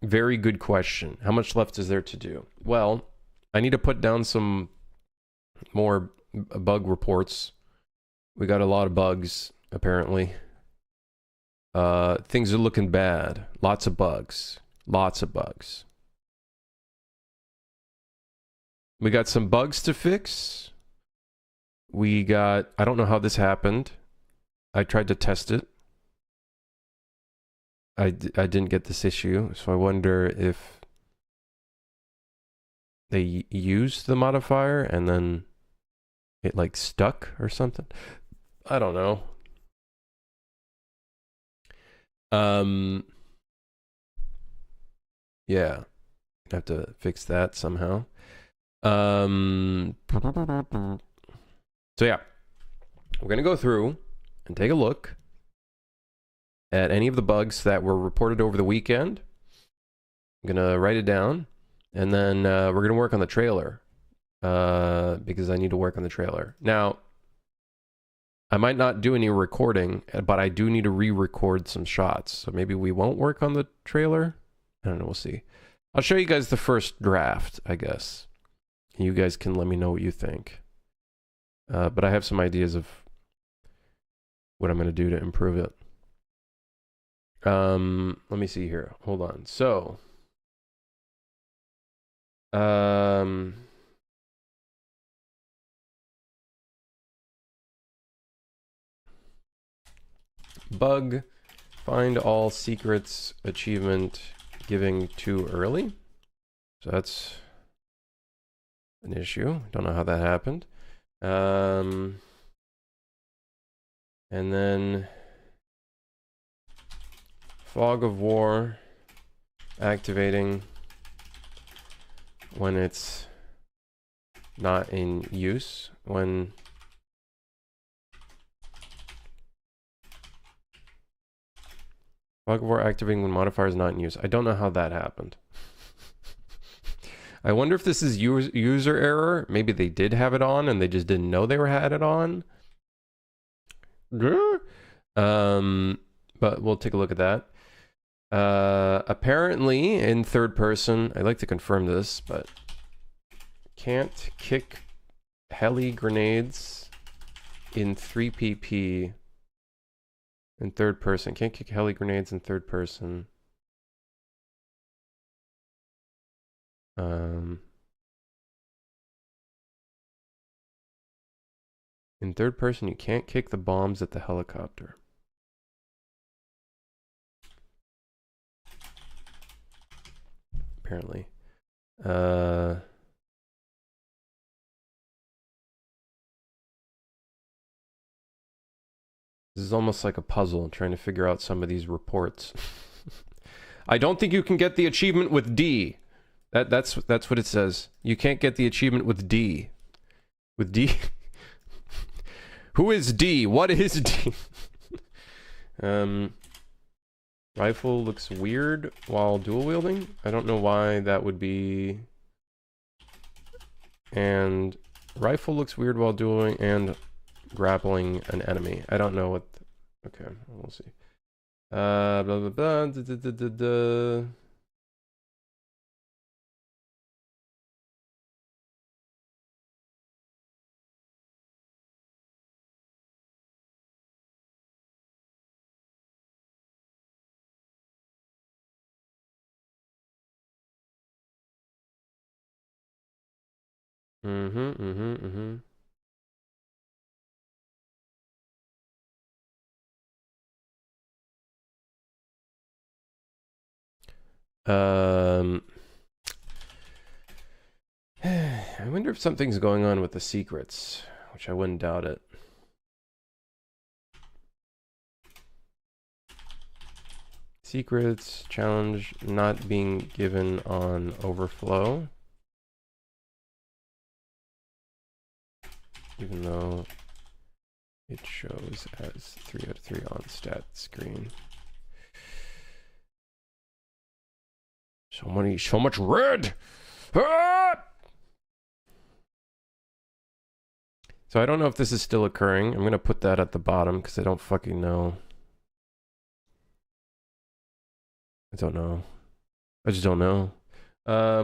Very good question. How much left is there to do? Well, I need to put down some more bug reports. We got a lot of bugs, apparently. Things are looking bad. Lots of bugs. Lots of bugs. We got some bugs to fix. We got... I don't know how this happened. I tried to test it. I didn't get this issue, so I wonder if they used the modifier and then it like stuck or something. I don't know. Yeah, have to fix that somehow. So yeah, we're gonna go through and take a look at any of the bugs that were reported over the weekend. I'm gonna write it down, and then we're gonna work on the trailer because I need to work on the trailer. Now, I might not do any recording, but I do need to re-record some shots, so maybe we won't work on the trailer. I don't know, we'll see. I'll show you guys the first draft, I guess. You guys can let me know what you think. But I have some ideas of what I'm going to do to improve it. Let me see here. Hold on. So, bug, find all secrets achievement giving too early. So that's an issue. Don't know how that happened. And then Fog of War activating when it's not in use. When Fog of War activating when modifier is not in use. I don't know how that happened. I wonder if this is user error. Maybe they did have it on and they just didn't know they had it on. But we'll take a look at that. Apparently in third person, I'd like to confirm this, but can't kick heli grenades in 3PP in third person. Can't kick heli grenades in third person. In third person, you can't kick the bombs at the helicopter. Apparently. This is almost like a puzzle, trying to figure out some of these reports. I don't think you can get the achievement with D. That's what it says. You can't get the achievement with D. With D? Who is D? What is D? Rifle looks weird while dual wielding. I don't know why that would be. And rifle looks weird while dueling and grappling an enemy. I don't know what. Okay, we'll see. Blah blah blah. I wonder if something's going on with the secrets, which I wouldn't doubt it. Secrets challenge not being given on overflow. Even though it shows as 3 out of 3 on stat screen. So much red! Ah! So I don't know if this is still occurring. I'm gonna put that at the bottom because I don't fucking know. I don't know. I just don't know. Da,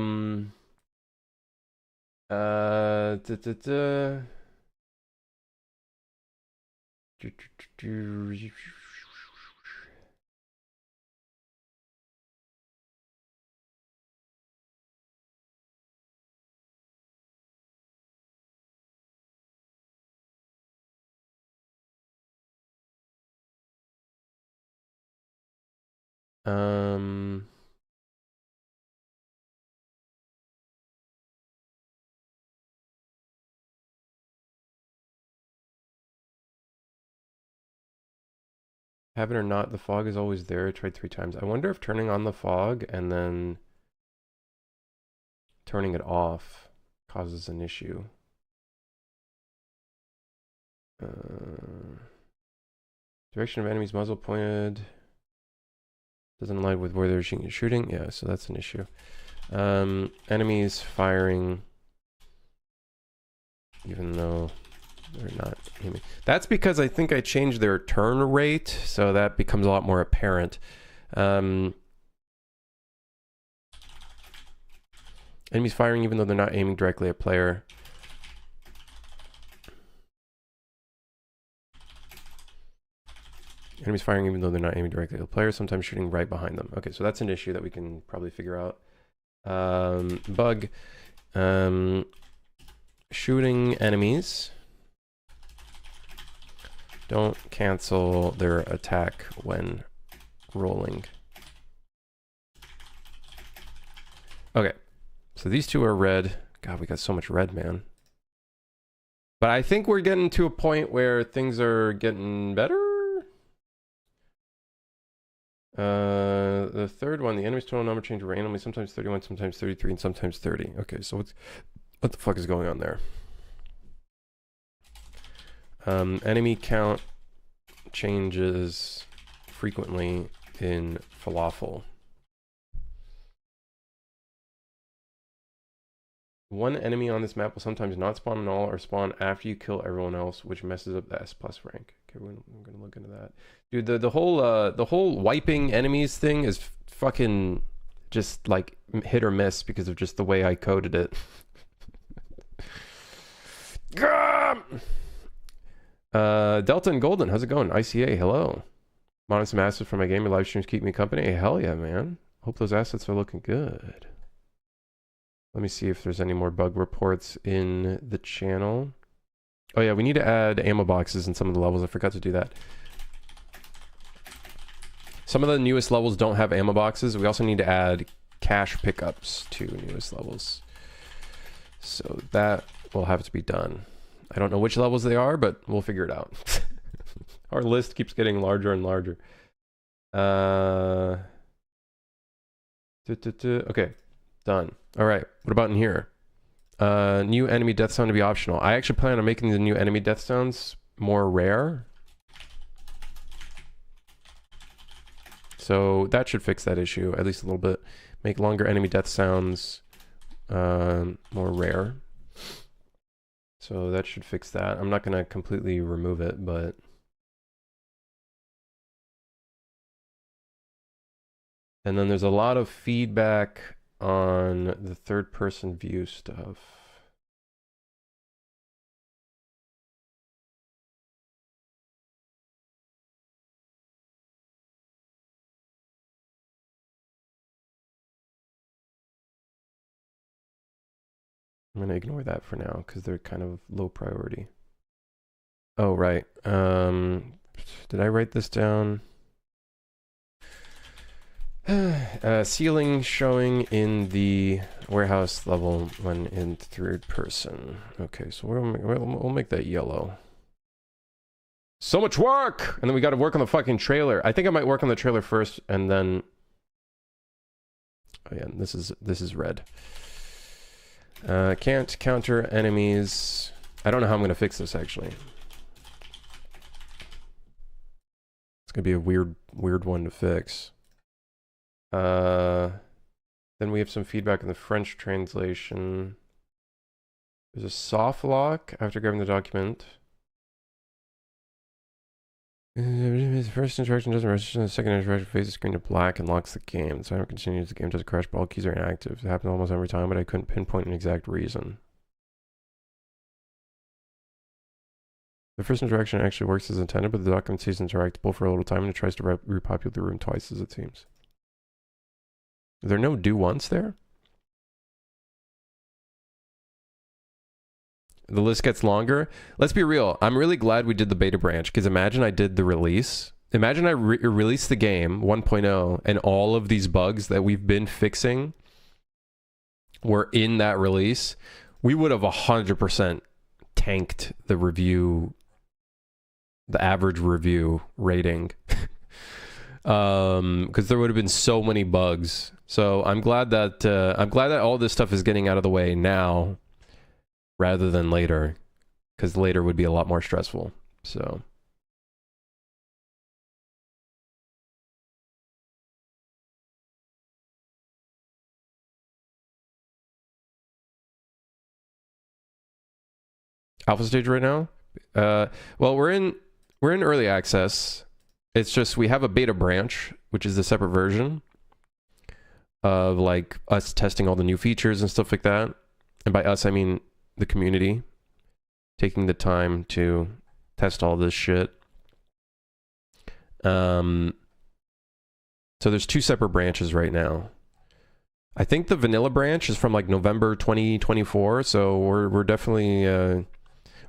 da, da. Um, have it or not, the fog is always there. I tried 3 times. I wonder if turning on the fog and then turning it off causes an issue. Direction of enemy's muzzle pointed doesn't align with where they're shooting. Yeah, so that's an issue. Enemies firing even though they're not aiming. That's because I think I changed their turn rate, so that becomes a lot more apparent. Enemies firing even though they're not aiming directly at player. Enemies firing even though they're not aiming directly at the player, sometimes shooting right behind them. Okay, so that's an issue that we can probably figure out. Bug. Shooting enemies. Don't cancel their attack when rolling. Okay, so these two are red. God, we got so much red, man. But I think we're getting to a point where things are getting better. The third one, the enemy's total number changes randomly, sometimes 31, sometimes 33, and sometimes 30. Okay, so what the fuck is going on there? Enemy count changes frequently in Falafel. One enemy on this map will sometimes not spawn at all or spawn after you kill everyone else, which messes up the S+ rank. Okay, we're gonna look into that. Dude, the whole wiping enemies thing is fucking just like hit or miss because of just the way I coded it. Delta and Golden, how's it going? ICA, hello. Modding some assets for my game. Your live streams keep me company. Hey, hell yeah, man. Hope those assets are looking good. Let me see if there's any more bug reports in the channel. Oh yeah, we need to add ammo boxes in some of the levels. I forgot to do that. Some of the newest levels don't have ammo boxes. We also need to add cash pickups to newest levels. So that will have to be done. I don't know which levels they are, but we'll figure it out. Our list keeps getting larger and larger. Okay, done. All right, what about in here? New enemy death sound to be optional. I actually plan on making the new enemy death sounds more rare. So that should fix that issue, at least a little bit. Make longer enemy death sounds more rare. So that should fix that. I'm not going to completely remove it, but... And then there's a lot of feedback on the third-person view stuff. I'm going to ignore that for now because they're kind of low priority. Oh, right. Did I write this down? Ceiling showing in the warehouse level when in third person. Okay, so we'll make that yellow. So much work! And then we got to work on the fucking trailer. I think I might work on the trailer first and then... Oh yeah, this is red. Can't counter enemies. I don't know how I'm going to fix this actually. It's going to be a weird one to fix. Then we have some feedback in the French translation. There's a soft lock after grabbing the document. The first interaction doesn't register, the second interaction fades the screen to black and locks the game. The timer continues, the game doesn't crash, but all keys are inactive. It happens almost every time, but I couldn't pinpoint an exact reason. The first interaction actually works as intended, but the document stays interactable for a little time and it tries to repopulate the room twice as it seems. Are there no do once there? The list gets longer. Let's be real. I'm really glad we did the beta branch, because imagine I did the release. Imagine I released the game 1.0 and all of these bugs that we've been fixing were in that release. We would have 100% tanked the review, the average review rating. Because there would have been so many bugs. So I'm glad that all this stuff is getting out of the way now, rather than later, because later would be a lot more stressful. So alpha stage right now. Well, we're in early access. It's just we have a beta branch, which is the separate version of like us testing all the new features and stuff like that. And by us, I mean the community taking the time to test all this shit. So there's two separate branches right now. I think the vanilla branch is from like November 2024, so we're definitely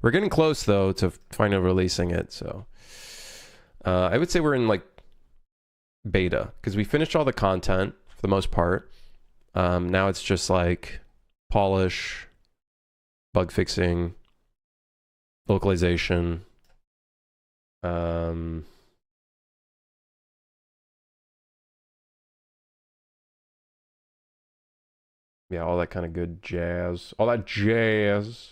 we're getting close though to finally releasing it. So I would say we're in like beta, because we finished all the content for the most part. Now it's just like polish, bug fixing, localization, yeah, all that kind of good jazz. All that jazz.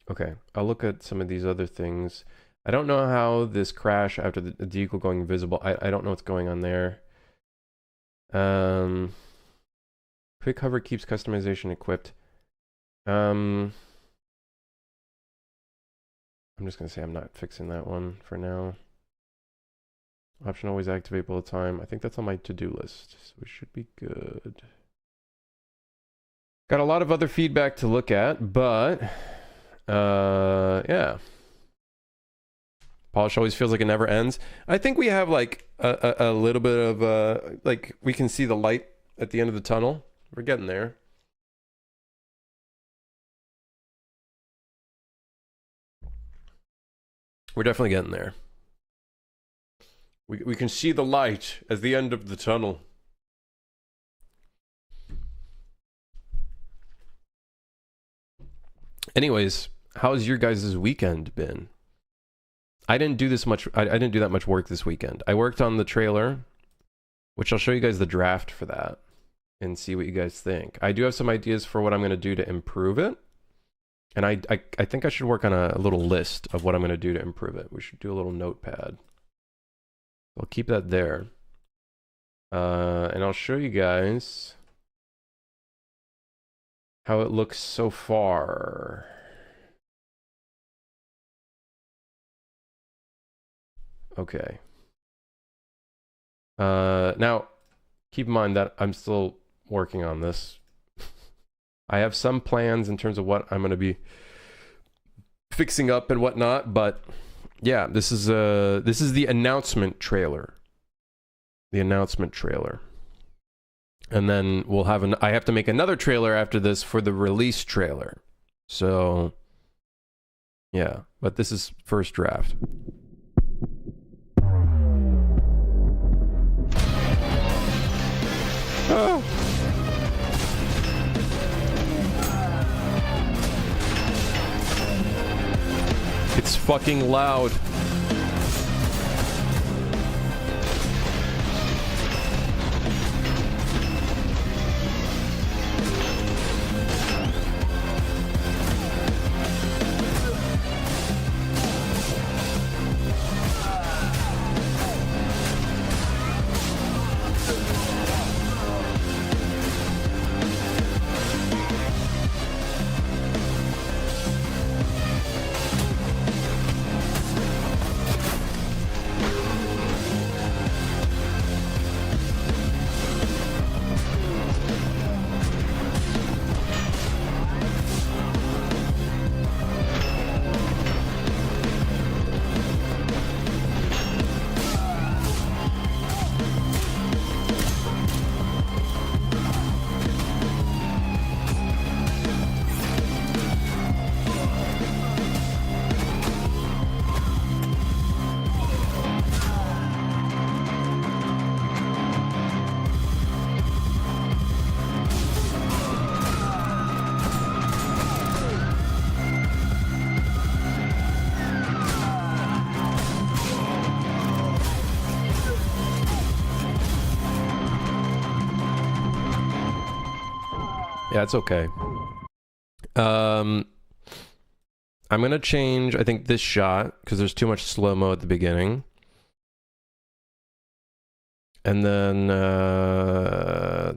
Okay, I'll look at some of these other things. I don't know how this crash after the deagle going invisible. I don't know what's going on there. Quick hover keeps customization equipped. I'm just gonna say I'm not fixing that one for now. Option always activate all the time. I think that's on my to-do list, so we should be good. Got a lot of other feedback to look at, but yeah. Polish always feels like it never ends. I think we have like a little bit of like we can see the light at the end of the tunnel. We're getting there. We're definitely getting there. We can see the light at the end of the tunnel. Anyways, how's your guys' weekend been? I didn't do this much. I didn't do that much work this weekend. I worked on the trailer, which I'll show you guys the draft for that and see what you guys think. I do have some ideas for what I'm going to do to improve it. And I think I should work on a little list of what I'm going to do to improve it. We should do a little notepad. I'll keep that there. And I'll show you guys how it looks so far. Okay. Now, keep in mind that I'm still working on this. I have some plans in terms of what I'm going to be fixing up and whatnot, but yeah, this is the announcement trailer. The announcement trailer. And then we'll have I have to make another trailer after this for the release trailer. So yeah, but this is first draft. Oh. It's fucking loud. Yeah, it's okay. I'm gonna change, I think, this shot, because there's too much slow-mo at the beginning. And then, I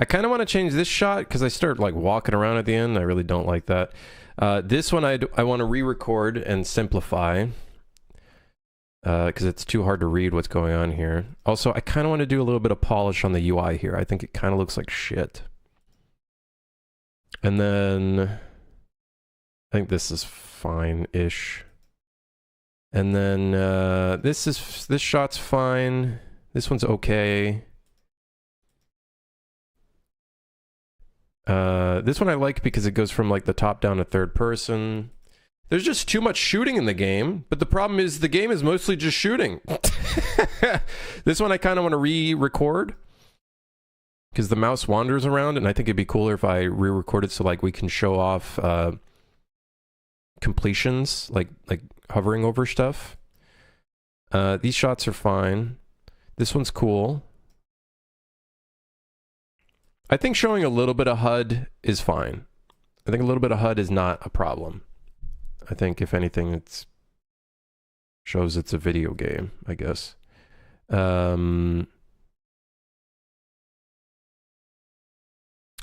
kind of want to change this shot, because I start, like, walking around at the end. I really don't like that. This one, I want to re-record and simplify. Because it's too hard to read what's going on here. Also, I kind of want to do a little bit of polish on the UI here. I think it kind of looks like shit. And then I think this is fine-ish. And then this shot's fine. This one's okay. This one I like because it goes from like the top down to third person. There's just too much shooting in the game, but the problem is the game is mostly just shooting. This one I kind of want to re-record because the mouse wanders around, and I think it'd be cooler if I re-record it so like we can show off completions, like hovering over stuff. These shots are fine. This one's cool. I think showing a little bit of HUD is fine. I think a little bit of HUD is not a problem. I think, if anything, it shows it's a video game, I guess. I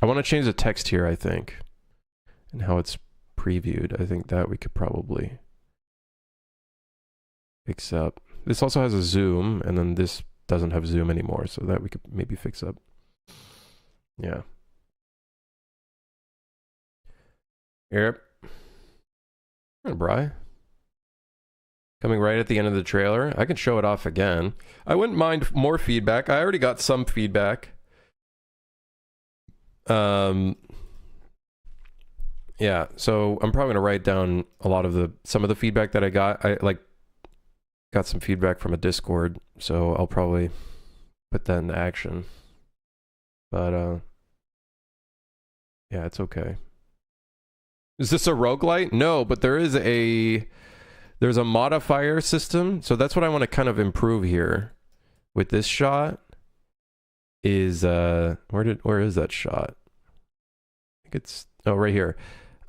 want to change the text here, I think, and how it's previewed. I think that we could probably fix up. This also has a zoom, and then this doesn't have zoom anymore, so that we could maybe fix up. Yeah. Yep. Bri. Coming right at the end of the trailer. I can show it off again. I wouldn't mind more feedback. I already got some feedback. Yeah, so I'm probably gonna write down a lot of some of the feedback that I got. I got some feedback from a Discord, so I'll probably put that into action. But yeah, it's okay. Is this a roguelite? No, but there's a modifier system. So that's what I want to kind of improve here with this shot. Is where is that shot? I think it's right here.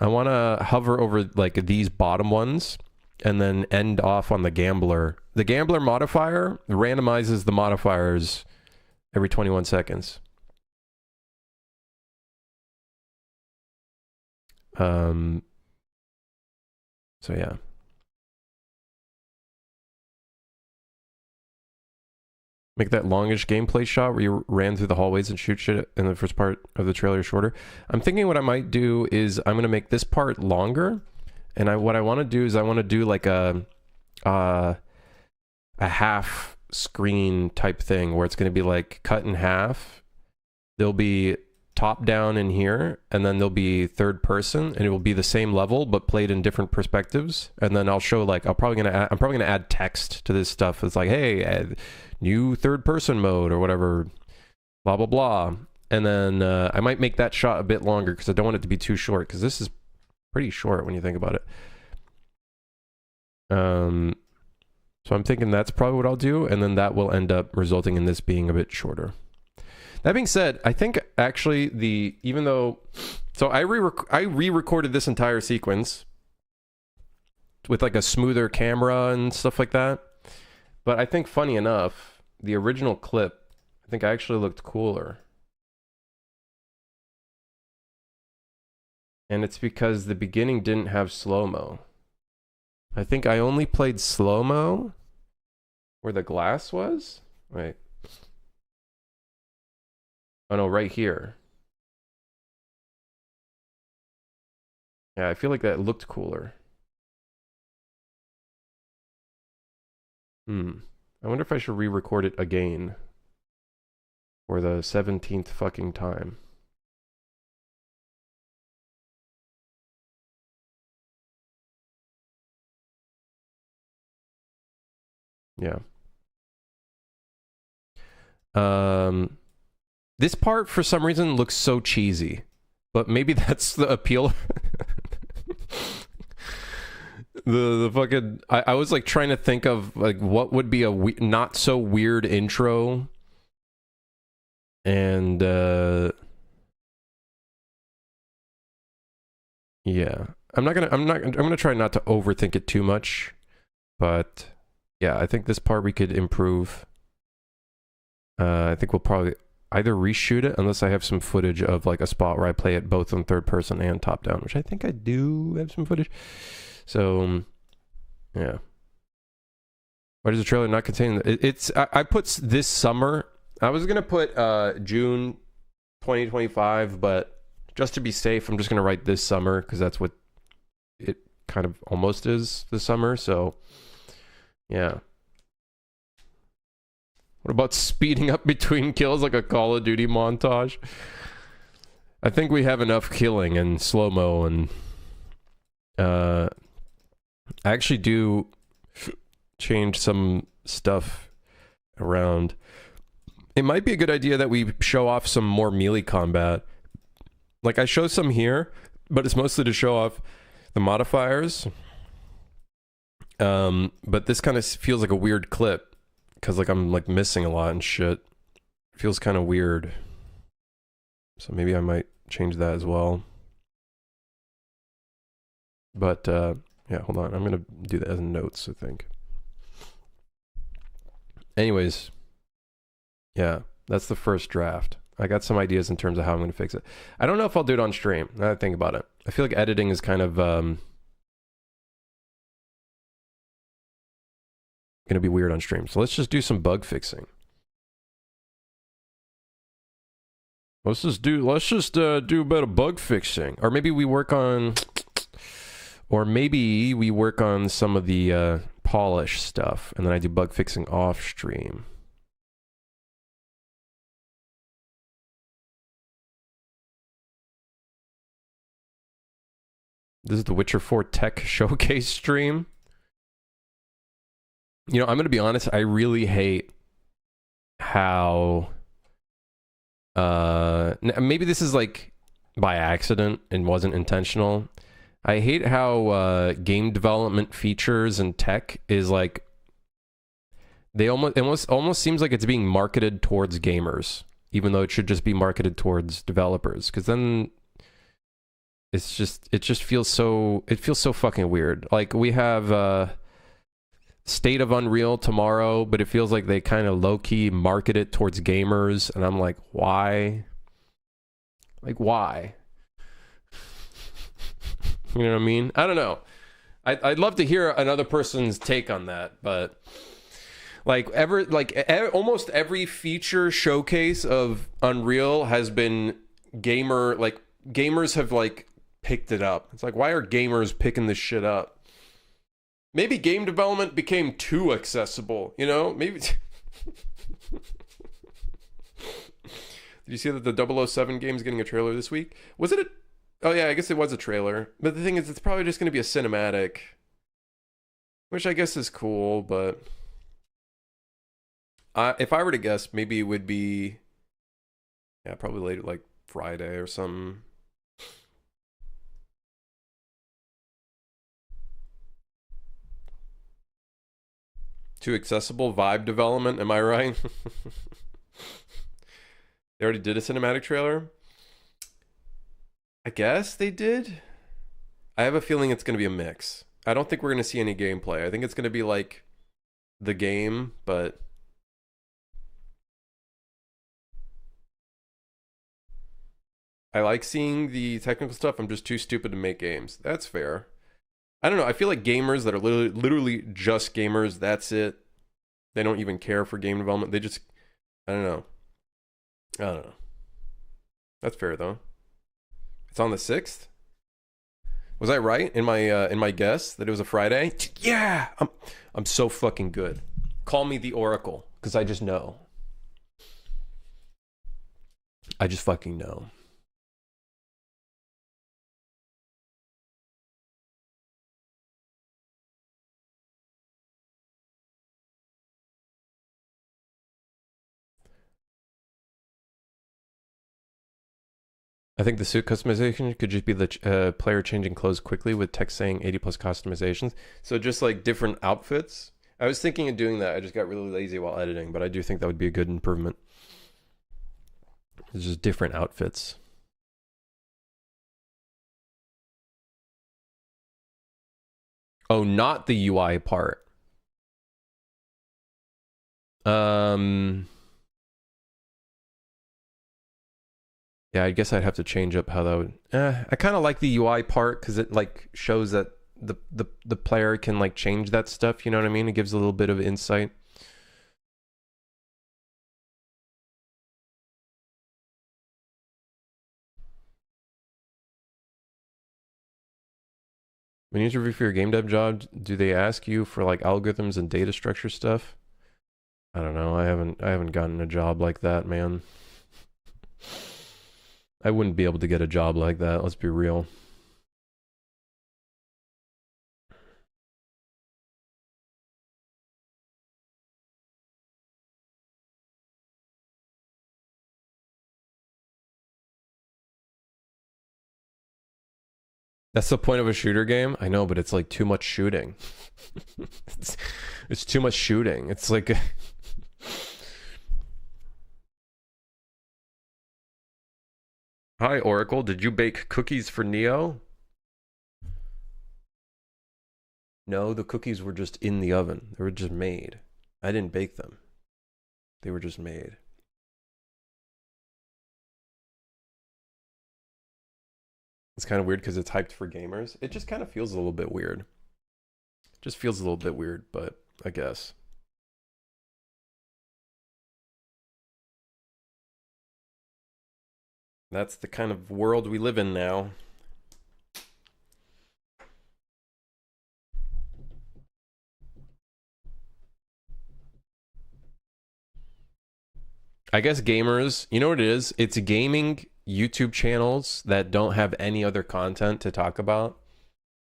I want to hover over like these bottom ones and then end off on the gambler. The gambler modifier randomizes the modifiers every 21 seconds. So yeah. Make that longish gameplay shot where you ran through the hallways and shoot shit in the first part of the trailer shorter. I'm thinking what I might do is I'm going to make this part longer. And what I want to do is I want to do like a half screen type thing where it's going to be like cut in half. There'll be top down in here, and then there'll be third person, and it will be the same level but played in different perspectives. And then I'll show like I'm probably gonna add text to this stuff. It's like, hey, add new third person mode or whatever, blah blah blah. And then I might make that shot a bit longer because I don't want it to be too short, because this is pretty short when you think about it. So I'm thinking that's probably what I'll do, and then that will end up resulting in this being a bit shorter. That being said, I think actually I re-recorded this entire sequence with like a smoother camera and stuff like that. But I think, funny enough, the original clip, I think I actually looked cooler. And it's because the beginning didn't have slow-mo. I think I only played slow-mo where the glass was. Wait. Oh no, right here. Yeah, I feel like that looked cooler. I wonder if I should re-record it again for the 17th fucking time. Yeah. This part, for some reason, looks so cheesy. But maybe that's the appeal. the fucking... I was, like, trying to think of, like, what would be a not-so-weird intro. And, Yeah. I'm gonna try not to overthink it too much, but yeah, I think this part we could improve. I think we'll probably either reshoot it unless I have some footage of like a spot where I play it both in third person and top down, which I think I do have some footage. So yeah. Why does the trailer not contain it's I put this summer. I was gonna put June 2025, but just to be safe, I'm just gonna write this summer because that's what it kind of almost is this summer. So yeah. What about speeding up between kills like a Call of Duty montage? I think we have enough killing and slow-mo, and I actually do change some stuff around. It might be a good idea that we show off some more melee combat. Like I show some here, but it's mostly to show off the modifiers. But this kind of feels like a weird clip because like I'm like missing a lot and shit. It feels kind of weird. So maybe I might change that as well. But yeah, hold on. I'm gonna do that as notes, I think. Anyways, yeah, that's the first draft. I got some ideas in terms of how I'm going to fix it. I don't know if I'll do it on stream. Now that I think about it, I feel like editing is kind of going to be weird on stream. So let's just do some bug fixing. Let's just do a bit of bug fixing, or maybe we work on, some of the polish stuff, and then I do bug fixing off stream. This is the Witcher 4 tech showcase stream. You know, I'm going to be honest, I really hate how maybe this is like by accident and wasn't intentional. I hate how game development features and tech is like they almost seems like it's being marketed towards gamers, even though it should just be marketed towards developers, because then it just feels so fucking weird. Like we have State of Unreal tomorrow, but it feels like they kind of low-key market it towards gamers, and I'm like, why? Like, why? You know what I mean? I don't know. I'd love to hear another person's take on that, but like almost every feature showcase of Unreal has been gamers have like picked it up. It's like, why are gamers picking this shit up? Maybe game development became too accessible, you know? Maybe. Did you see that the 007 game is getting a trailer this week? Was it a... Oh yeah, I guess it was a trailer. But the thing is, it's probably just going to be a cinematic. Which I guess is cool, but... if I were to guess, maybe it would be... Yeah, probably later, like Friday or something. Too accessible vibe development, am I right? They already did a cinematic trailer? I guess they did. I have a feeling it's going to be a mix. I don't think we're going to see any gameplay. I think it's going to be like the game, but... I like seeing the technical stuff. I'm just too stupid to make games. That's fair. I don't know. I feel like gamers that are literally just gamers, that's it. They don't even care for game development. They just, I don't know. That's fair though. It's on the 6th. Was I right in my guess that it was a Friday? Yeah, I'm so fucking good. Call me the Oracle, because I just know. I just fucking know. I think the suit customization could just be the player changing clothes quickly with text saying 80 plus customizations. So just like different outfits. I was thinking of doing that. I just got really lazy while editing, but I do think that would be a good improvement. It's just different outfits. Oh, not the UI part. Yeah, I guess I'd have to change up how that would. I kind of like the UI part because it like shows that the player can like change that stuff. You know what I mean? It gives a little bit of insight. When you interview for your game dev job, do they ask you for like algorithms and data structure stuff? I don't know. I haven't gotten a job like that, man. I wouldn't be able to get a job like that. Let's be real. That's the point of a shooter game. I know, but it's like too much shooting. it's too much shooting. It's like Hi Oracle, did you bake cookies for Neo? No, the cookies were just in the oven. They were just made. I didn't bake them. They were just made. It's kind of weird because it's hyped for gamers. It just kind of feels a little bit weird. It just feels a little bit weird, but I guess. That's the kind of world we live in now. I guess gamers, you know what it is? It's gaming YouTube channels that don't have any other content to talk about.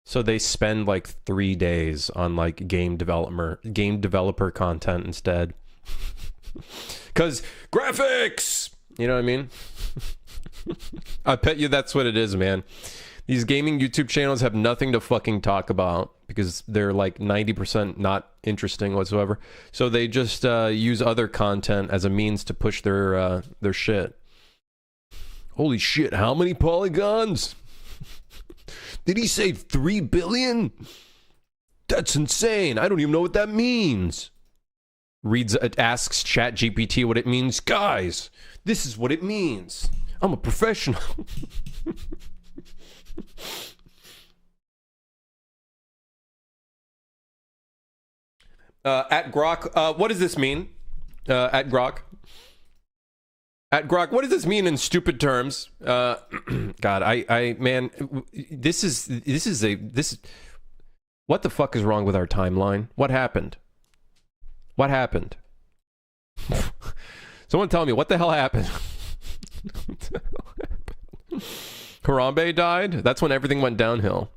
So they spend like 3 days on like game developer content instead. Cause graphics! You know what I mean? I bet you that's what it is, man. These gaming YouTube channels have nothing to fucking talk about because they're like 90% not interesting whatsoever. So they just use other content as a means to push their shit. Holy shit, how many polygons? Did he say 3 billion? That's insane. I don't even know what that means. Asks ChatGPT what it means. Guys, this is what it means. I'm a professional. At Grok, what does this mean? At Grok. At Grok, what does this mean in stupid terms? God, man, what the fuck is wrong with our timeline? What happened? What happened? Someone tell me, what the hell happened? Harambe died? That's when everything went downhill.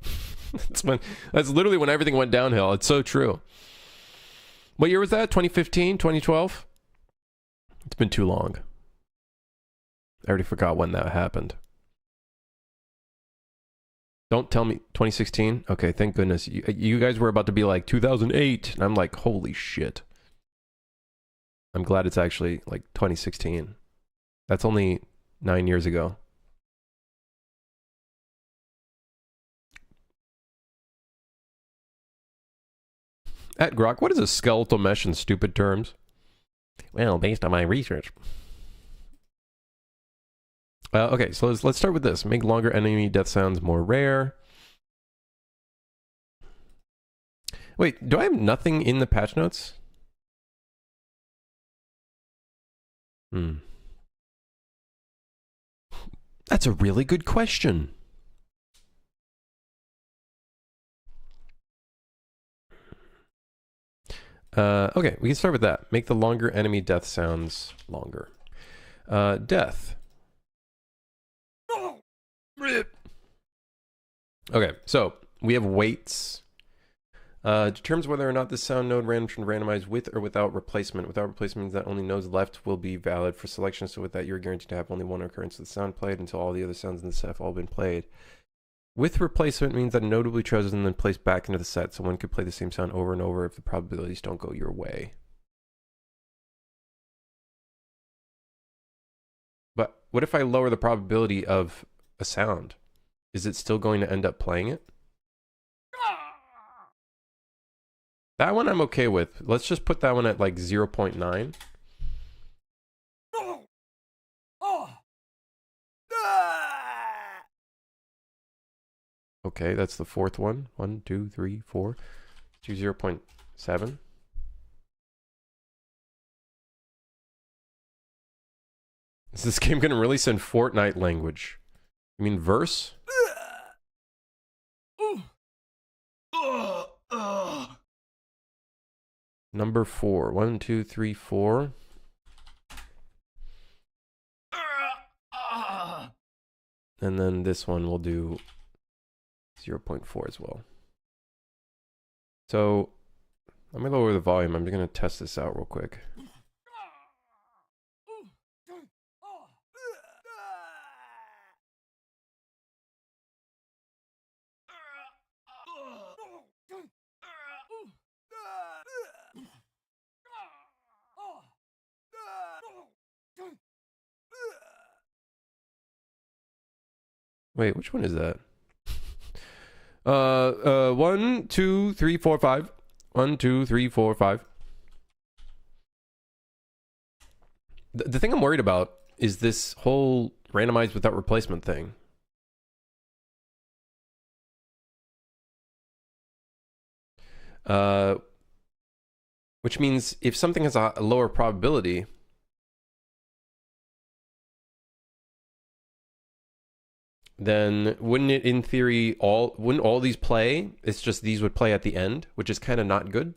That's literally when everything went downhill. It's so true. What year was that? 2015? 2012? It's been too long. I already forgot when that happened. Don't tell me 2016. Okay, thank goodness. You guys were about to be like 2008. And I'm like, holy shit. I'm glad it's actually like 2016. That's only 9 years ago. At Grok, what is a skeletal mesh in stupid terms? Well, based on my research. Okay, so let's start with this. Make longer enemy death sounds more rare. Wait, do I have nothing in the patch notes? That's a really good question. Okay, we can start with that. Make the longer enemy death sounds longer. Death. Okay, so we have weights. Determines whether or not the sound node randomized with or without replacement. Without replacement means that only nodes left will be valid for selection. So with that, you're guaranteed to have only one occurrence of the sound played until all the other sounds in the set have all been played. With replacement means that a node will be chosen and then placed back into the set. So one could play the same sound over and over if the probabilities don't go your way. But what if I lower the probability of a sound? Is it still going to end up playing it? That one I'm okay with. Let's just put that one at like 0.9. Okay, that's the fourth one. 1, 2, 3, 4. Do 0.7. Is this game gonna release in Fortnite language? You mean verse? Number 4. 1, 2, 3, 4. And then this one will do 0.4 as well. So let me lower the volume. I'm just gonna test this out real quick. Wait, which one is that? 1, 2, 3, 4, 5. 1, 2, 3, 4, 5. The thing I'm worried about is this whole randomized without replacement thing. Which means if something has a lower probability, then wouldn't it, in theory, wouldn't all these play? It's just these would play at the end, which is kind of not good.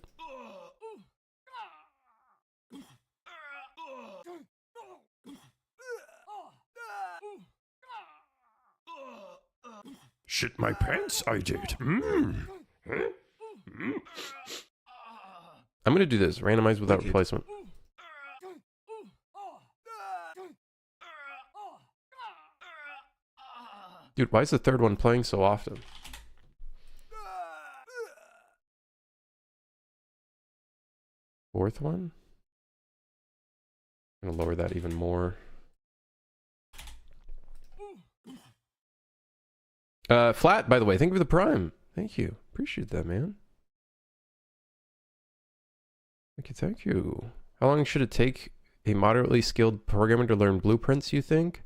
Shit my pants, I did. I'm gonna do this, randomized without replacement. Dude, why is the third one playing so often? Fourth one? I'm gonna lower that even more. Flat, by the way, thank you for the prime. Thank you. Appreciate that, man. Thank you. How long should it take a moderately skilled programmer to learn blueprints, you think?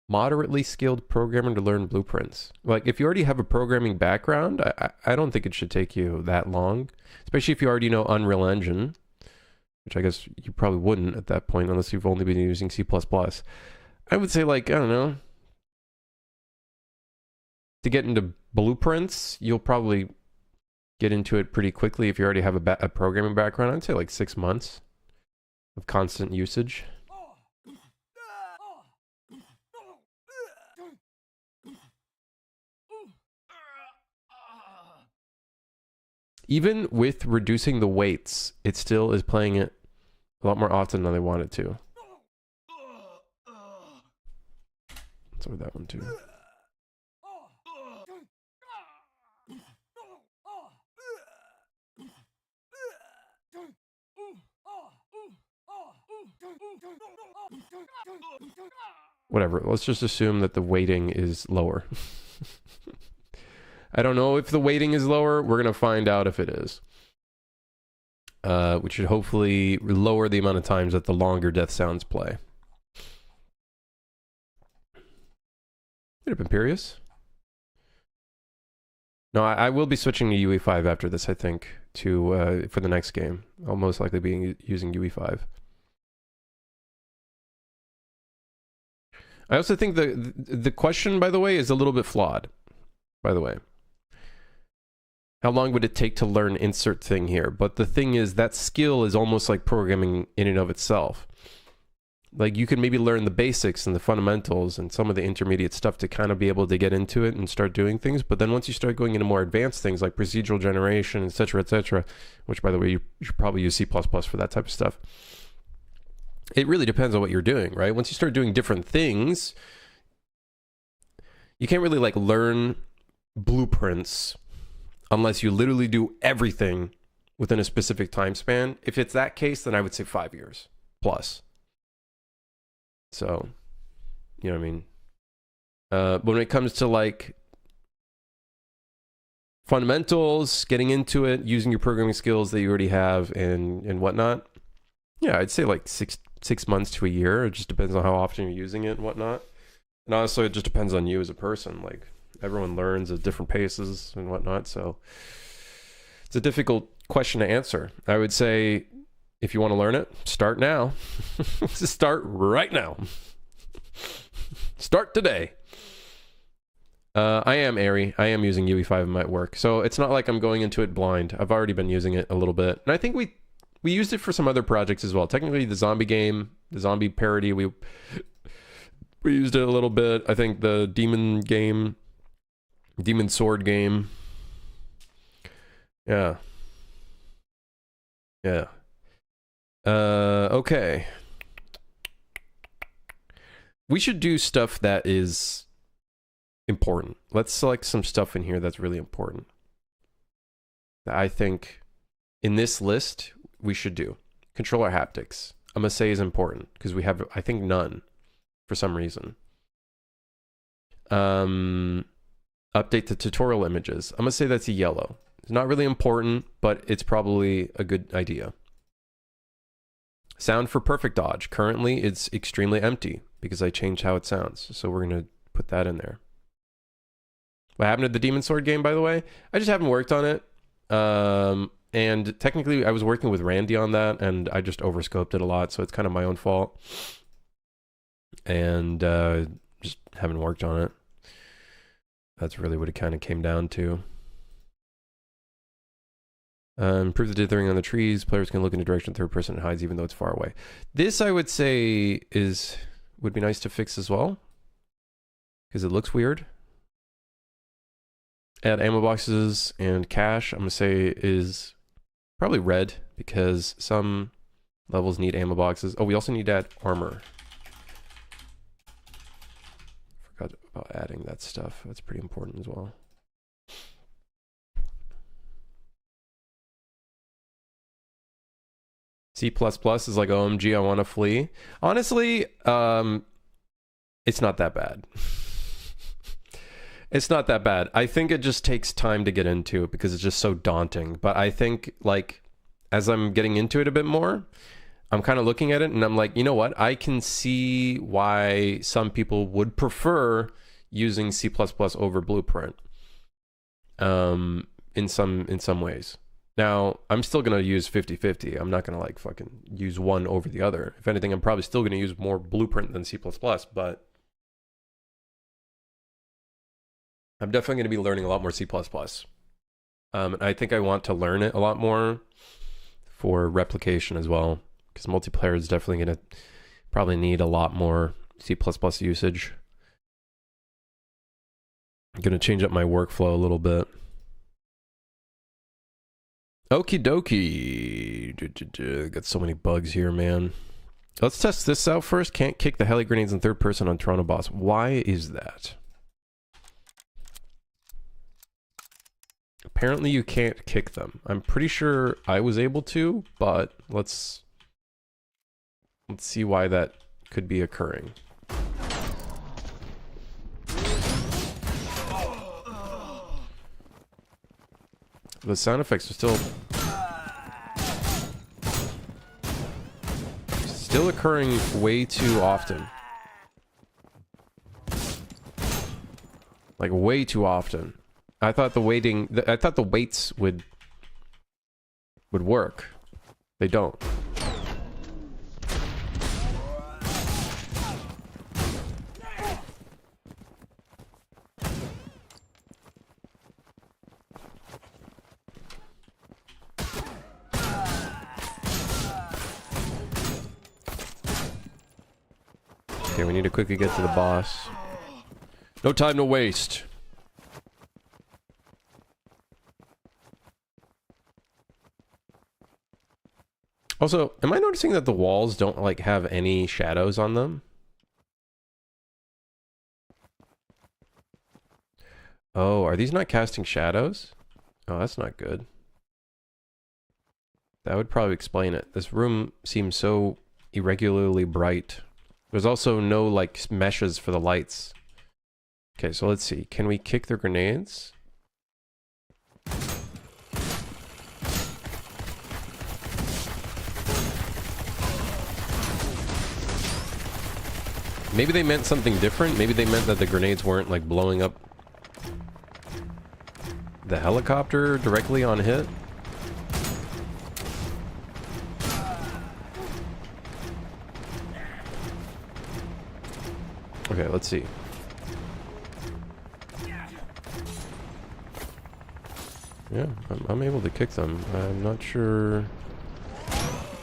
Moderately skilled programmer to learn blueprints. Like, if you already have a programming background, I don't think it should take you that long. Especially if you already know Unreal Engine. Which I guess you probably wouldn't at that point, unless you've only been using C++. I would say, like, I don't know. To get into blueprints, you'll probably get into it pretty quickly if you already have a programming background. I'd say like 6 months of constant usage. Even with reducing the weights, it still is playing it a lot more often than they want it to. Let's lower that one too. Whatever, let's just assume that the weighting is lower. I don't know if the weighting is lower. We're going to find out if it is. Which should hopefully lower the amount of times that the longer death sounds play. Hit up Imperius. No, I will be switching to UE5 after this, I think, to for the next game. I'll most likely be using UE5. I also think the question, by the way, is a little bit flawed. By the way, how long would it take to learn insert thing here? But the thing is, that skill is almost like programming in and of itself. Like, you can maybe learn the basics and the fundamentals and some of the intermediate stuff to kind of be able to get into it and start doing things. But then once you start going into more advanced things like procedural generation, etc., which, by the way, you should probably use C++ for that type of stuff. It really depends on what you're doing, right? Once you start doing different things, you can't really like learn blueprints unless you literally do everything within a specific time span. If it's that case, then I would say 5 years plus. So, you know what I mean? When it comes to like fundamentals, getting into it, using your programming skills that you already have and whatnot. Yeah, I'd say like six months to a year. It just depends on how often you're using it and whatnot. And honestly, it just depends on you as a person. Like, everyone learns at different paces and whatnot. So it's a difficult question to answer. I would say if you want to learn it, start now. Just start right now. Start today. I am Airy. I am using UE5 in my work. So it's not like I'm going into it blind. I've already been using it a little bit. And I think we used it for some other projects as well. Technically, the zombie game, the zombie parody, we used it a little bit. I think the demon game, demon sword game. Yeah. Yeah. Okay. We should do stuff that is important. Let's select some stuff in here that's really important. That I think in this list we should do. Controller haptics. I'm gonna say is important because we have, I think, none for some reason. Update the tutorial images. I'm gonna say that's a yellow. It's not really important, but it's probably a good idea. Sound for perfect dodge. Currently, it's extremely empty because I changed how it sounds. So we're gonna put that in there. What happened to the Demon Sword game, by the way? I just haven't worked on it. And technically, I was working with Randy on that, and I just overscoped it a lot, so it's kind of my own fault. And just haven't worked on it. That's really what it kind of came down to. Improve the dithering on the trees. Players can look in the direction third person hides, even though it's far away. This, I would say, would be nice to fix as well, because it looks weird. Add ammo boxes and cache. I'm gonna say is probably red because some levels need ammo boxes. Oh, we also need to add armor. Forgot about adding that stuff. That's pretty important as well. C++ is like, OMG, I want to flee. Honestly, it's not that bad. It's not that bad. I think it just takes time to get into it because it's just so daunting. But I think, like, as I'm getting into it a bit more, I'm kind of looking at it and I'm like, you know what? I can see why some people would prefer using C++ over Blueprint in some ways. Now, I'm still going to use 50-50. I'm not going to, like, fucking use one over the other. If anything, I'm probably still going to use more Blueprint than C++, but I'm definitely going to be learning a lot more C++. And I think I want to learn it a lot more for replication as well, because multiplayer is definitely going to probably need a lot more C++ usage. I'm going to change up my workflow a little bit. Okie dokie. Got so many bugs here, man. Let's test this out first. Can't kick the heli grenades in third person on Toronto Boss. Why is that? Apparently you can't kick them. I'm pretty sure I was able to, but let's see why that could be occurring. The sound effects are still occurring way too often. Like way too often. I thought the weights would work. They don't. Okay, we need to quickly get to the boss. No time to waste. Also, am I noticing that the walls don't, like, have any shadows on them? Oh, are these not casting shadows? Oh, that's not good. That would probably explain it. This room seems so irregularly bright. There's also no, like, meshes for the lights. Okay, so let's see. Can we kick their grenades? Maybe they meant something different. Maybe they meant that the grenades weren't like blowing up the helicopter directly on hit. Okay, let's see. Yeah, I'm able to kick them. I'm not sure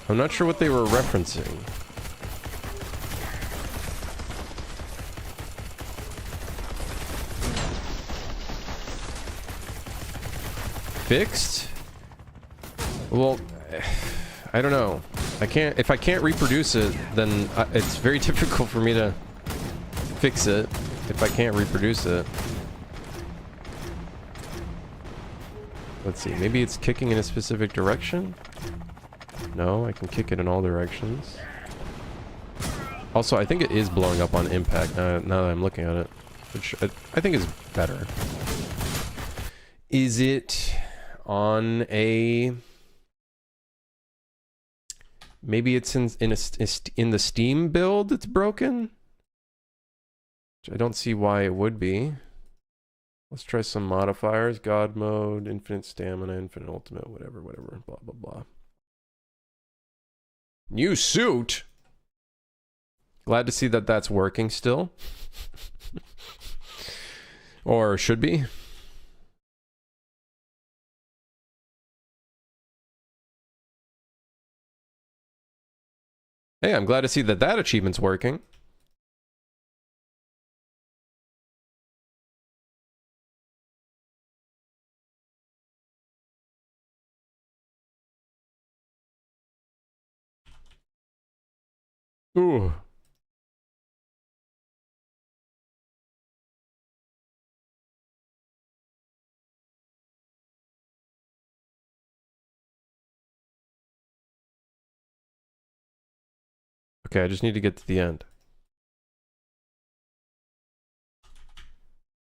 what they were referencing. Fixed? Well, I don't know. If I can't reproduce it, then it's very difficult for me to fix it if I can't reproduce it. Let's see, maybe it's kicking in a specific direction? No, I can kick it in all directions. Also, I think it is blowing up on impact now that I'm looking at it, which I think is better. Is it on a... Maybe it's in the Steam build it's broken? Which I don't see why it would be. Let's try some modifiers. God mode, infinite stamina, infinite ultimate, whatever, blah, blah, blah. New suit? Glad to see that that's working still. Or should be. Hey, I'm glad to see that that achievement's working. Ooh. Okay, I just need to get to the end.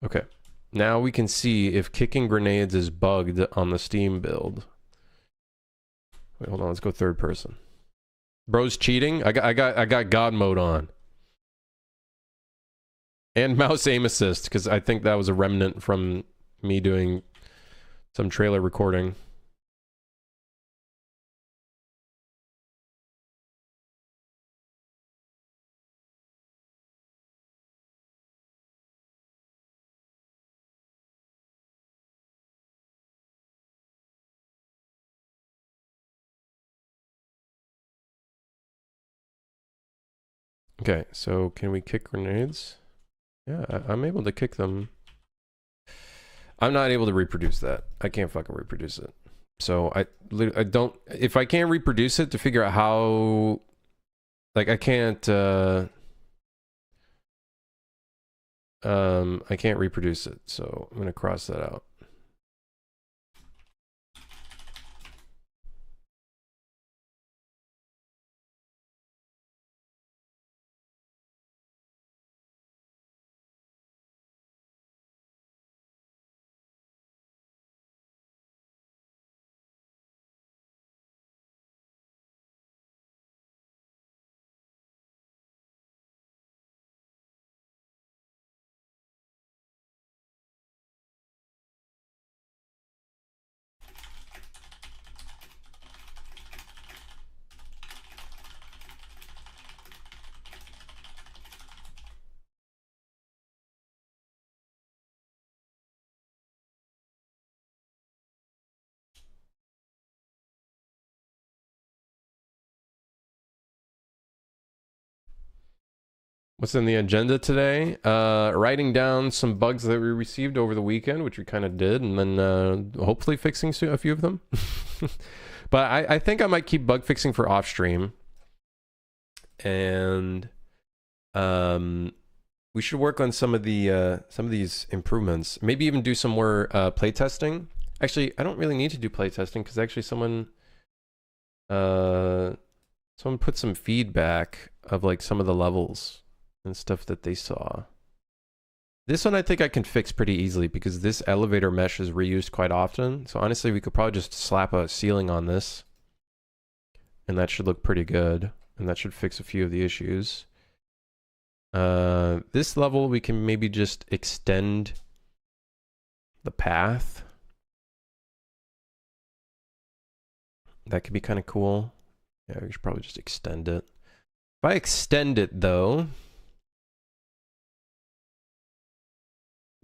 Okay. Now we can see if kicking grenades is bugged on the Steam build. Wait, hold on, let's go third person. Bro's cheating? I got God mode on. And mouse aim assist, because I think that was a remnant from me doing some trailer recording. Okay, so can we kick grenades? Yeah, I'm able to kick them. I'm not able to reproduce that. I can't fucking reproduce it. So I don't... If I can't reproduce it to figure out how... Like, I can't... I can't reproduce it, so I'm gonna cross that out. What's in the agenda today? Writing down some bugs that we received over the weekend, which we kind of did, and then hopefully fixing a few of them. But I think I might keep bug fixing for off stream. And we should work on some of these improvements. Maybe even do some more playtesting. Actually, I don't really need to do playtesting because actually someone put some feedback of like some of the levels and stuff that they saw. This one I think I can fix pretty easily because this elevator mesh is reused quite often. So honestly, we could probably just slap a ceiling on this and that should look pretty good. And that should fix a few of the issues. This level, we can maybe just extend the path. That could be kind of cool. Yeah, we should probably just extend it. If I extend it, though...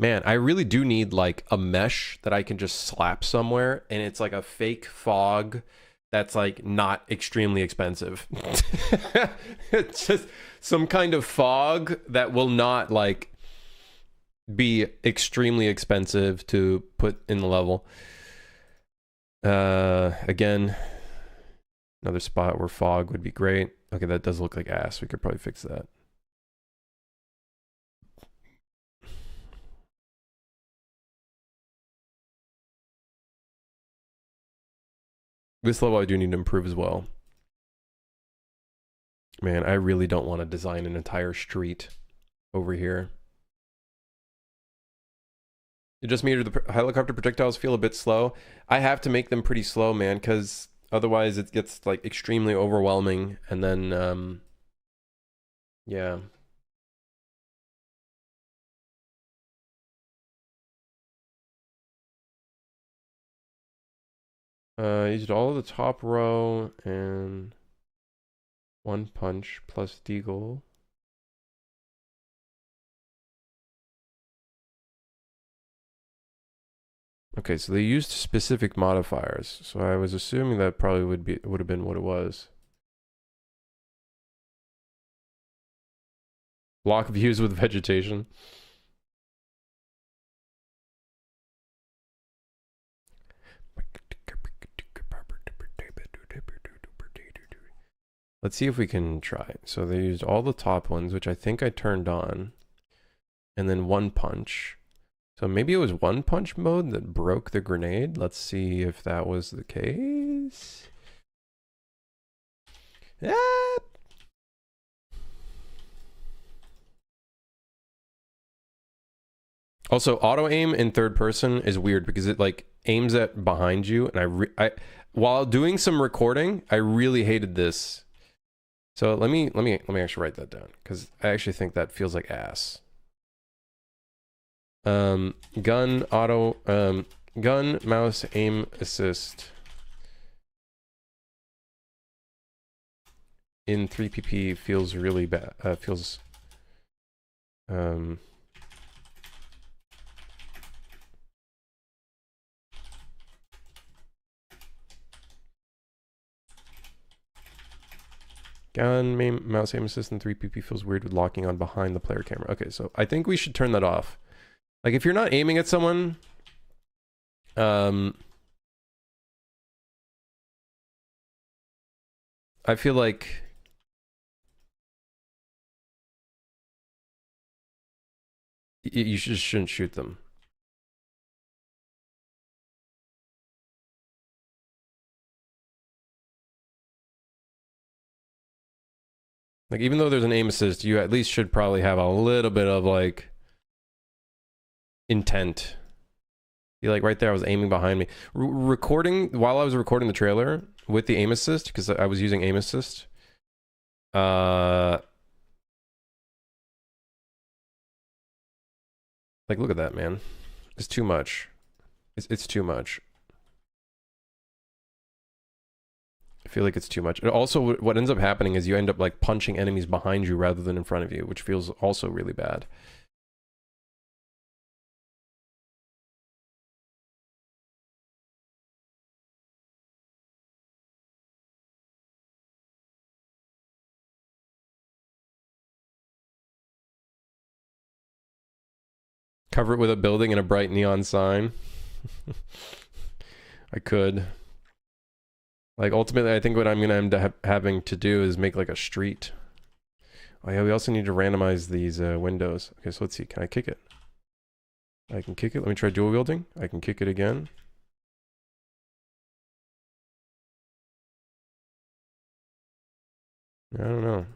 Man, I really do need, like, a mesh that I can just slap somewhere, and it's like a fake fog that's, like, not extremely expensive. It's just some kind of fog that will not, like, be extremely expensive to put in the level. Again, another spot where fog would be great. Okay, that does look like ass. We could probably fix that. This level I do need to improve as well. Man, I really don't want to design an entire street over here. It just made the helicopter projectiles feel a bit slow. I have to make them pretty slow, man, because otherwise it gets like extremely overwhelming. And then, yeah. Used all of the top row and one punch plus deagle. Okay, so they used specific modifiers, so I was assuming that probably would have been what it was. Block views with vegetation. Let's see if we can try. So they used all the top ones, which I think I turned on, and then one punch. So maybe it was one punch mode that broke the grenade. Let's see if that was the case. Ah! Also, auto aim in third person is weird because it like aims at behind you, and I while doing some recording, I really hated this. So let me actually write that down because I actually think that feels like ass. Gun mouse aim assist in 3PP feels really bad. Feels gun mouse aim assist in 3PP feels weird with locking on behind the player camera. Okay, so I think we should turn that off. Like if you're not aiming at someone, I feel like you just shouldn't shoot them. Like even though there's an aim assist, you at least should probably have a little bit of like intent. You like right there, I was aiming behind me. Recording while I was recording the trailer with the aim assist, because I was using aim assist. Like look at that, man. It's too much. It's too much. I feel like it's too much. And also, what ends up happening is you end up like punching enemies behind you rather than in front of you, which feels also really bad. Cover it with a building and a bright neon sign. I could. Like, ultimately, I think what I'm going to end up having to do is make, like, a street. Oh, yeah, we also need to randomize these windows. Okay, so let's see. Can I kick it? I can kick it. Let me try dual wielding. I can kick it again. I don't know.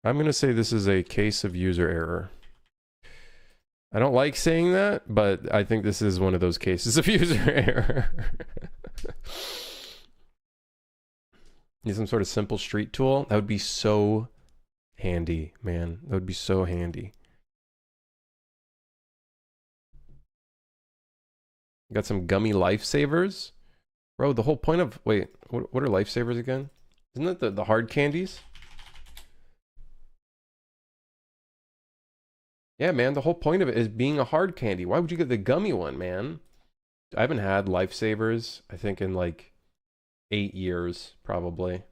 I'm going to say this is a case of user error. I don't like saying that, but I think this is one of those cases of user error. Need some sort of simple street tool. That would be so handy, man. That would be so handy. Got some gummy lifesavers. Bro, the whole point of... Wait, what are lifesavers again? Isn't that the hard candies? Yeah, man, the whole point of it is being a hard candy. Why would you get the gummy one, man? I haven't had lifesavers, I think, in like 8 years, probably.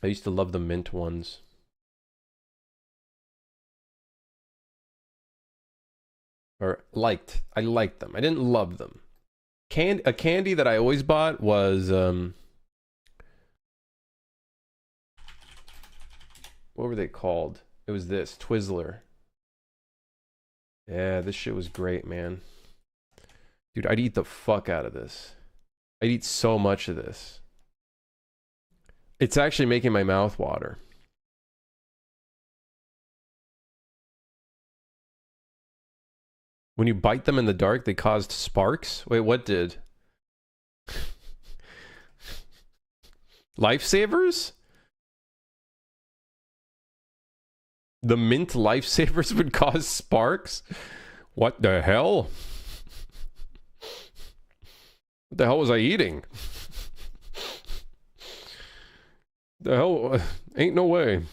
I used to love the mint ones. Or I liked them. I didn't love them. A candy that I always bought was what were they called? It was this Twizzler. Yeah, this shit was great, man. Dude, I'd eat the fuck out of this. I'd eat so much of this. It's actually making my mouth water. When you bite them in the dark, they caused sparks? Wait, what did? Lifesavers? The mint lifesavers would cause sparks? What the hell? What the hell was I eating? The hell? Ain't no way.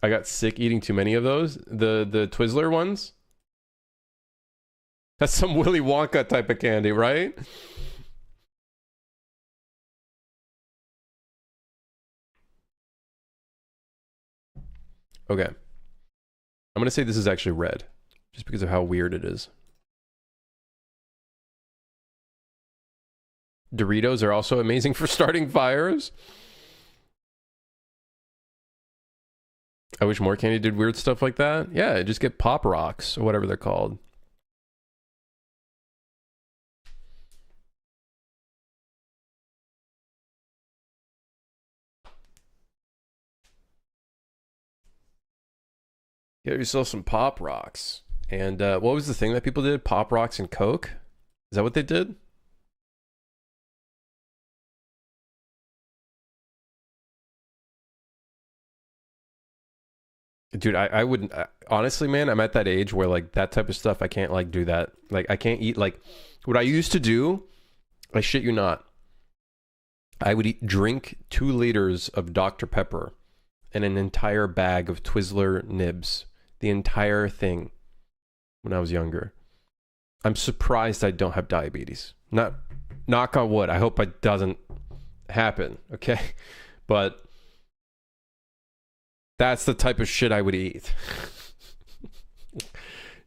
I got sick eating too many of those. The Twizzler ones. That's some Willy Wonka type of candy, right? Okay. I'm gonna say this is actually red, just because of how weird it is. Doritos are also amazing for starting fires. I wish more candy did weird stuff like that. Yeah, just get Pop Rocks or whatever they're called. Get yourself some Pop Rocks. And what was the thing that people did? Pop Rocks and Coke? Is that what they did? Dude, I wouldn't... honestly, man, I'm at that age where, like, that type of stuff, I can't, like, do that. Like, I can't eat, like... What I used to do, I shit you not, I would drink 2 liters of Dr. Pepper and an entire bag of Twizzler nibs. The entire thing when I was younger. I'm surprised I don't have diabetes. Not... Knock on wood. I hope it doesn't happen, okay? But... that's the type of shit I would eat.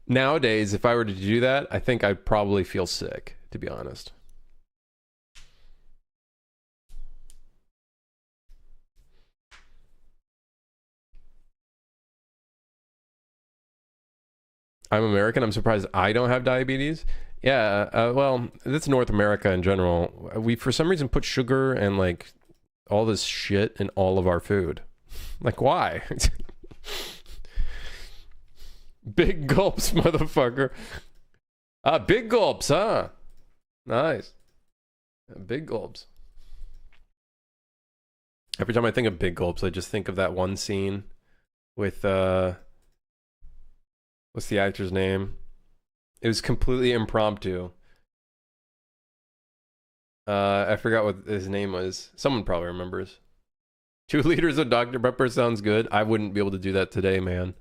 Nowadays, if I were to do that, I think I'd probably feel sick, to be honest. I'm American. I'm surprised I don't have diabetes. Yeah, well, that's North America in general. We, for some reason, put sugar and, like, all this shit in all of our food. Like, why? Big gulps, motherfucker. Big gulps, huh? Nice. Big gulps. Every time I think of big gulps, I just think of that one scene with, what's the actor's name? It was completely impromptu. I forgot what his name was. Someone probably remembers. 2 liters of Dr. Pepper sounds good. I wouldn't be able to do that today, man.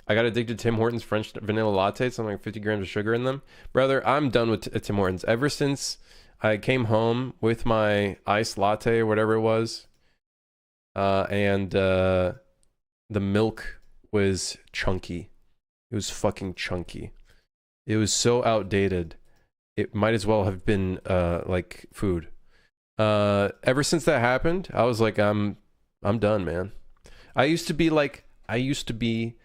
I got addicted to Tim Hortons French vanilla lattes, something like 50 grams of sugar in them. Brother, I'm done with Tim Hortons. Ever since I came home with my iced latte or whatever it was, and the milk was chunky. It was fucking chunky. It was so outdated. It might as well have been like food. Ever since that happened, I was like, I'm done, man. I used to be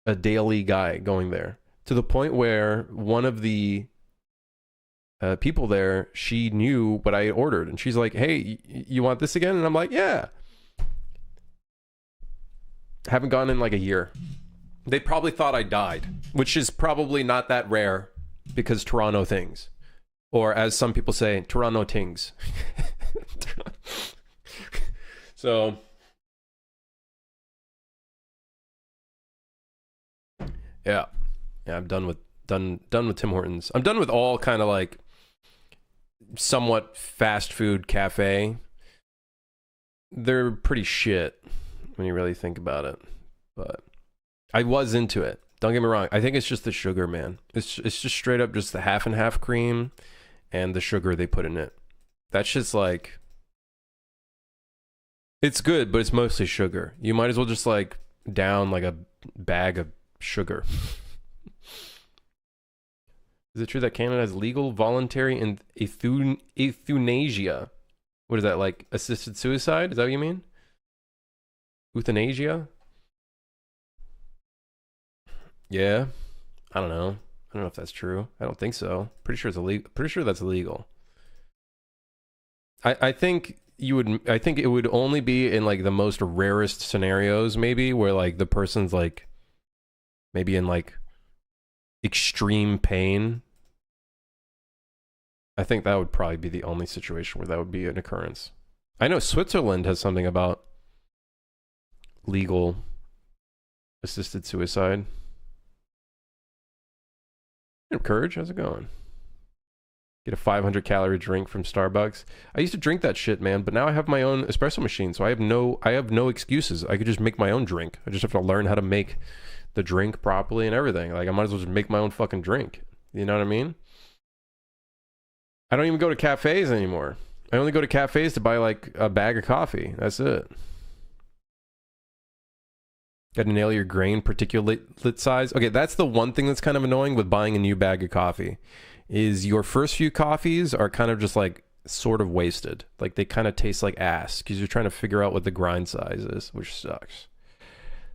a daily guy going there, to the point where one of the people there, she knew what I ordered, and she's like, hey, you want this again? And I'm like, yeah. Haven't gone in like a year. They probably thought I died, which is probably not that rare. because Toronto things. Or as some people say, Toronto tings. So yeah. Yeah, I'm done with Tim Hortons. I'm done with all kind of like somewhat fast food cafe. They're pretty shit when you really think about it. But I was into it. Don't get me wrong. I think it's just the sugar, man. It's just straight up just the half and half cream and the sugar they put in it. That's just like, it's good, but it's mostly sugar. You might as well just like down like a bag of sugar. Is it true that Canada has legal, voluntary, and euthanasia? What is that, like assisted suicide? Is that what you mean? Euthanasia? Yeah. I don't know. I don't know if that's true. I don't think so. Pretty sure it's illegal. Pretty sure that's illegal. I think you would. I think it would only be in like the most rarest scenarios, maybe where like the person's like maybe in like extreme pain. I think that would probably be the only situation where that would be an occurrence. I know Switzerland has something about legal assisted suicide. Hey, Courage, how's it going? Get a 500 calorie drink from Starbucks. I used to drink that shit, man, but now I have my own espresso machine, so I have no excuses. I could just make my own drink. I just have to learn how to make the drink properly and everything. Like I might as well just make my own fucking drink. You know what I mean? I don't even go to cafes anymore. I only go to cafes to buy like a bag of coffee. That's it. Got to nail your grain particulate size. Okay, that's the one thing that's kind of annoying with buying a new bag of coffee, is your first few coffees are kind of just like sort of wasted. Like they kind of taste like ass because you're trying to figure out what the grind size is, which sucks.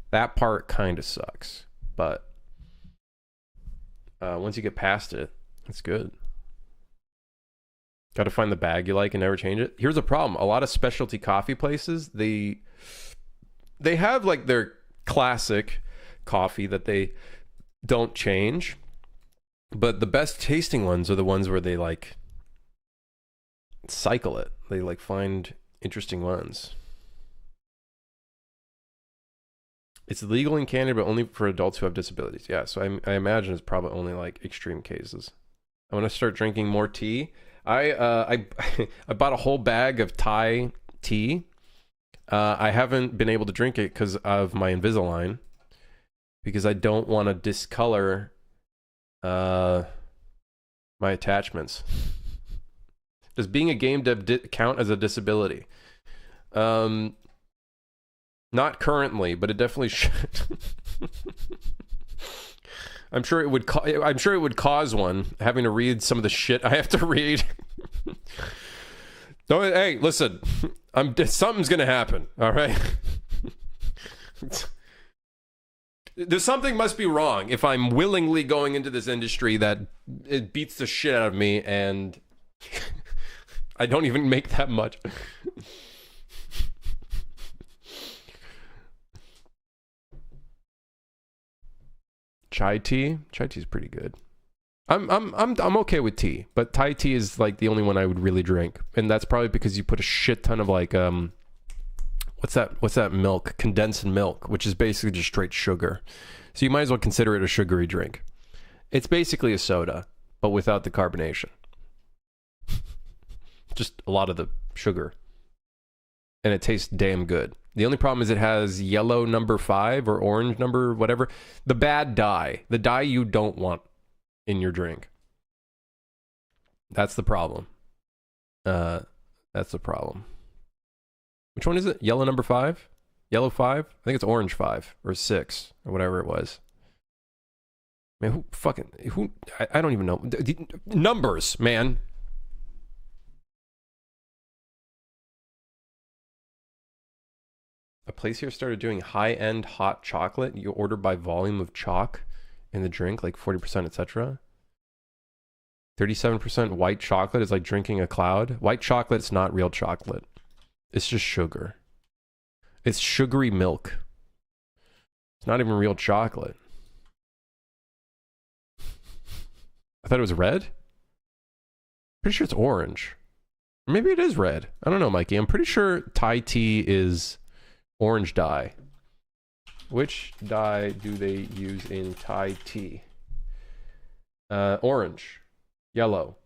That part kind of sucks. But once you get past it, it's good. Got to find the bag you like and never change it. Here's the problem. A lot of specialty coffee places, they have like their classic coffee that they don't change. But the best tasting ones are the ones where they like cycle it. They like find interesting ones. It's legal in Canada, but only for adults who have disabilities. Yeah, so I imagine it's probably only like extreme cases. I want to start drinking more tea. I bought a whole bag of Thai tea. I haven't been able to drink it because of my Invisalign, because I don't want to discolor my attachments. Does being a game dev count as a disability? Not currently, but it definitely should. I'm sure it would. I'm sure it would cause one, having to read some of the shit I have to read. Don't. Hey, listen. Something's gonna happen. All right. There's something must be wrong if I'm willingly going into this industry that it beats the shit out of me, and I don't even make that much. Chai tea is pretty good. I'm okay with tea, but Thai tea is like the only one I would really drink, and that's probably because you put a shit ton of like what's that milk, condensed milk, which is basically just straight sugar. So you might as well consider it a sugary drink. It's basically a soda, but without the carbonation. Just a lot of the sugar, and it tastes damn good. The only problem is it has yellow number 5 or orange number whatever. The bad dye. The dye you don't want in your drink. That's the problem. That's the problem. Which one is it? Yellow number 5? Yellow 5? I think it's orange 5 or 6 or whatever it was. Man, I don't even know. The numbers, man. A place here started doing high-end hot chocolate. You order by volume of chalk in the drink, like 40%, etc. 37% white chocolate is like drinking a cloud. White chocolate's not real chocolate. It's just sugar. It's sugary milk. It's not even real chocolate. I thought it was red. Pretty sure it's orange. Maybe it is red. I don't know, Mikey. I'm pretty sure Thai tea is orange dye. Which dye do they use in Thai tea? Orange. Yellow.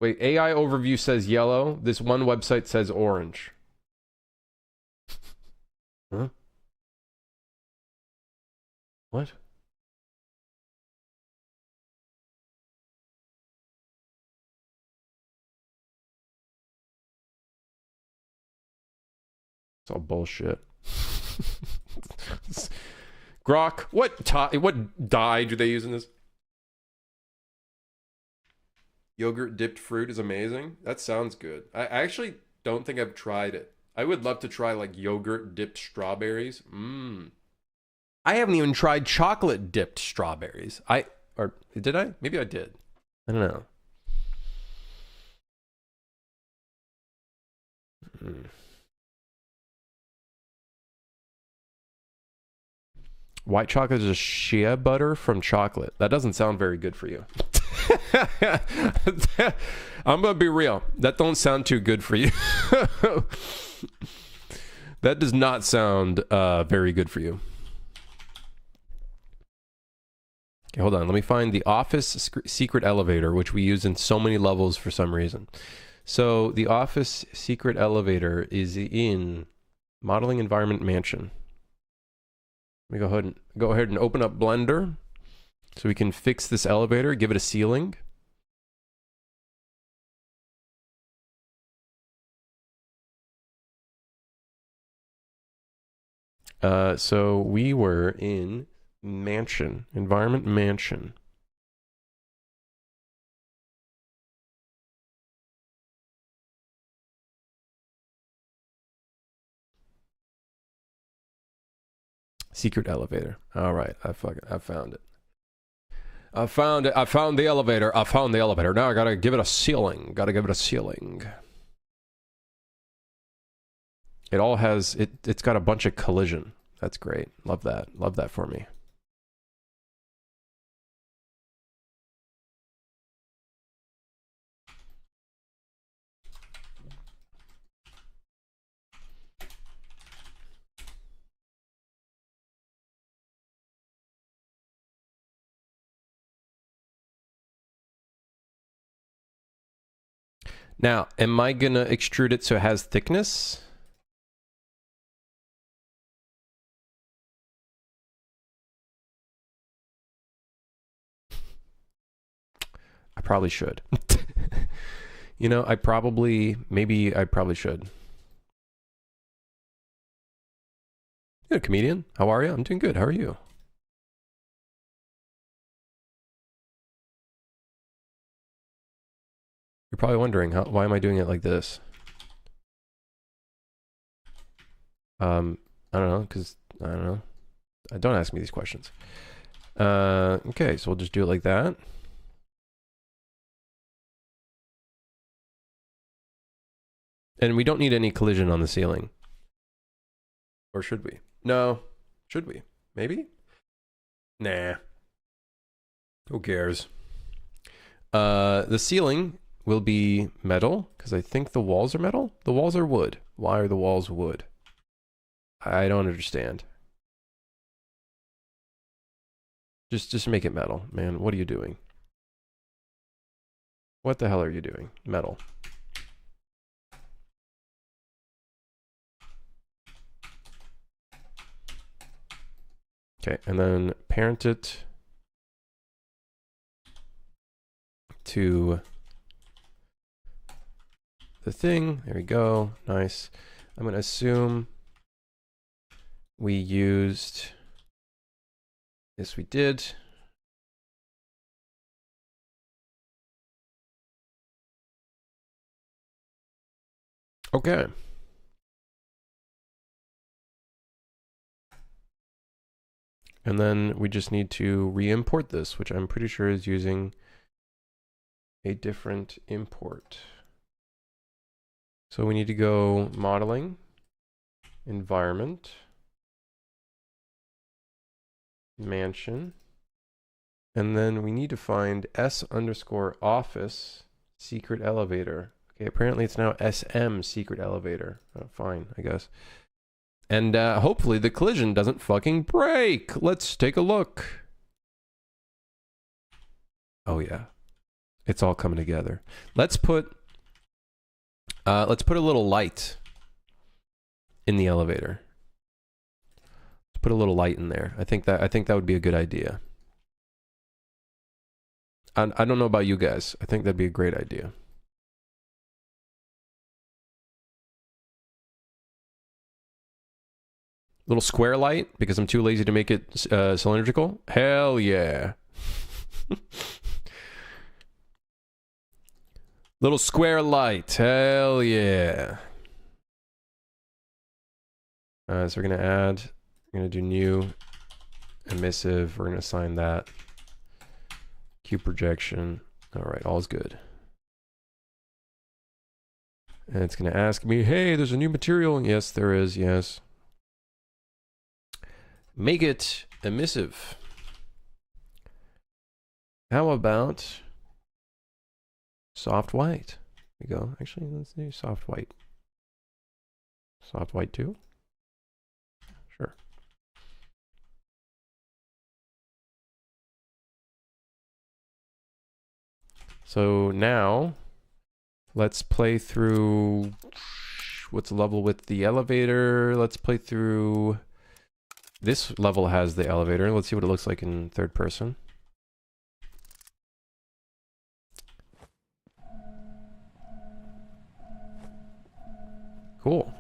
Wait, AI overview says yellow. This one website says orange. Huh? What? It's all bullshit. Grok, what dye do they use in this? Yogurt dipped fruit is amazing. That sounds good. I actually don't think I've tried it. I would love to try like yogurt dipped strawberries. I haven't even tried chocolate dipped strawberries. Or did I? Maybe I did. I don't know. White chocolate is a shea butter from chocolate. That doesn't sound very good for you. I'm gonna be real. That don't sound too good for you. That does not sound very good for you. Okay, hold on. Let me find the Office secret elevator, which we use in so many levels for some reason. So the Office secret elevator is in Modeling Environment Mansion. Let me go ahead and open up Blender so we can fix this elevator, give it a ceiling. So we were in Mansion, Environment Mansion. Secret elevator. All right, I found it. I found it. I found the elevator. I found the elevator. Now I gotta give it a ceiling. Gotta give it a ceiling. It all has it's got a bunch of collision. That's great. Love that. Love that for me. Now, am I gonna extrude it so it has thickness? I probably should. You know, maybe I probably should. You're a comedian. How are you? I'm doing good. How are you? You're probably wondering, why am I doing it like this? I don't know, because, I don't know. Don't ask me these questions. Okay, so we'll just do it like that. And we don't need any collision on the ceiling. Or should we? No. Should we? Maybe? Nah. Who cares? The ceiling will be metal, because I think the walls are metal. The walls are wood. Why are the walls wood? I don't understand. Just make it metal, man. What are you doing? What the hell are you doing? Metal. Okay, and then parent it to the thing. There we go. Nice. I'm going to assume we used... Yes, we did. Okay. And then we just need to re-import this, which I'm pretty sure is using a different import. So we need to go modeling, environment, mansion, And then we need to find S_office secret elevator. Okay, apparently it's now SM secret elevator. Oh, fine, I guess. And hopefully the collision doesn't fucking break. Let's take a look. Oh yeah, it's all coming together. Let's put a little light in the elevator. Let's put a little light in there. I think that would be a good idea. I don't know about you guys. I think that'd be a great idea. Little square light because I'm too lazy to make it cylindrical. Hell yeah. Little square light. Hell yeah. So we're going to do new emissive. We're going to assign that. Q projection. All right, all's good. And it's going to ask me, hey, there's a new material. Yes, there is. Yes. Make it emissive. How about soft white? There we go. Actually, let's do soft white. Soft white too? Sure. So now let's play through what's the level with the elevator. Let's play through this level has the elevator. Let's see what it looks like in third person. Cool.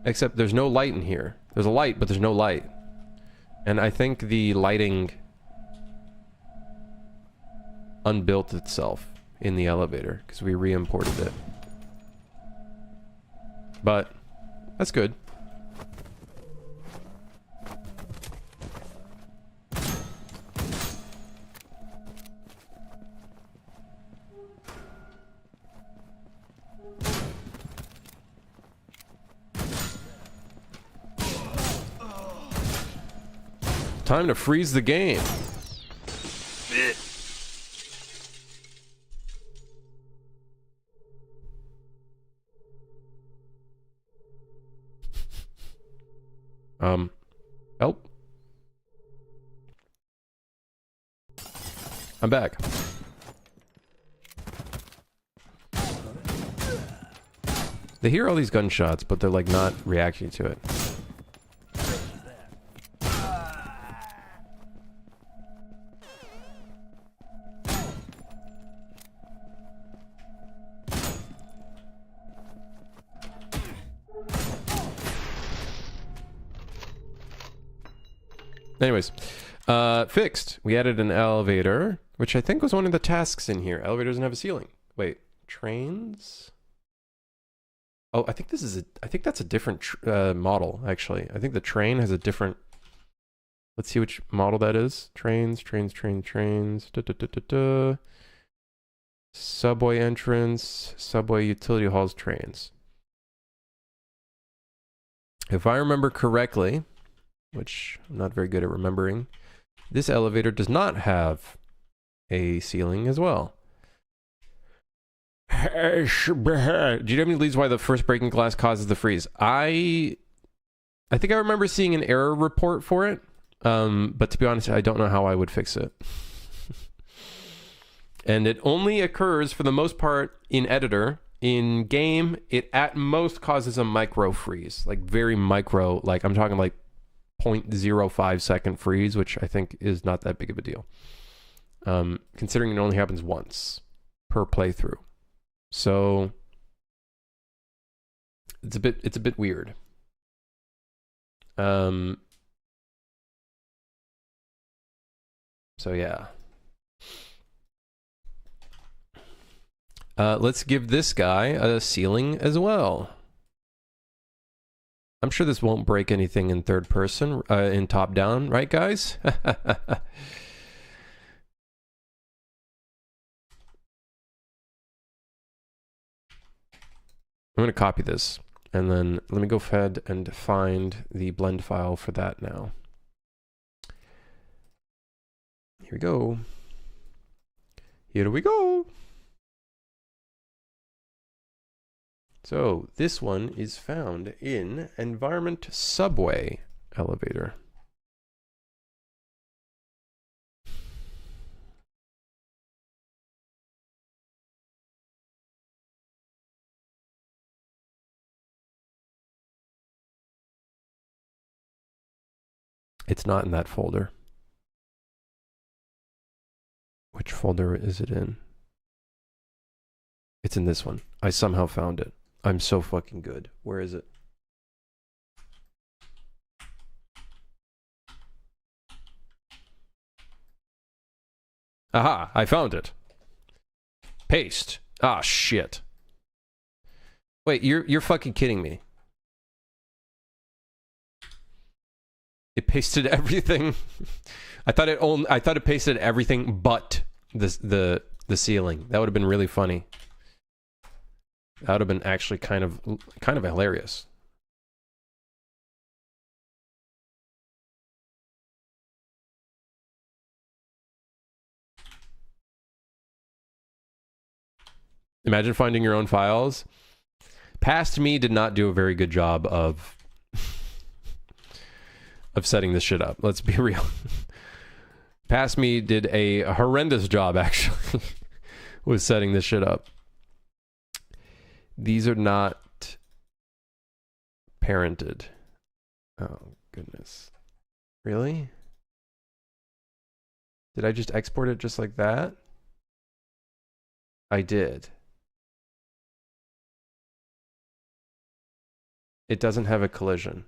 Except there's no light in here. There's a light, but there's no light. And I think the lighting unbuilt itself in the elevator because we re-imported it. But that's good. Time to freeze the game. Help. I'm back. They hear all these gunshots, but they're like not reacting to it. Anyways, fixed. We added an elevator, which I think was one of the tasks in here. Elevator doesn't have a ceiling. Wait, trains? Oh, I think this is I think that's a different model, actually. I think the train has a different... Let's see which model that is. Trains. Da, da, da, da, da. Subway entrance, subway utility halls, trains. If I remember correctly, which I'm not very good at remembering, this elevator does not have a ceiling as well. Do you have any leads why the first breaking glass causes the freeze? I think I remember seeing an error report for it, but to be honest, I don't know how I would fix it. And it only occurs, for the most part, in editor. In game, it at most causes a micro freeze, like very micro, like I'm talking like 0.05 second freeze, which I think is not that big of a deal, considering it only happens once per playthrough. So it's a bit weird. So yeah. Let's give this guy a ceiling as well. I'm sure this won't break anything in third person, in top down, right guys? I'm going to copy this, and then let me go ahead and find the blend file for that now. Here we go. Here we go. So this one is found in Environment Subway elevator. It's not in that folder. Which folder is it in? It's in this one. I somehow found it. I'm so fucking good. Where is it? Aha, I found it. Paste. Ah, shit. Wait, you're fucking kidding me. It pasted everything. I thought it pasted everything but the ceiling. That would have been really funny. That would have been actually kind of hilarious. Imagine finding your own files. Past me did not do a very good job of setting this shit up. Let's be real. Past me did a horrendous job, actually, with setting this shit up. These are not parented. Oh, goodness. Really? Did I just export it just like that? I did. It doesn't have a collision.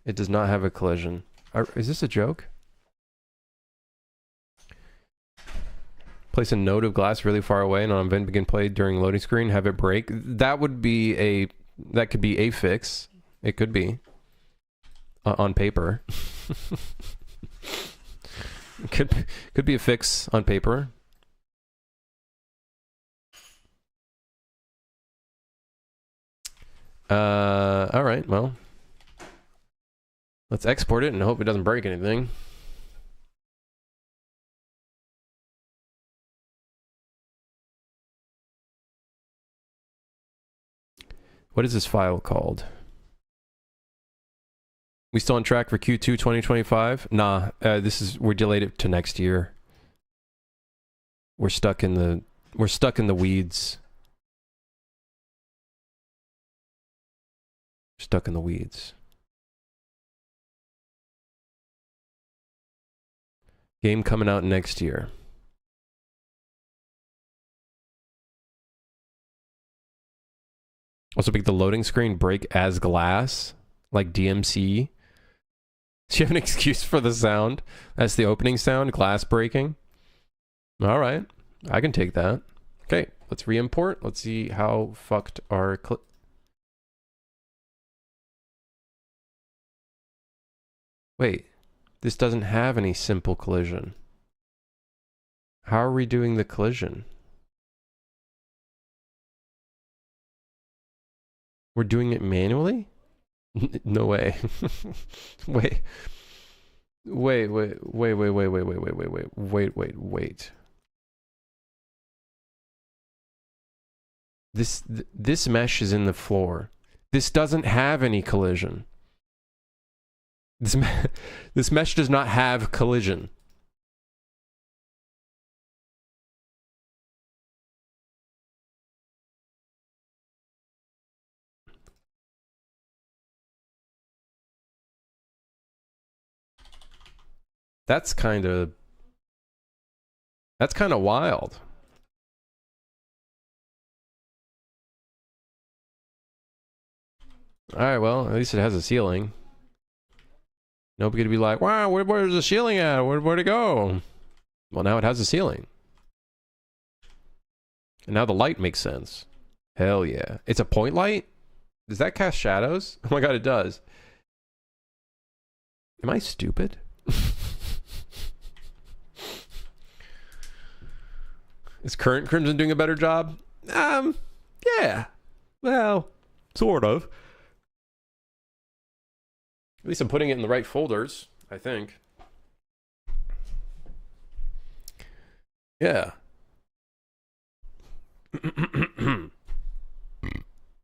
It does not have a collision. Is this a joke? Place a node of glass really far away and on event begin play during loading screen, have it break. That would be that could be a fix. It could be. On paper. could be a fix on paper. All right, well. Let's export it and hope it doesn't break anything. What is this file called? We still on track for Q2 2025? Nah, we're delayed it to next year. We're stuck in the weeds. Stuck in the weeds. Game coming out next year. Also, make the loading screen break as glass, like DMC. Do you have an excuse for the sound? That's the opening sound, glass breaking. All right, I can take that. Okay, let's re-import. Let's see how fucked our Wait, this doesn't have any simple collision. How are we doing the collision? We're doing it manually? No way. Wait. This mesh is in the floor. This doesn't have any collision. This mesh does not have collision. That's kind of wild. All right, well, at least it has a ceiling. Nobody could be like, wow, where's the ceiling at? Where'd it go? Well, now it has a ceiling. And now the light makes sense. Hell yeah. It's a point light? Does that cast shadows? Oh my god, it does. Am I stupid? Is current Crimson doing a better job? Yeah. Well, sort of. At least I'm putting it in the right folders, I think. Yeah.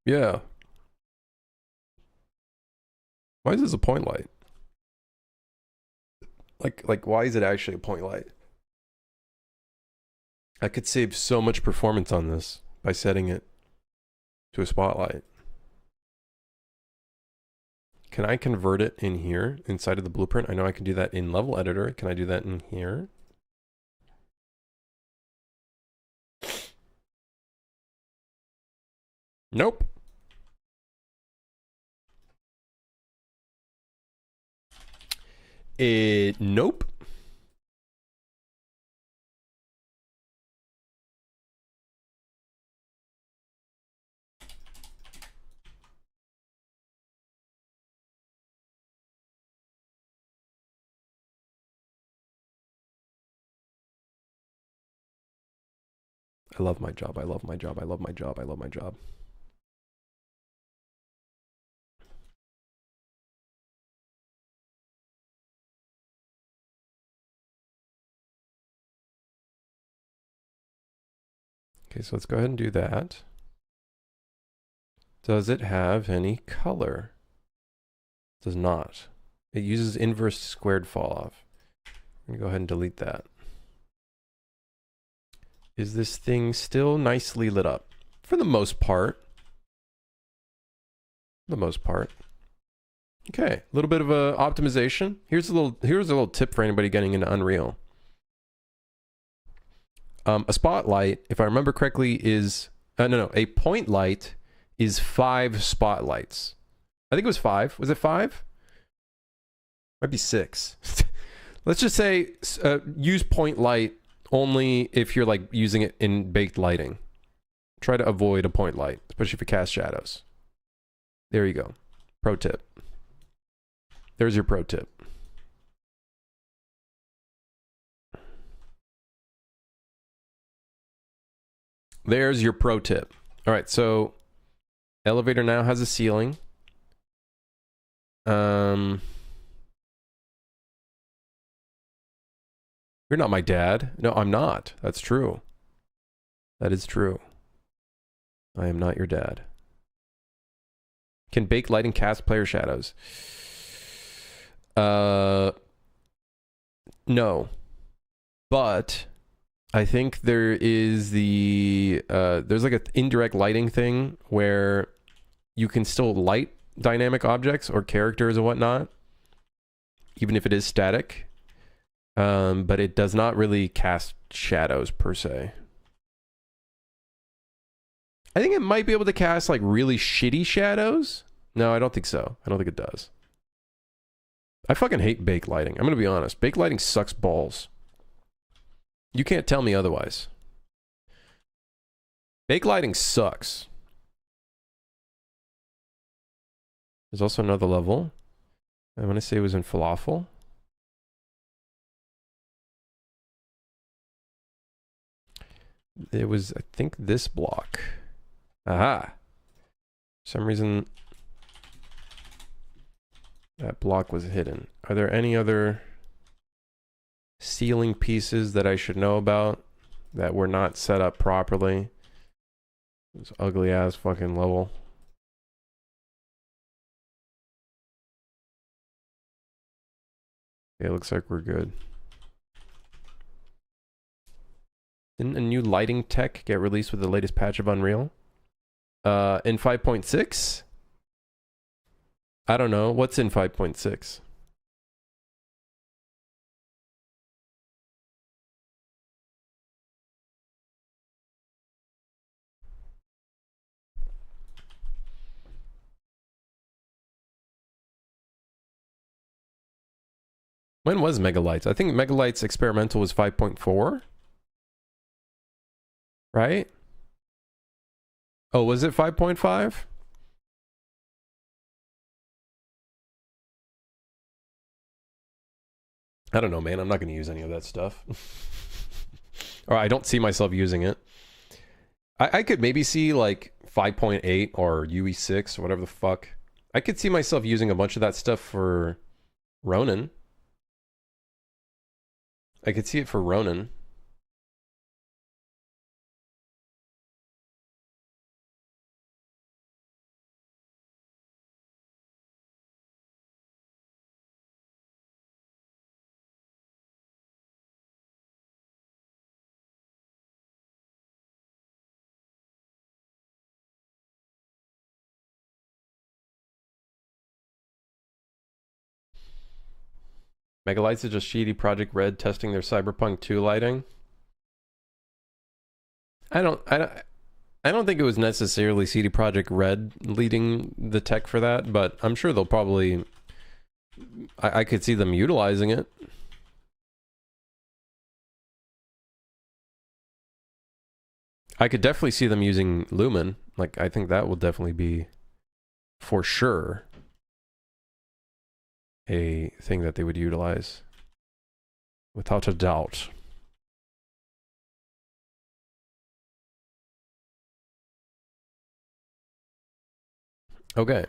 Yeah. Why is this a point light? Like why is it actually a point light? I could save so much performance on this by setting it to a spotlight. Can I convert it in here inside of the blueprint? I know I can do that in level editor. Can I do that in here? Nope. Nope. I love my job. I love my job. I love my job. I love my job. Okay, so let's go ahead and do that. Does it have any color? Does not. It uses inverse squared fall off. I'm gonna go ahead and delete that. Is this thing still nicely lit up? For the most part. For the most part. Okay, a little bit of a optimization. Here's a little tip for anybody getting into Unreal. A spotlight, if I remember correctly, is a point light is 5 spotlights. I think it was 5. Was it 5? Might be 6. Let's just say use point light only if you're like using it in baked lighting. Try to avoid a point light, especially if you cast shadows. There you go. Pro tip. There's your pro tip. There's your pro tip. All right, so elevator now has a ceiling. You're not my dad. No, I'm not. That's true. That is true. I am not your dad. Can baked lighting cast player shadows? No. But I think there is there's like an indirect lighting thing where you can still light dynamic objects or characters and whatnot, even if it is static. But it does not really cast shadows per se. I think it might be able to cast like really shitty shadows. No, I don't think so. I don't think it does. I fucking hate baked lighting. I'm gonna be honest. Baked lighting sucks balls. You can't tell me otherwise. Baked lighting sucks. There's also another level. I want to say it was in Falafel. It was, I think, this block. Aha. For some reason, that block was hidden. Are there any other ceiling pieces that I should know about that were not set up properly? This ugly ass fucking level. Okay, looks like we're good. Didn't a new lighting tech get released with the latest patch of Unreal? In 5.6? I don't know. What's in 5.6? When was Megalights? I think Megalights Experimental was 5.4. Right? Oh, was it 5.5? I don't know, man. I'm not going to use any of that stuff. Or I don't see myself using it. I could maybe see like 5.8 or UE6 or whatever the fuck. I could see myself using a bunch of that stuff for Ronin. I could see it for Ronin. Megalights is just shady Project Red testing their Cyberpunk 2 lighting. I don't think it was necessarily CD Projekt Red leading the tech for that, but I'm sure they'll probably... I could see them utilizing it. I could definitely see them using Lumen. Like, I think that will definitely be, for sure, a thing that they would utilize. Without a doubt. Okay.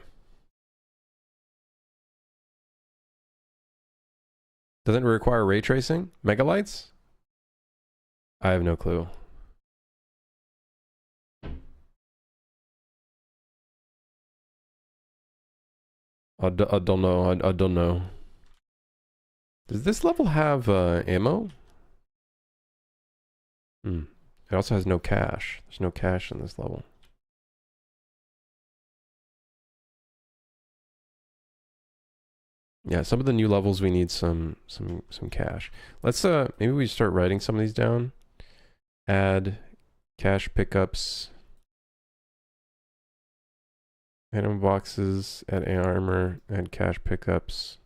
Doesn't it require ray tracing? Megalights? I have no clue. I don't know. I don't know. Does this level have ammo? Hmm. It also has no cash. There's no cash in this level. Yeah, some of the new levels we need some cash. Let's maybe we start writing some of these down. Add cash pickups. Item boxes, add armor, add cash pickups.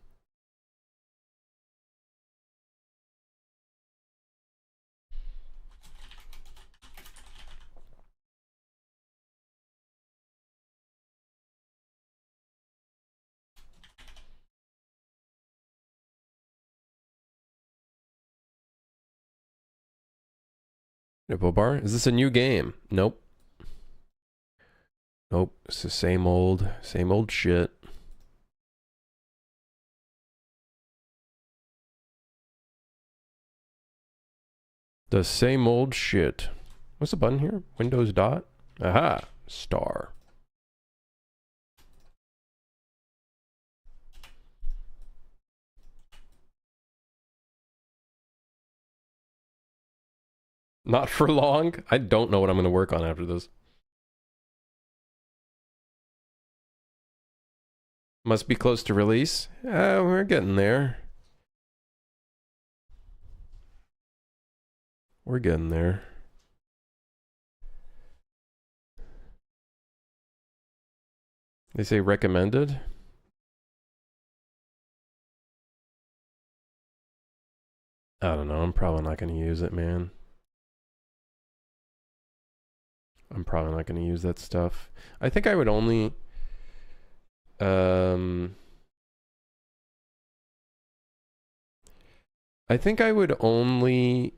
Nipple bar? Is this a new game? Nope. Nope. It's the same old shit. The same old shit. What's the button here? Windows dot? Aha! Star. Not for long? I don't know what I'm going to work on after this. Must be close to release. We're getting there. We're getting there. They say recommended. I don't know. I'm probably not going to use it, man. I'm probably not going to use that stuff. I think I would only... I think I would only...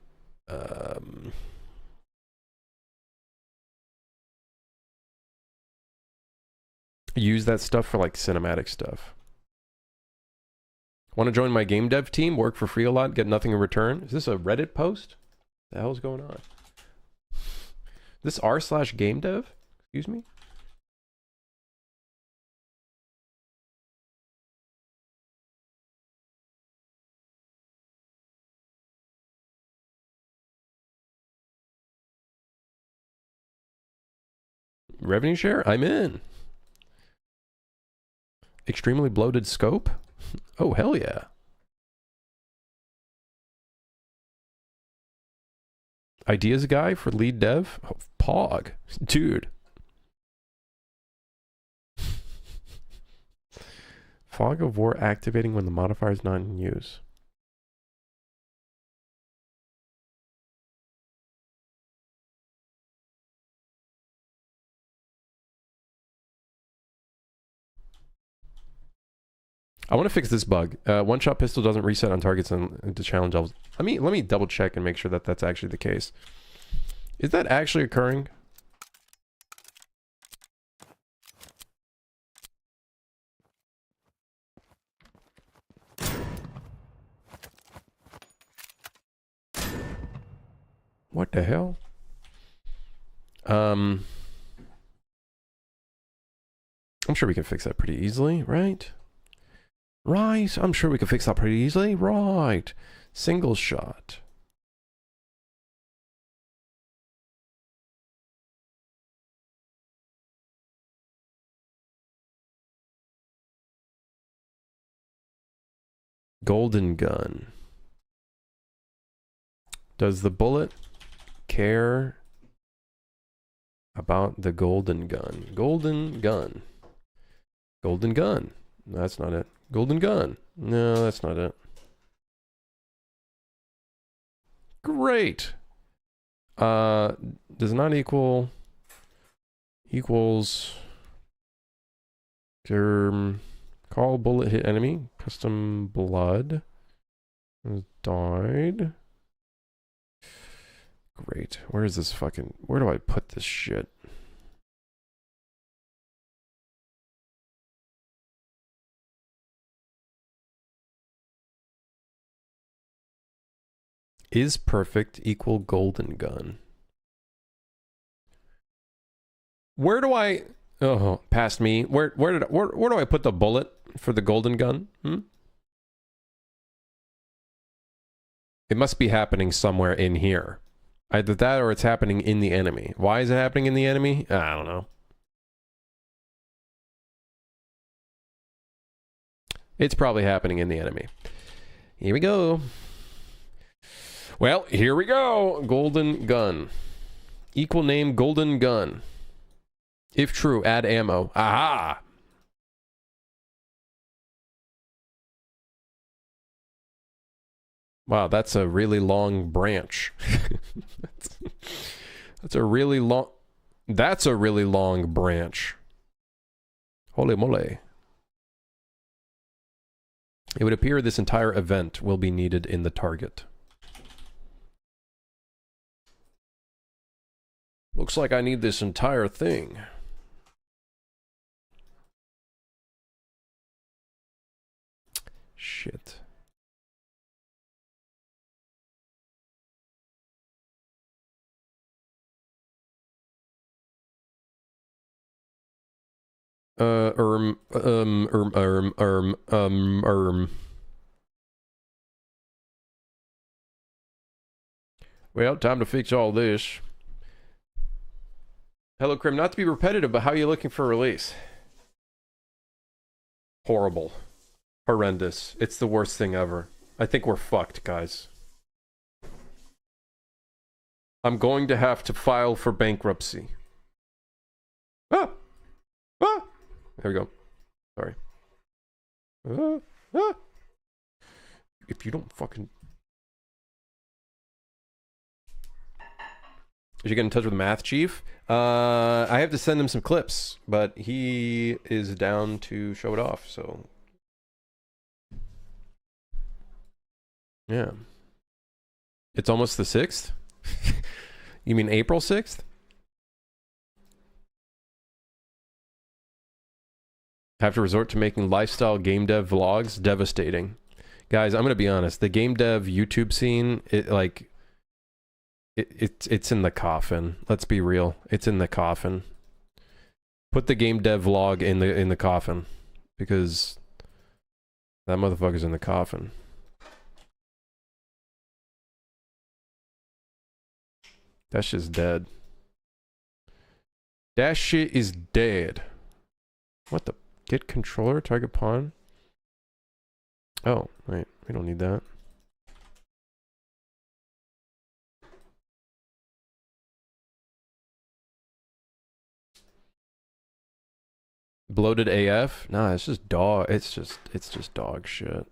use that stuff for like cinematic stuff. Want to join my game dev team? Work for free a lot, get nothing in return? Is this a Reddit post? What the hell's going on? This r/game dev? Excuse me? Revenue share? I'm in. Extremely bloated scope? Oh, hell yeah. Ideas guy for lead dev? Oh, Pog. Dude. Fog of War activating when the modifier is not in use. I want to fix this bug. One-shot pistol doesn't reset on targets and the challenge levels. Let me double check and make sure that that's actually the case. Is that actually occurring? What the hell? I'm sure we can fix that pretty easily, right? Right, I'm sure we can fix that pretty easily. Right. Single shot. Golden gun. Does the bullet care about the golden gun? Golden gun. Golden gun. That's not it. Golden gun. No, that's not it. Great. Does not equal equals call bullet hit enemy custom blood died. Great. Where is this fucking, where do I put this shit? Is perfect equal golden gun? Where do I, oh, past me. Where do I put the bullet for the golden gun? It must be happening somewhere in here. Either that or it's happening in the enemy. Why is it happening in the enemy? I don't know. It's probably happening in the enemy. Here we go. Well, here we go. Golden gun. Equal name golden gun. If true, add ammo. Aha! Wow, that's a really long branch. That's a really long... That's a really long branch. Holy moly. It would appear this entire event will be needed in the target. Looks like I need this entire thing. Shit. Well, time to fix all this. Hello, Krim. Not to be repetitive, but how are you looking for release? Horrible. Horrendous. It's the worst thing ever. I think we're fucked, guys. I'm going to have to file for bankruptcy. Ah! Ah! There we go. Sorry. Ah! If you don't fucking... Did you get in touch with Math Chief? I have to send him some clips, but he is down to show it off, so... Yeah. It's almost the 6th? You mean April 6th? Have to resort to making lifestyle game dev vlogs? Devastating. Guys, I'm gonna be honest. The game dev YouTube scene, it's in the coffin. Let's be real. It's in the coffin. Put the game dev vlog in the coffin, because that motherfucker's in the coffin. That shit's dead. That shit is dead. What the? Get controller, target pawn. Oh, wait. We don't need that. Bloated AF? Nah, it's just dog. It's just dog shit.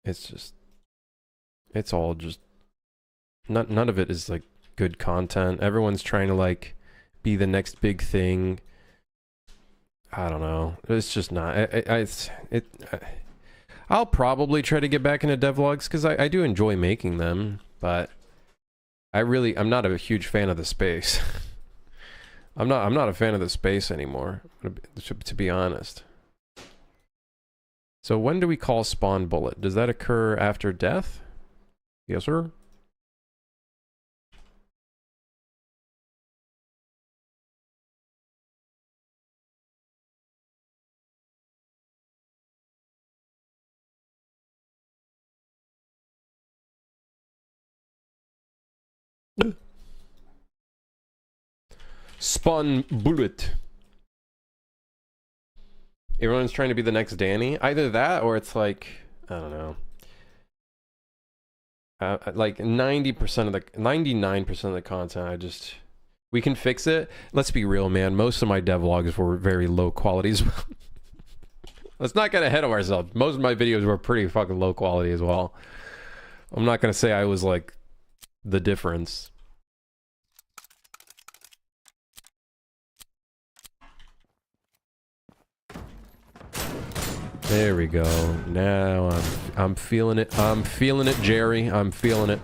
It's all just... None of it is like good content. Everyone's trying to like be the next big thing. I don't know. It's just not. I'll probably try to get back into devlogs because I do enjoy making them, but I'm not a huge fan of the space. I'm not a fan of the space anymore, to be honest. So when do we call spawn bullet? Does that occur after death? Yes, sir. Spawn bullet. Everyone's trying to be the next Danny. Either that or it's like I don't know. Like 90% of the 99% of the content, we can fix it. Let's be real, man. Most of my devlogs were very low quality as well. Let's not get ahead of ourselves. Most of my videos were pretty fucking low quality as well. I'm not gonna say I was like the difference. There we go. Now I'm feeling it. I'm feeling it, Jerry. I'm feeling it.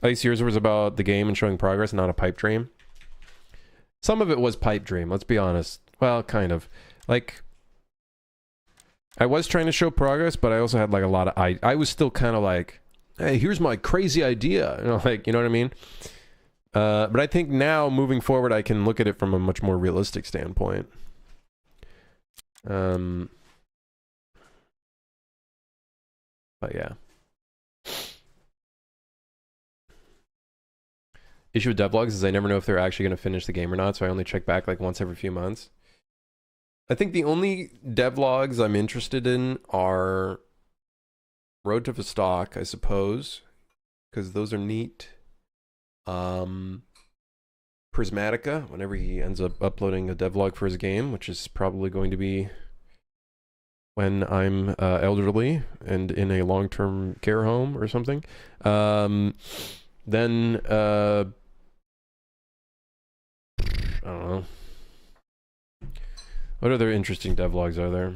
Ice Years was about the game and showing progress, not a pipe dream. Some of it was pipe dream, let's be honest. Well, kind of. Like, I was trying to show progress, but I also had like a lot of... I was still kind of like, hey, here's my crazy idea. You know, like, you know what I mean? But I think now, moving forward, I can look at it from a much more realistic standpoint. But yeah. Issue with devlogs is I never know if they're actually going to finish the game or not, so I only check back like once every few months. I think the only devlogs I'm interested in are Road to Vostok, I suppose, because those are neat. Prismatica, whenever he ends up uploading a devlog for his game, which is probably going to be when I'm elderly and in a long-term care home or something. Then I don't know. What other interesting devlogs are there?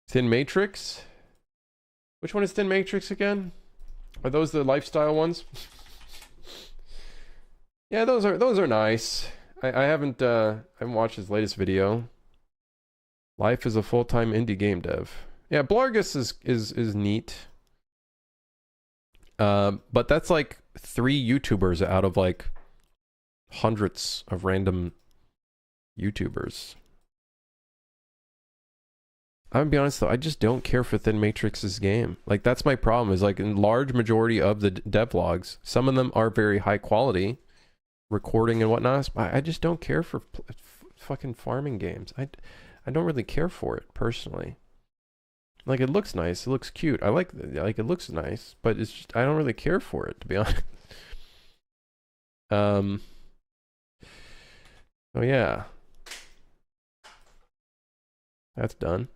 Thin Matrix? Which one is Thin Matrix again? Are those the lifestyle ones? Yeah, those are nice. I haven't watched his latest video. Life as a full-time indie game dev. Yeah, Blargus is neat. But that's like 3 YouTubers out of like hundreds of random YouTubers. I'm gonna be honest though, I just don't care for Thin Matrix's game. Like, that's my problem, is like in large majority of the devlogs, some of them are very high quality recording and whatnot. I just don't care for fucking farming games. I don't really care for it personally. Like, it looks nice, it looks cute. I like it looks nice, but it's just, I don't really care for it, to be honest. Oh yeah. That's done.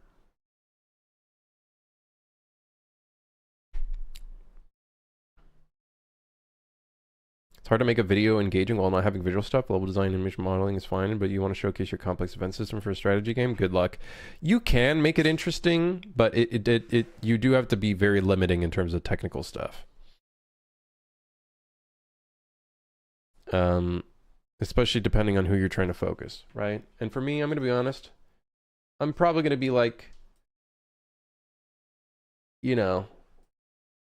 It's hard to make a video engaging while not having visual stuff. Level design and image modeling is fine, but you want to showcase your complex event system for a strategy game? Good luck. You can make it interesting, but you do have to be very limiting in terms of technical stuff. Especially depending on who you're trying to focus, right? And for me, I'm going to be honest, I'm probably going to be like, you know,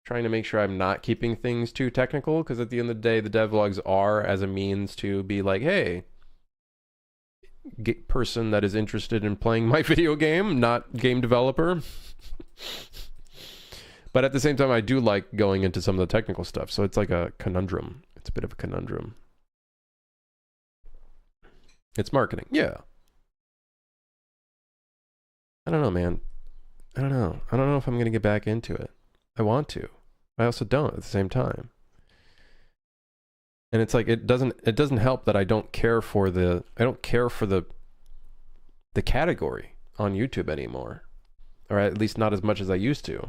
trying to make sure I'm not keeping things too technical, because at the end of the day, the devlogs are as a means to be like, hey, person that is interested in playing my video game, not game developer. But at the same time, I do like going into some of the technical stuff, so it's like a conundrum. It's a bit of a conundrum. It's marketing, yeah. I don't know, man. I don't know. I don't know if I'm going to get back into it. I want to. I also don't at the same time. And it's like, it doesn't help that I don't care for the category on YouTube anymore. Or at least not as much as I used to.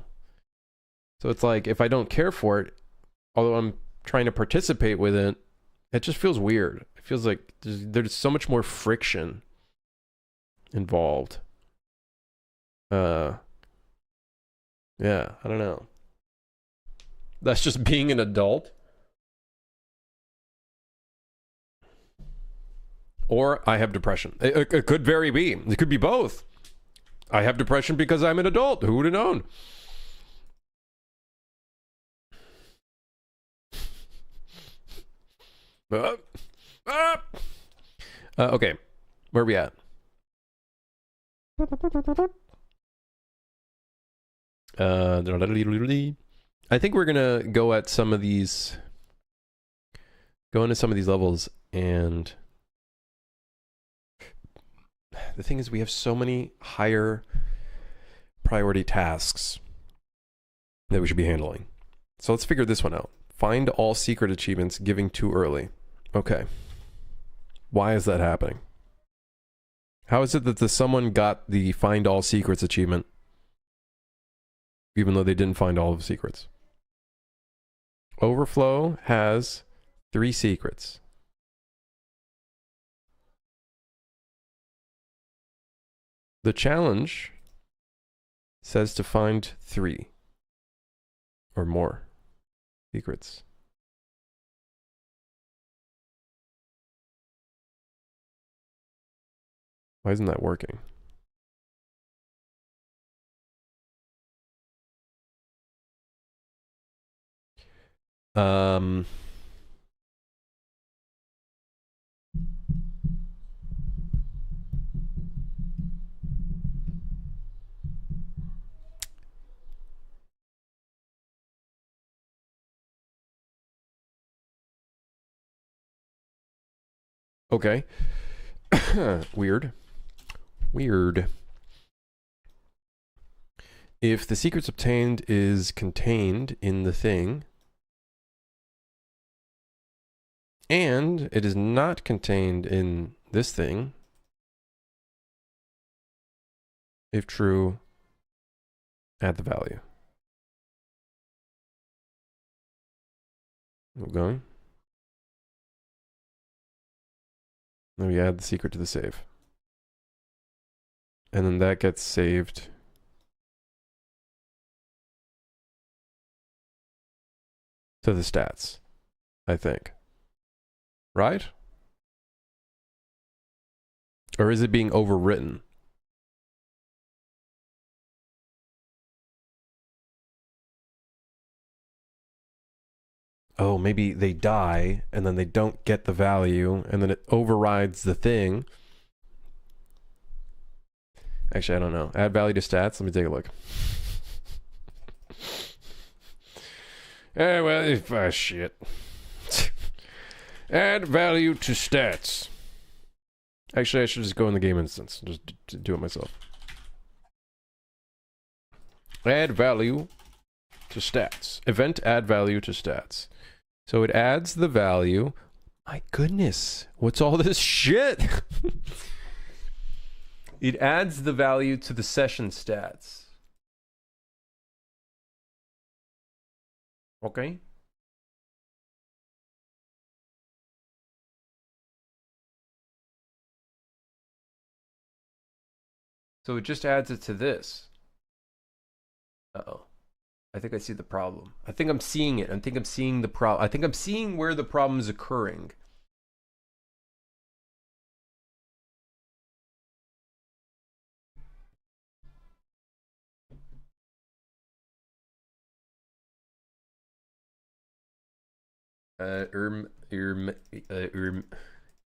So it's like, if I don't care for it, although I'm trying to participate with it, it just feels weird. It feels like there's so much more friction involved. Yeah, I don't know. That's just being an adult. Or I have depression. It could very be. It could be both. I have depression because I'm an adult. Who would have known? Uh, uh. Okay, where are we at? I think we're gonna go at some of these, go into some of these levels, and the thing is, we have so many higher priority tasks that we should be handling. So let's figure this one out. Find all secret achievements giving too early. Okay. Why is that happening? How is it that someone got the find all secrets achievement even though they didn't find all of the secrets? Overflow has 3 secrets. The challenge says to find 3 or more secrets. Why isn't that working? Okay. Weird. Weird. If the secrets obtained is contained in the thing, and it is not contained in this thing, if true, add the value. Keep going. Then we add the secret to the save. And then that gets saved to the stats, I think. Right? Or is it being overwritten? Oh, maybe they die and then they don't get the value and then it overrides the thing. Actually, I don't know. Add value to stats. Let me take a look. Well, if shit. Add value to stats. Actually, I should just go in the game instance. Just do it myself. Add value to stats. Event add value to stats. So it adds the value. My goodness. What's all this shit? It adds the value to the session stats. Okay. So it just adds it to this. Uh-oh. I think I see the problem. I think I'm seeing it. I think I'm seeing the problem. I think I'm seeing where the problem is occurring.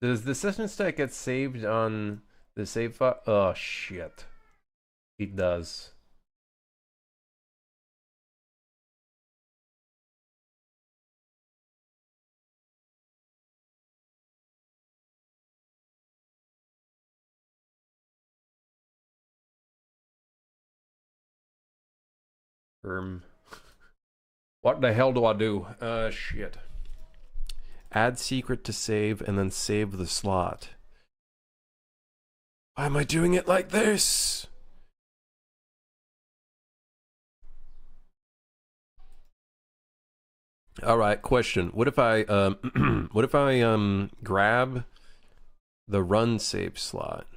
Does the session stat get saved on the save file? Oh, shit. It does. What the hell do I do? Shit. Add secret to save and then save the slot. Why am I doing it like this? All right, question. What if I grab the run save slot?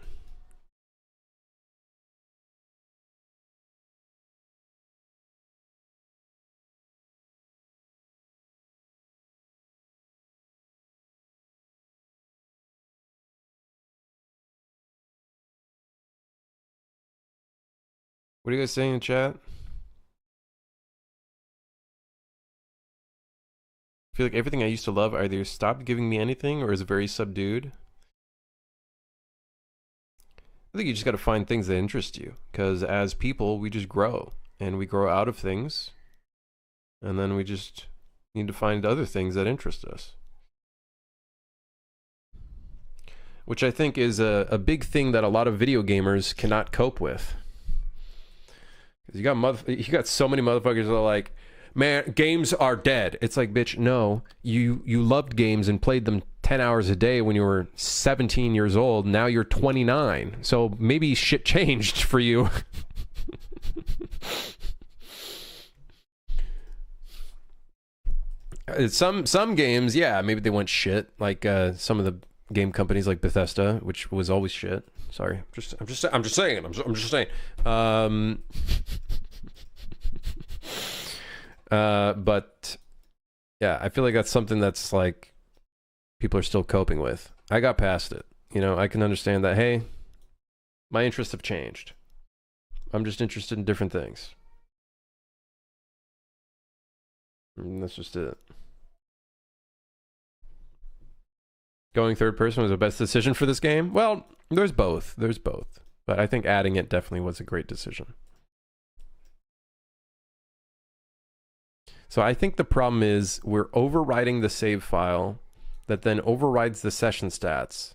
What are you guys saying in chat? feel like everything I used to love either stopped giving me anything or is very subdued. I think you just got to find things that interest you, because as people, we just grow, and we grow out of things, and then we just need to find other things that interest us. Which I think is a big thing that a lot of video gamers cannot cope with. You got so many motherfuckers that are like, man, games are dead. It's like, bitch, no. You loved games and played them 10 hours a day when you were 17 years old. Now you're 29. So maybe shit changed for you. Some games, yeah, maybe they went shit. Like some of the game companies like Bethesda, which was always shit. Sorry, I'm just saying. But yeah, I feel like that's something that's like people are still coping with. I got past it. You know, I can understand that. Hey, my interests have changed. I'm just interested in different things. And that's just it. Going third person was the best decision for this game? Well, there's both. There's both. But I think adding it definitely was a great decision. So I think the problem is we're overriding the save file that then overrides the session stats.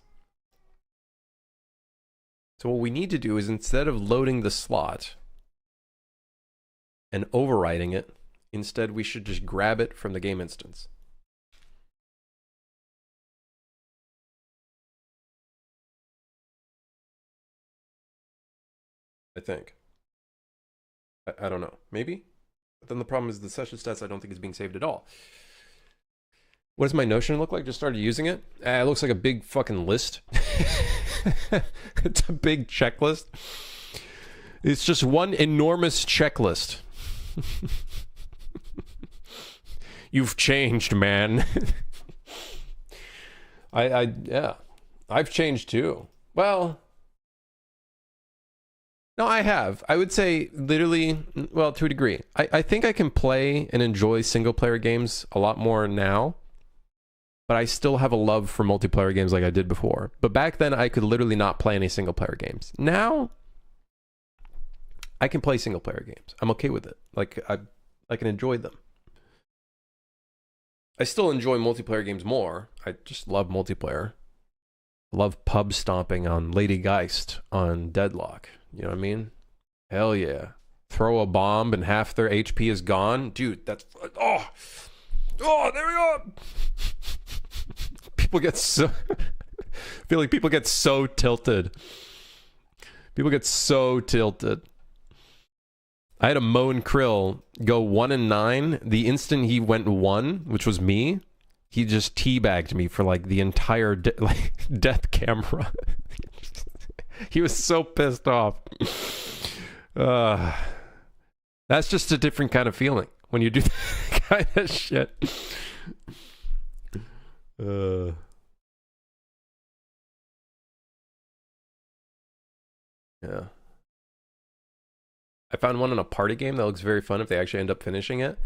So what we need to do is, instead of loading the slot and overriding it, instead we should just grab it from the game instance. I think. I don't know. Maybe? But then the problem is the session stats I don't think is being saved at all. What does my Notion look like? Just started using it. It looks like a big fucking list. It's a big checklist. It's just one enormous checklist. You've changed, man. Yeah. I've changed too. Well, no, I have. I would say literally, well, to a degree. I think I can play and enjoy single-player games a lot more now, but I still have a love for multiplayer games like I did before. But back then, I could literally not play any single-player games. Now, I can play single-player games. I'm okay with it. Like, I can enjoy them. I still enjoy multiplayer games more. I just love multiplayer. Love pub stomping on Lady Geist on Deadlock. You know what I mean? Hell yeah. Throw a bomb and half their HP is gone. Dude, that's... Oh, there we go! People get so... I feel like people get so tilted. People get so tilted. I had a Moan Krill go 1 and 9. The instant he went 1, which was me, he just teabagged me for like the entire death camera. He was so pissed off. That's just a different kind of feeling when you do that kind of shit. Yeah. I found one in a party game that looks very fun if they actually end up finishing it.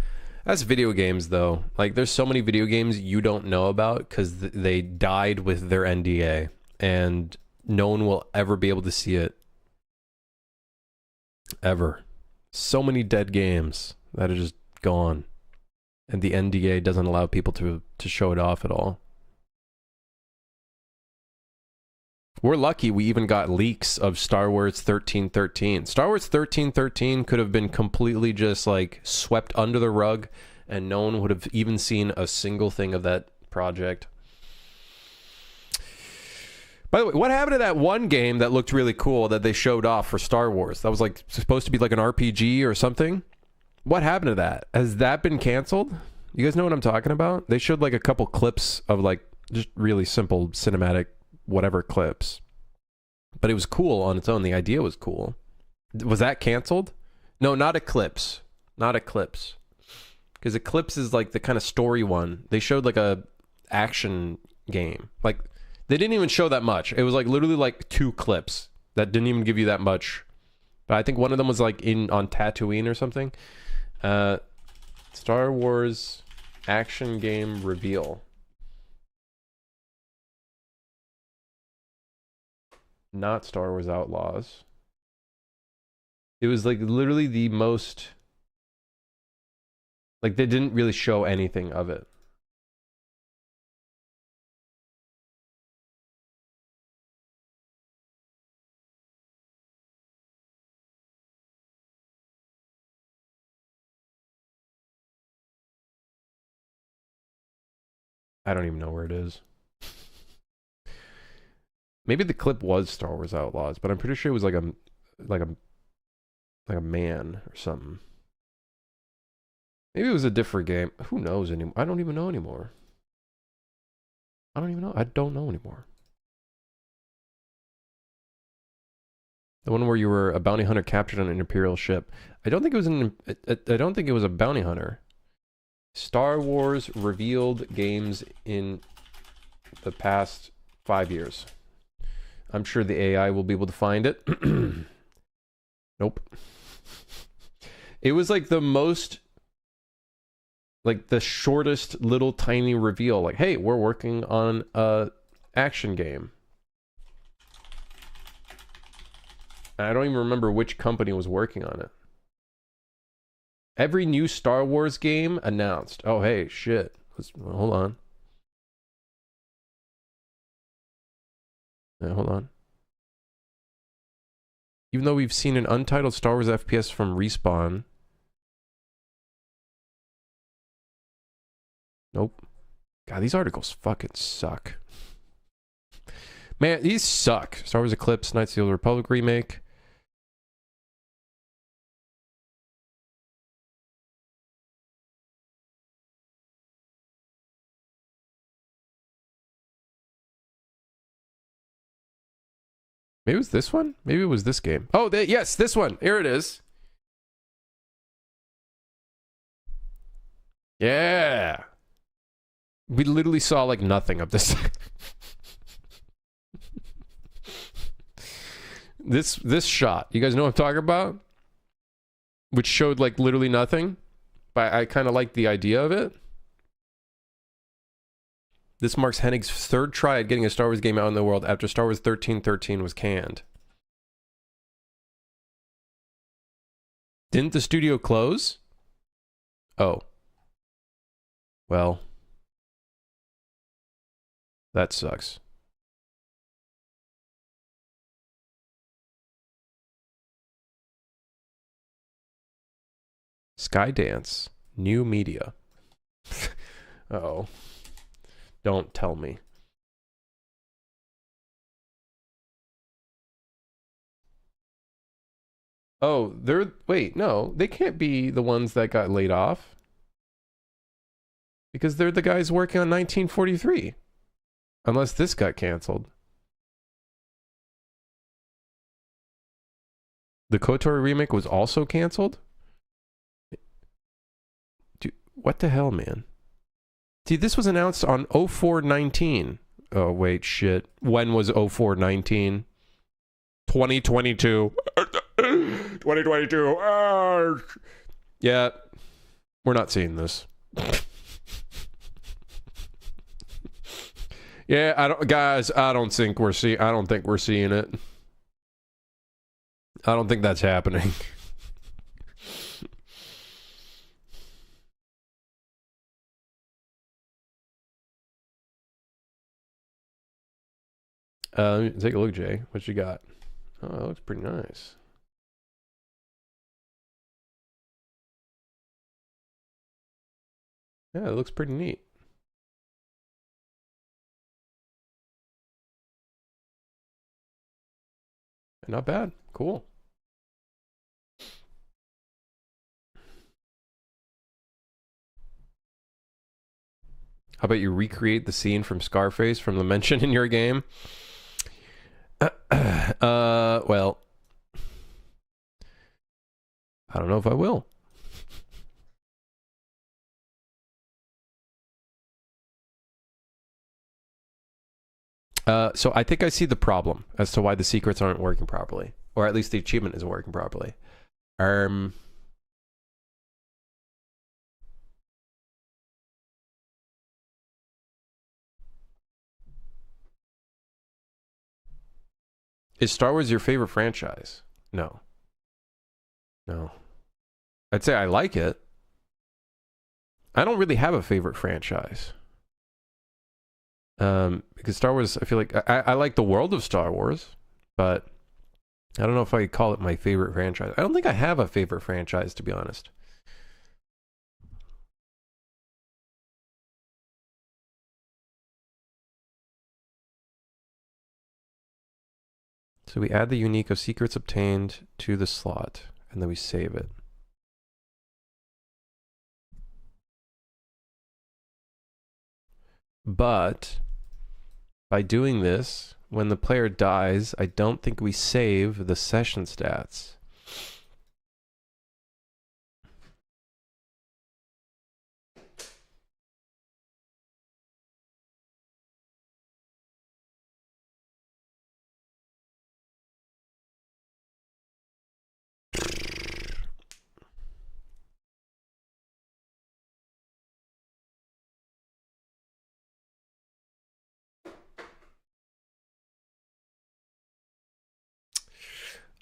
That's video games, though. Like, there's so many video games you don't know about because they died with their NDA, and no one will ever be able to see it. Ever. So many dead games that are just gone. And the NDA doesn't allow people to show it off at all. We're lucky we even got leaks of Star Wars 1313. Star Wars 1313 could have been completely just like swept under the rug and no one would have even seen a single thing of that project. By the way, what happened to that one game that looked really cool that they showed off for Star Wars? That was like supposed to be like an RPG or something. What happened to that? Has that been canceled? You guys know what I'm talking about? They showed like a couple clips of like just really simple cinematic whatever clips. But it was cool on its own. The idea was cool. Was that canceled? No, not Eclipse. Not Eclipse. Because Eclipse is like the kind of story one. They showed like a action game. Like, they didn't even show that much. It was like literally like 2 clips that didn't even give you that much. But I think one of them was like on Tatooine or something. Star Wars action game reveal. Not Star Wars Outlaws. It was like literally the most... Like they didn't really show anything of it. I don't even know where it is. Maybe the clip was Star Wars Outlaws, but I'm pretty sure it was like a man or something. Maybe it was a different game. Who knows anymore? I don't even know anymore. I don't even know. I don't know anymore. The one where you were a bounty hunter captured on an Imperial ship. I don't think it was I don't think it was a bounty hunter. Star Wars revealed games in the past 5 years. I'm sure the AI will be able to find it. Nope. It was like the most, like the shortest little tiny reveal. Like, hey, we're working on a action game. I don't even remember which company was working on it. Every new Star Wars game announced. Oh, hey, shit. Hold on. Yeah, hold on. Even though we've seen an untitled Star Wars FPS from Respawn. Nope. God, these articles fucking suck. Man, these suck. Star Wars Eclipse, Knights of the Old Republic remake. Maybe it was this one? Maybe it was this game. Oh, yes, this one. Here it is. Yeah. We literally saw like nothing of this. This shot. You guys know what I'm talking about? Which showed like literally nothing. But I kind of like the idea of it. This marks Hennig's third try at getting a Star Wars game out in the world after Star Wars 1313 was canned. Didn't the studio close? Oh. Well. That sucks. Skydance. New media. Uh-oh. Don't tell me. Oh, wait, no, they can't be the ones that got laid off. Because they're the guys working on 1943. Unless this got canceled. The KOTOR remake was also canceled? Dude, what the hell, man? Dude, this was announced on 04/19. Oh, wait, shit. When was 04/19? 2022. 2022. Yeah, we're not seeing this. Yeah, I don't think we're seeing it. I don't think that's happening. Take a look, Jay. What you got? Oh, that looks pretty nice. Yeah, it looks pretty neat. Not bad. Cool. How about you recreate the scene from Scarface from the mention in your game? Well, I don't know if I will. So I think I see the problem as to why the secrets aren't working properly, or at least the achievement isn't working properly. Is Star Wars your favorite franchise? No. No. I'd say I like it. I don't really have a favorite franchise. Because Star Wars, I feel like I like the world of Star Wars, but I don't know if I call it my favorite franchise. I don't think I have a favorite franchise, to be honest. So we add the unique of secrets obtained to the slot, and then we save it. But by doing this, when the player dies, I don't think we save the session stats.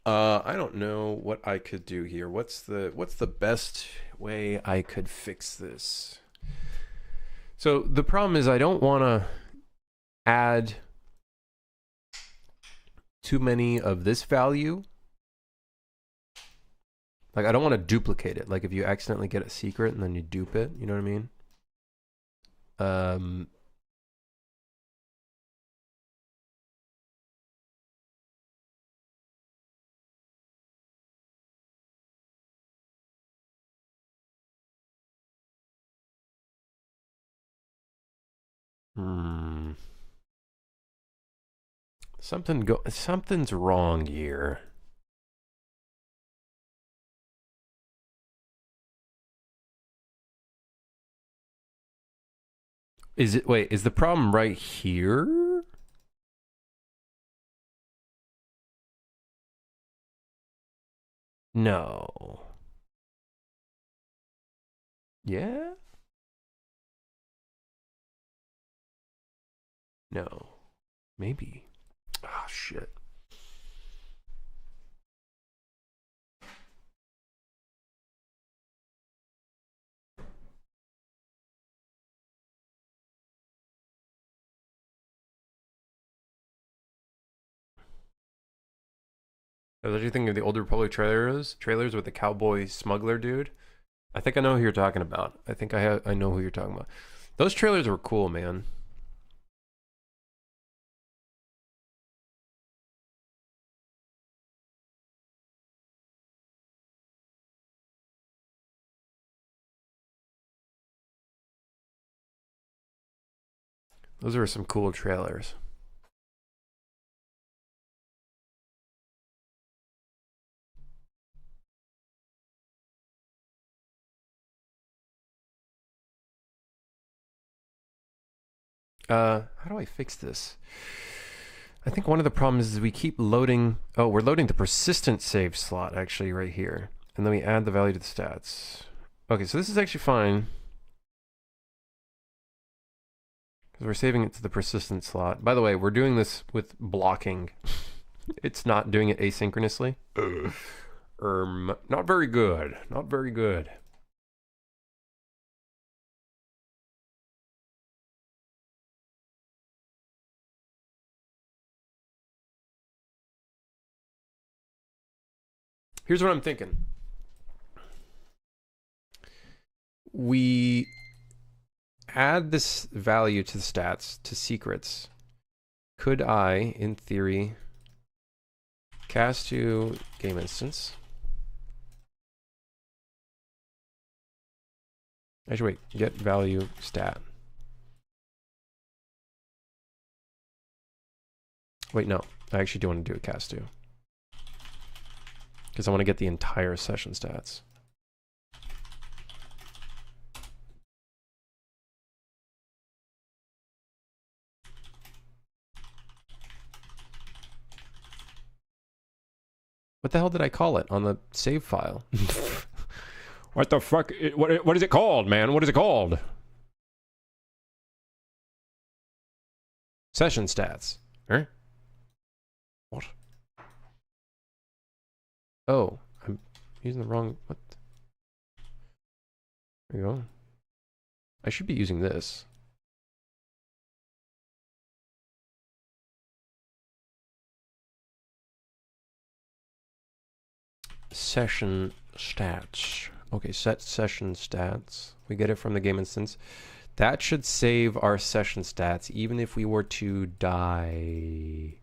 I don't know what I could do here. What's the best way I could fix this? So the problem is I don't want to add too many of this value. Like, I don't want to duplicate it. Like, if you accidentally get a secret and then you dupe it, you know what I mean? Something's wrong here. Wait, is the problem right here? No. Yeah? No. Maybe. Ah, shit. What do you think of the Old Republic trailers with the cowboy smuggler dude? I think I know who you're talking about. I know who you're talking about. Those trailers were cool, man. Those are some cool trailers. How do I fix this? I think one of the problems is we keep loading... Oh, we're loading the persistent save slot, actually, right here. And then we add the value to the stats. Okay, so this is actually fine. Because we're saving it to the persistent slot. By the way, we're doing this with blocking. It's not doing it asynchronously. Not very good. Not very good. Here's what I'm thinking. We add this value to the stats, to secrets. Could I, in theory, cast to game instance? Actually, wait, get value stat. Wait, no, I actually do want to do a cast to. Because I want to get the entire session stats. What the hell did I call it on the save file? What the fuck? What is it called, man? What is it called? Session stats. Huh? What? Oh, I'm using the wrong... What? There you go. I should be using this. Session stats. Okay, set session stats. We get it from the game instance. That should save our session stats even if we were to die.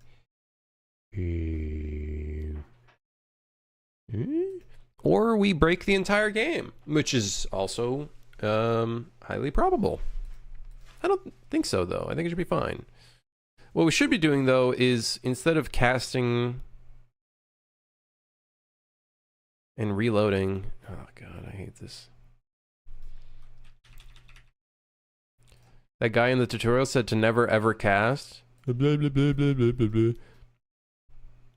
Or we break the entire game, which is also highly probable. I don't think so, though. I think it should be fine. What we should be doing, though, is instead of casting and reloading... Oh, God, I hate this. That guy in the tutorial said to never, ever cast. Blah, blah, blah, blah, blah, blah, blah.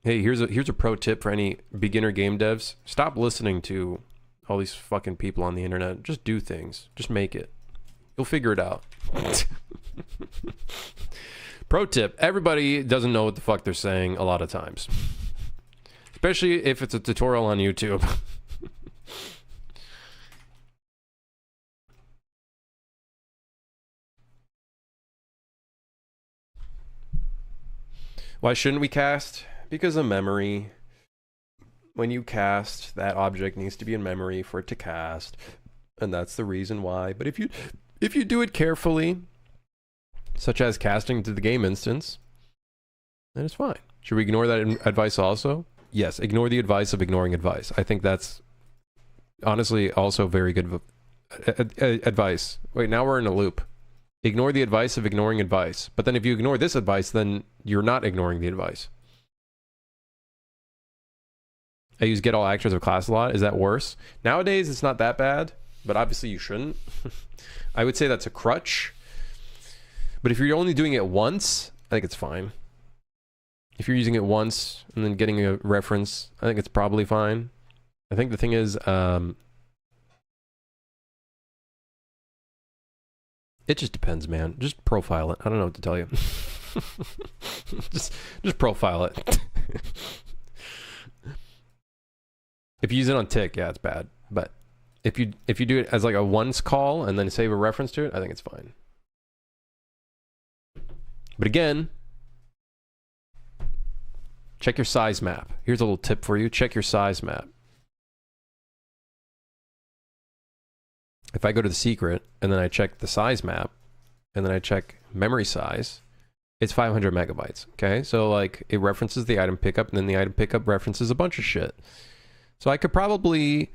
Hey, here's a pro tip for any beginner game devs. Stop listening to all these fucking people on the internet. Just do things. Just make it. You'll figure it out. Pro tip. Everybody doesn't know what the fuck they're saying a lot of times. Especially if it's a tutorial on YouTube. Why shouldn't we cast? Because of memory. When you cast, that object needs to be in memory for it to cast. And that's the reason why. But if you do it carefully, such as casting to the game instance, then it's fine. Should we ignore that advice also? Yes, ignore the advice of ignoring advice. I think that's honestly also very good advice. Wait, now we're in a loop. Ignore the advice of ignoring advice. But then if you ignore this advice, then you're not ignoring the advice. I use get all actors of class a lot. Is that worse? Nowadays, it's not that bad, but obviously you shouldn't. I would say that's a crutch. But if you're only doing it once, I think it's fine. If you're using it once and then getting a reference, I think it's probably fine. I think the thing is, it just depends, man. Just profile it. I don't know what to tell you. just profile it. If you use it on tick, yeah, it's bad. But if you do it as like a once call and then save a reference to it, I think it's fine. But again, check your size map. Here's a little tip for you. Check your size map. If I go to the secret and then I check the size map and then I check memory size, it's 500 megabytes. Okay, so like it references the item pickup and then the item pickup references a bunch of shit. So I could probably,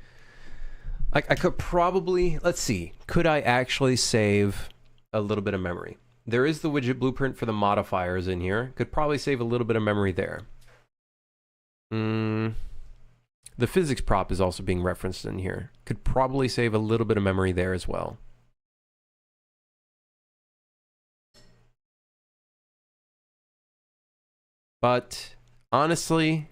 let's see, could I actually save a little bit of memory? There is the widget blueprint for the modifiers in here. Could probably save a little bit of memory there. The physics prop is also being referenced in here. Could probably save a little bit of memory there as well. But honestly,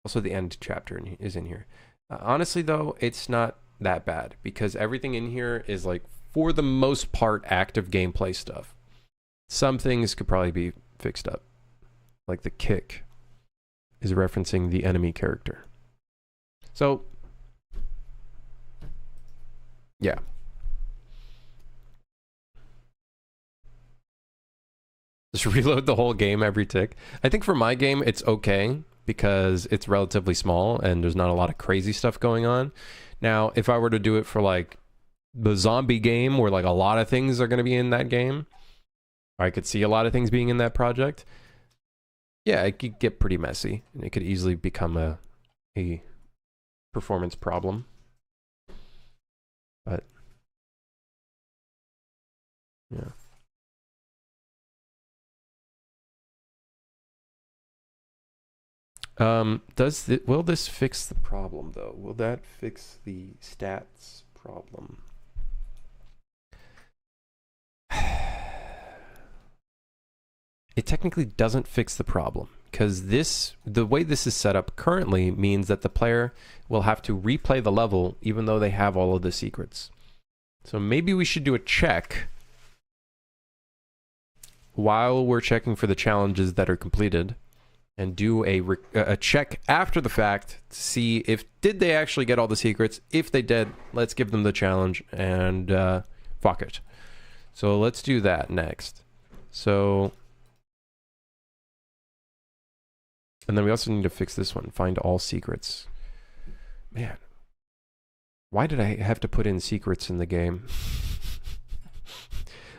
also the end chapter is in here. Honestly though, it's not that bad because everything in here is like, for the most part, active gameplay stuff. Some things could probably be fixed up. Like the kick is referencing the enemy character. So, yeah. Just reload the whole game every tick. I think for my game, it's okay because it's relatively small and there's not a lot of crazy stuff going on. Now, if I were to do it for like the zombie game where like a lot of things are going to be in that game, or I could see a lot of things being in that project, yeah, it could get pretty messy and it could easily become a performance problem. But yeah. Will this fix the problem though? Will that fix the stats problem? It technically doesn't fix the problem because the way this is set up currently means that the player will have to replay the level even though they have all of the secrets. So maybe we should do a check while we're checking for the challenges that are completed. and do a check after the fact to see if did they actually get all the secrets. If they did, let's give them the challenge and fuck it. So let's do that next. So, and then we also need to fix this one. Find all secrets. Man, why did I have to put in secrets in the game?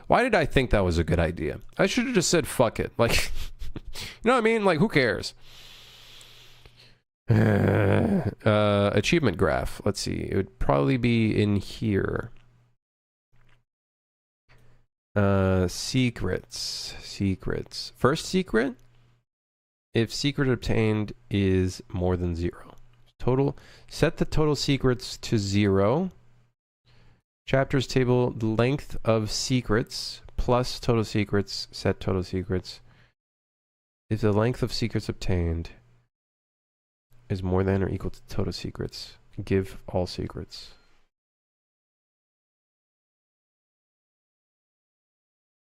Why did I think that was a good idea? I should have just said fuck it. Like, you know what I mean? Like, who cares? Achievement graph. Let's see. It would probably be in here. Secrets. First secret. If secret obtained is more than 0. Total. Set the total secrets to 0. Chapters table, the length of secrets plus total secrets. Set total secrets. If the length of secrets obtained is more than or equal to total secrets, give all secrets.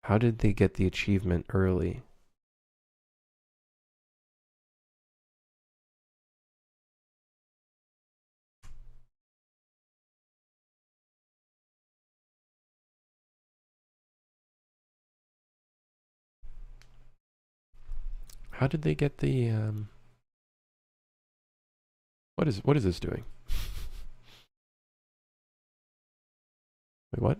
How did they get the achievement early? How did they get the what is this doing? Wait, what?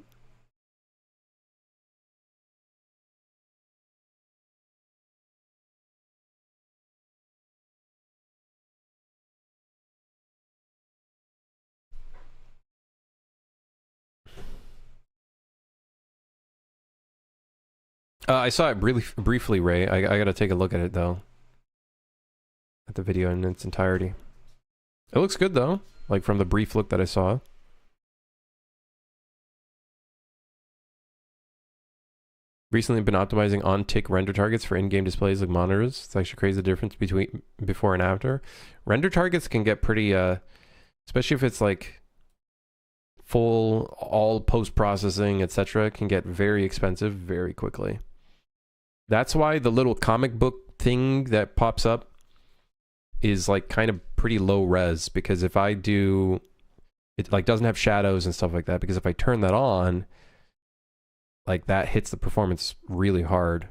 I saw it briefly, Ray. I gotta take a look at it though. At the video in its entirety. It looks good though, like from the brief look that I saw. Recently been optimizing on-tick render targets for in-game displays like monitors. It's actually crazy the difference between before and after. Render targets can get pretty, especially if it's like full, all post-processing, etc. can get very expensive very quickly. That's why the little comic book thing that pops up is like kind of pretty low res, because if I do, it like doesn't have shadows and stuff like that, because if I turn that on, like that hits the performance really hard,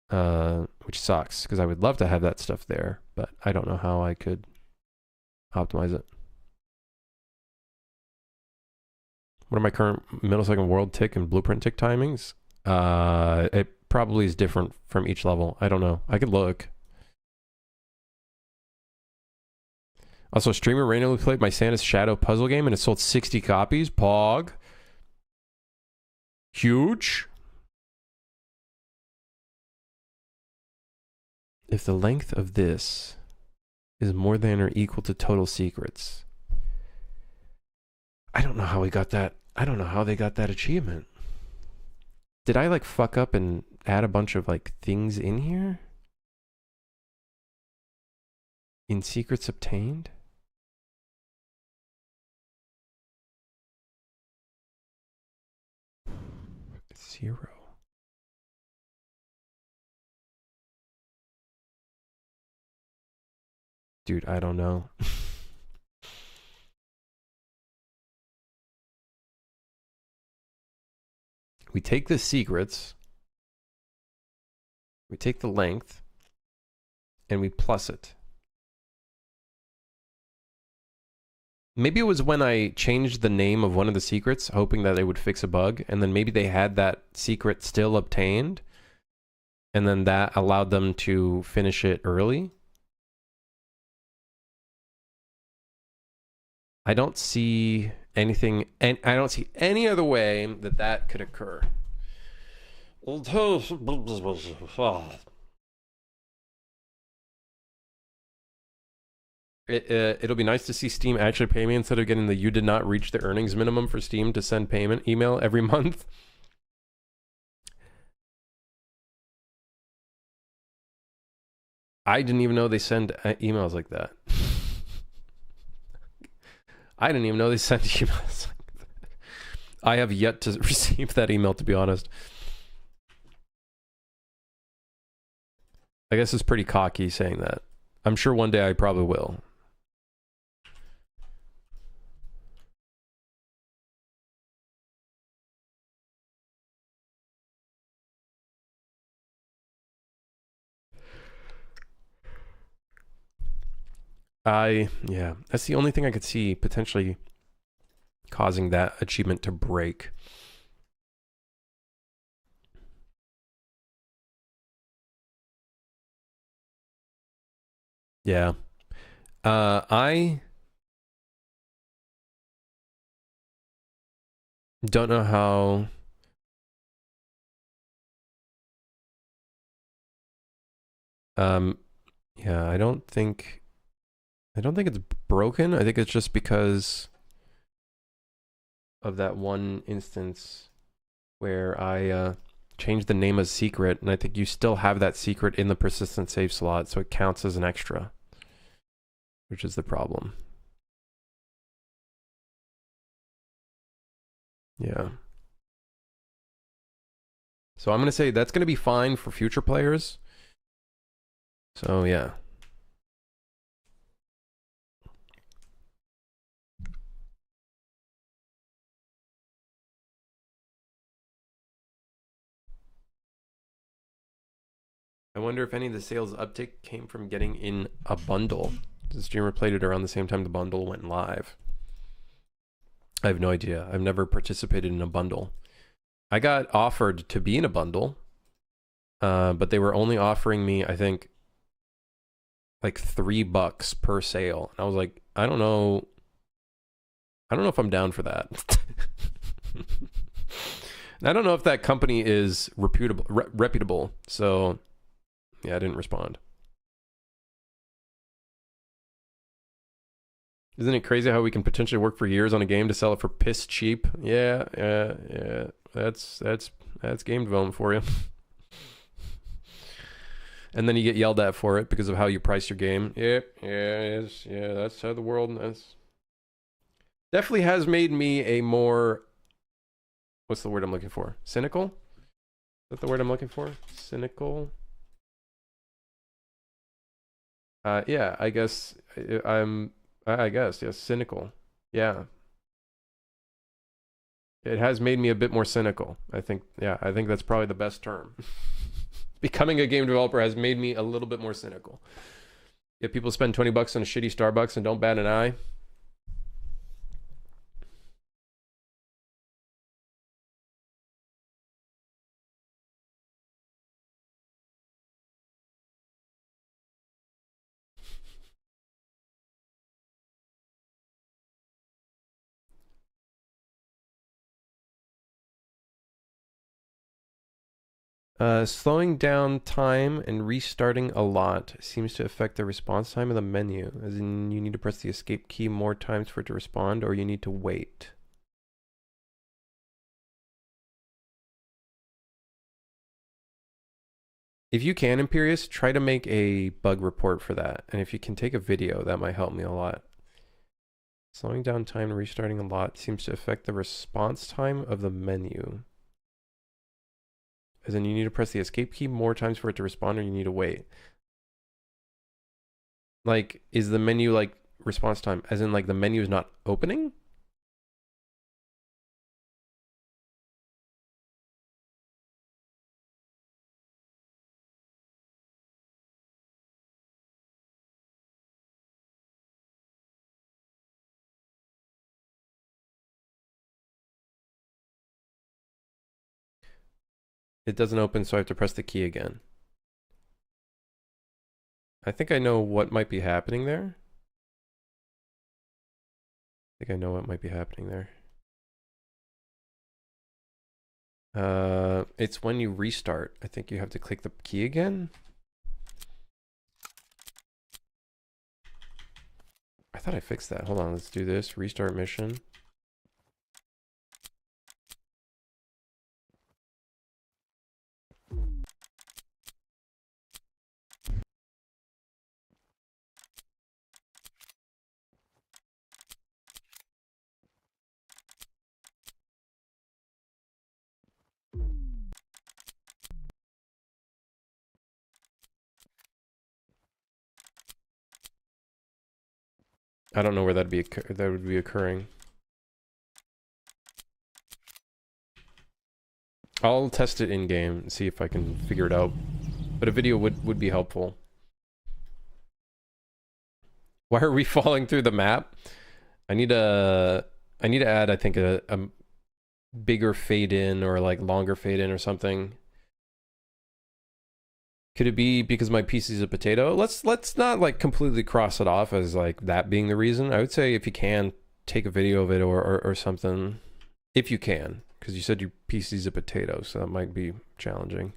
which sucks because I would love to have that stuff there, but I don't know how I could optimize it. What are my current millisecond world tick and blueprint tick timings? It probably is different from each level. I don't know. I could look. Also, a streamer randomly played my Santa's Shadow puzzle game and it sold 60 copies. Pog. Huge. If the length of this is more than or equal to total secrets. I don't know how we got that. I don't know how they got that achievement. Did I like fuck up and add a bunch of like things in here? In secrets obtained? Zero. Dude, I don't know. We take the secrets, we take the length, and we plus it. Maybe it was when I changed the name of one of the secrets, hoping that they would fix a bug, and then maybe they had that secret still obtained, and then that allowed them to finish it early. I don't see anything, and I don't see any other way that that could occur. It'll be nice to see Steam actually pay me instead of getting the "you did not reach the earnings minimum for Steam to send payment" email every month. I didn't even know they send emails like that. I didn't even know they sent emails like that. I have yet to receive that email, to be honest. I guess it's pretty cocky saying that. I'm sure one day I probably will. Yeah, that's the only thing I could see potentially causing that achievement to break. Yeah. I don't know how. Um, yeah, I don't think it's broken. I think it's just because of that one instance where I changed the name as secret, and I think you still have that secret in the persistent save slot, so it counts as an extra, which is the problem. Yeah. So I'm going to say that's going to be fine for future players. So yeah. I wonder if any of the sales uptick came from getting in a bundle. The streamer played it around the same time the bundle went live. I have no idea. I've never participated in a bundle. I got offered to be in a bundle, but they were only offering me, I think, like $3 per sale. And I was like, I don't know. I don't know if I'm down for that. And I don't know if that company is reputable. So yeah, I didn't respond. Isn't it crazy how we can potentially work for years on a game to sell it for piss cheap? Yeah. That's game development for you. And then you get yelled at for it because of how you price your game. Yeah. That's how the world. That's definitely has made me a more. What's the word I'm looking for? Cynical? Is that the word I'm looking for? Cynical. Yeah. I guess I'm. I guess yes. Cynical. Yeah. It has made me a bit more cynical. I think. Yeah. I think that's probably the best term. Becoming a game developer has made me a little bit more cynical. If people spend $20 on a shitty Starbucks and don't bat an eye. Slowing down time and restarting a lot seems to affect the response time of the menu. As in, you need to press the escape key more times for it to respond, or you need to wait. If you can, Imperius, try to make a bug report for that. And if you can take a video, that might help me a lot. Slowing down time and restarting a lot seems to affect the response time of the menu. As in, you need to press the escape key more times for it to respond, or you need to wait. Like, is the menu like response time? As in, like, the menu is not opening? It doesn't open, so I have to press the key again. I think I know what might be happening there. I think I know what might be happening there. It's when you restart. I think you have to click the key again. I thought I fixed that. Hold on, let's do this. Restart mission. I don't know where that would be occurring. I'll test it in game and see if I can figure it out. But a video would be helpful. Why are we falling through the map? I need to add, I think, a bigger fade in or like longer fade in or something. Could it be because my PC's a potato? Let's not like completely cross it off as like that being the reason. I would say if you can, take a video of it or something. If you can. Because you said your PC's a potato, so that might be challenging.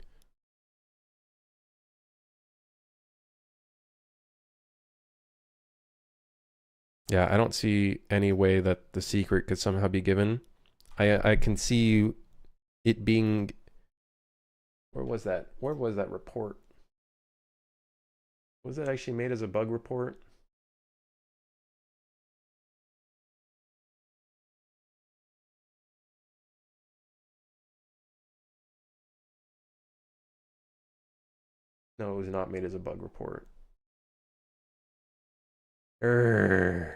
Yeah, I don't see any way that the secret could somehow be given. I can see it being... Where was that? Where was that report? Was it actually made as a bug report? No, it was not made as a bug report. Urgh.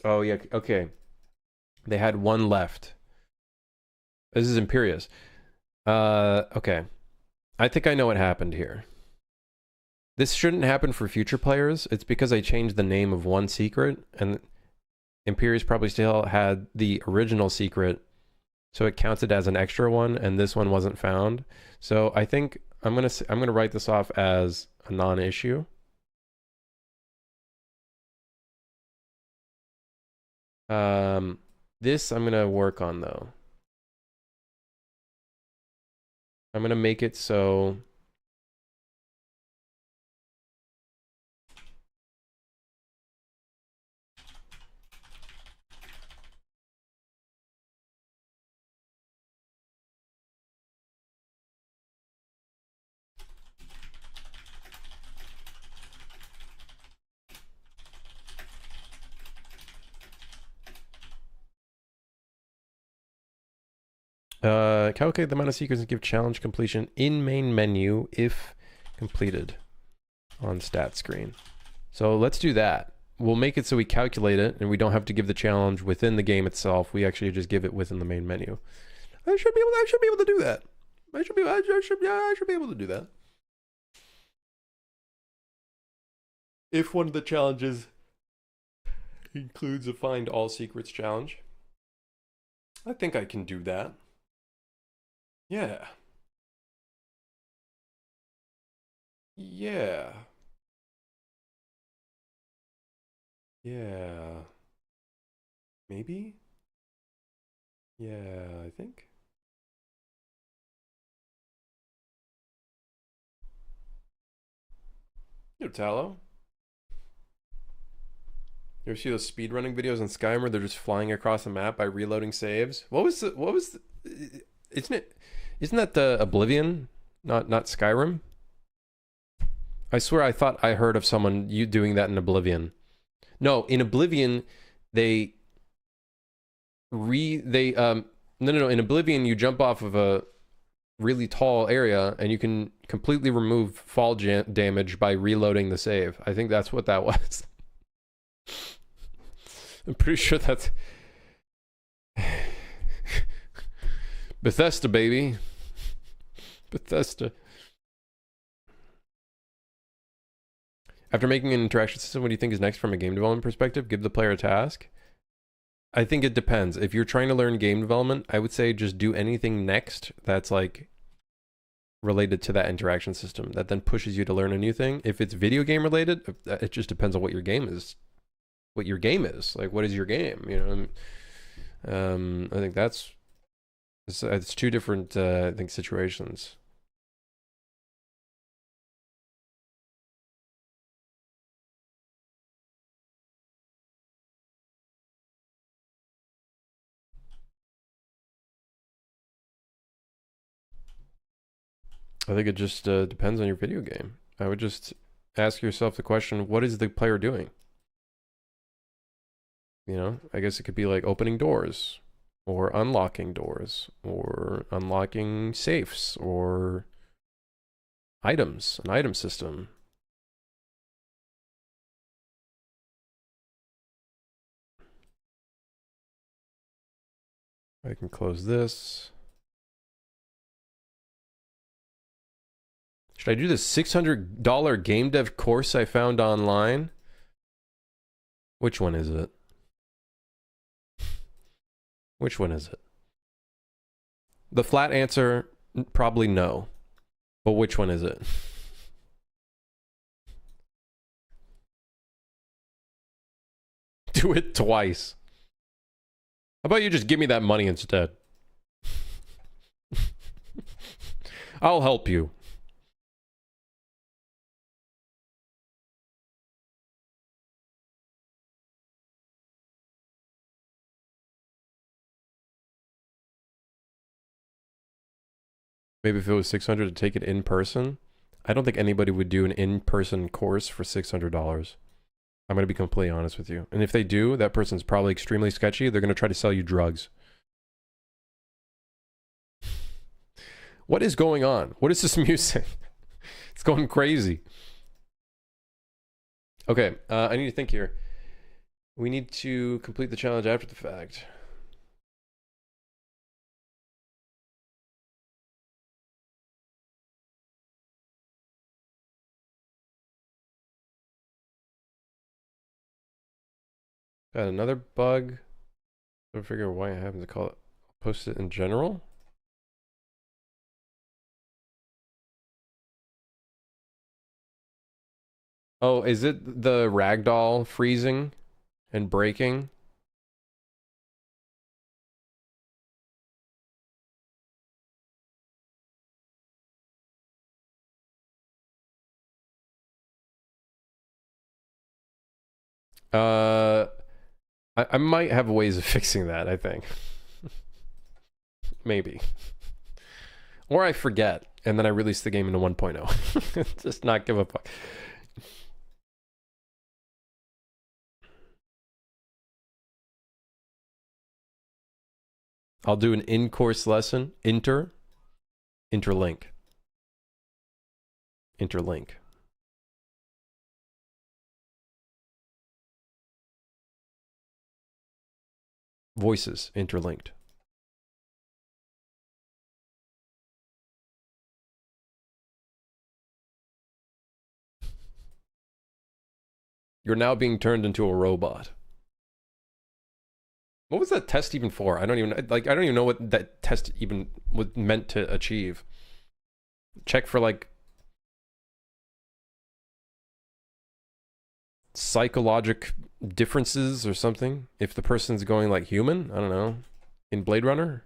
Oh, yeah, okay. They had one left. This is Imperius. Okay. I think I know what happened here. This shouldn't happen for future players. It's because I changed the name of one secret, and Imperius probably still had the original secret, so it counted as an extra one, and this one wasn't found. So I think I'm gonna write this off as a non-issue. This I'm gonna work on though. I'm gonna make it so calculate the amount of secrets and give challenge completion in main menu if completed on stat screen. So let's do that. We'll make it so we calculate it and we don't have to give the challenge within the game itself. We actually just give it within the main menu. I should be able to do that. I should be able to do that. If one of the challenges includes a find all secrets challenge, I think I can do that. Yeah. Yeah. Yeah. Maybe? Yeah, I think. Yo, Tallow. You ever see those speedrunning videos on Skyrim where they're just flying across the map by reloading saves? Isn't that the Oblivion? Not Skyrim? I swear I thought I heard of someone doing that in Oblivion. No, in Oblivion, no, in Oblivion you jump off of a really tall area and you can completely remove fall damage by reloading the save. I think that's what that was. I'm pretty sure that's Bethesda, baby. Bethesda. After making an interaction system, what do you think is next from a game development perspective? Give the player a task. I think it depends. If you're trying to learn game development, I would say just do anything next that's like related to that interaction system that then pushes you to learn a new thing. If it's video game related, it just depends on what your game is. What your game is. Like, what is your game? You know, I think it's two different, I think, situations. I think it just depends on your video game. I would just ask yourself the question, what is the player doing? You know, I guess it could be like opening doors or unlocking doors or unlocking safes or items, an item system. I can close this. Should I do this $600 game dev course I found online? Which one is it? Which one is it? The flat answer, probably no. But which one is it? Do it twice. How about you just give me that money instead? I'll help you. Maybe if it was 600 to take it in person. I don't think anybody would do an in-person course for $600. I'm going to be completely honest with you. And if they do, that person's probably extremely sketchy. They're going to try to sell you drugs. What is going on? What is this music? It's going crazy. Okay, I need to think here. We need to complete the challenge after the fact. Got another bug. I figure why I happen to call it. Post it in general. Oh, is it the ragdoll freezing and breaking? I might have ways of fixing that, I think. Maybe. Or I forget, and then I release the game into 1.0. Just not give a fuck. I'll do an in-course lesson. Interlink. Voices interlinked. You're now being turned into a robot. What was that test even for? I don't even know what that test even was meant to achieve. Check for like psychologic differences or something. If the person's going like human, I don't know. In Blade Runner?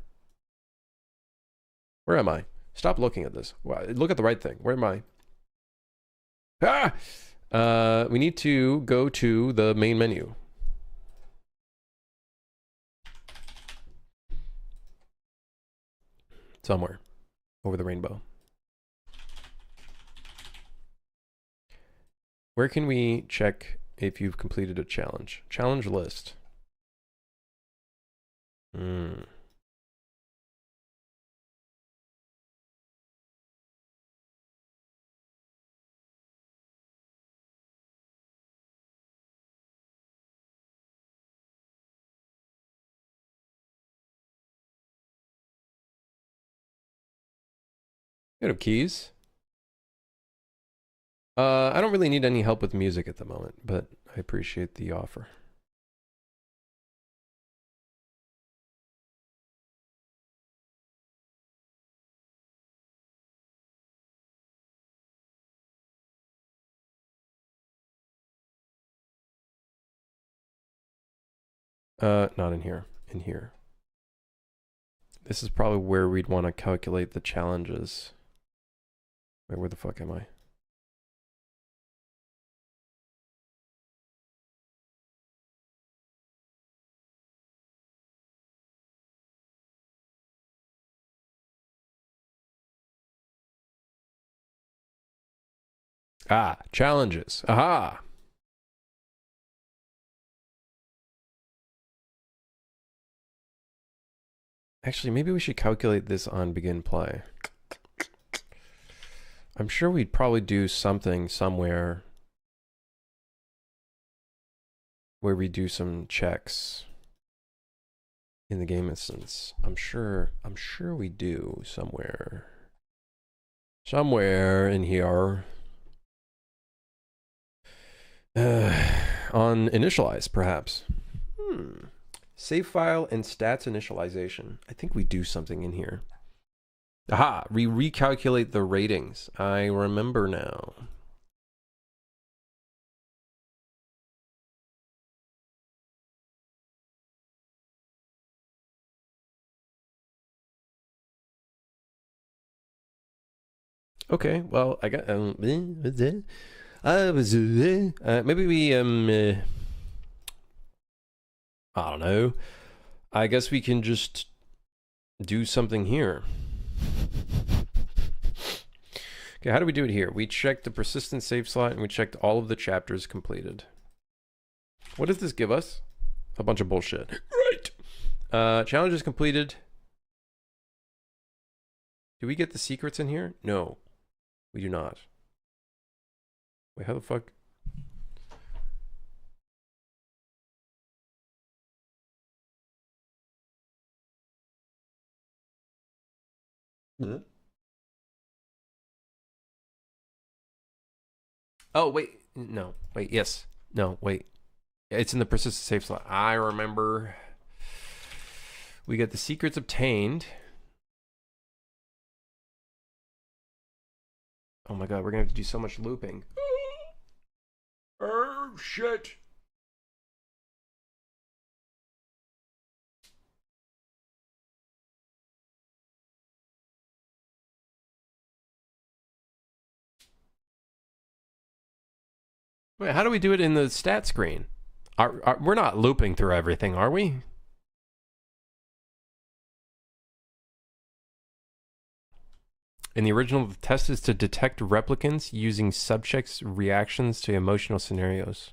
Where am I? Stop looking at this. Look at the right thing. Where am I? Ah! We need to go to the main menu. Somewhere. Over the rainbow. Where can we check if you've completed a challenge? Challenge list. Bit of keys. I don't really need any help with music at the moment, but I appreciate the offer. Not in here. In here. This is probably where we'd want to calculate the challenges. Wait, where the fuck am I? Ah, challenges. Aha. Actually, maybe we should calculate this on begin play. I'm sure we'd probably do something somewhere where we do some checks in the game instance. I'm sure we do somewhere in here. On initialize, perhaps. Save file and stats initialization. I think we do something in here. Aha, we recalculate the ratings. I remember now. Okay, well, I got maybe we I don't know. I guess we can just do something here. Okay, how do we do it here? We checked the persistent save slot and we checked all of the chapters completed. What does this give us? A bunch of bullshit. Right. Challenges completed. Do we get the secrets in here? No, we do not. Wait, how the fuck? Oh, wait. No. Wait, yes. No, wait. It's in the persistent save slot. I remember. We get the secrets obtained. Oh my god, we're gonna have to do so much looping. Oh, shit. Wait, how do we do it in the stat screen? We're not looping through everything, are we? In the original, the test is to detect replicants using subjects' reactions to emotional scenarios.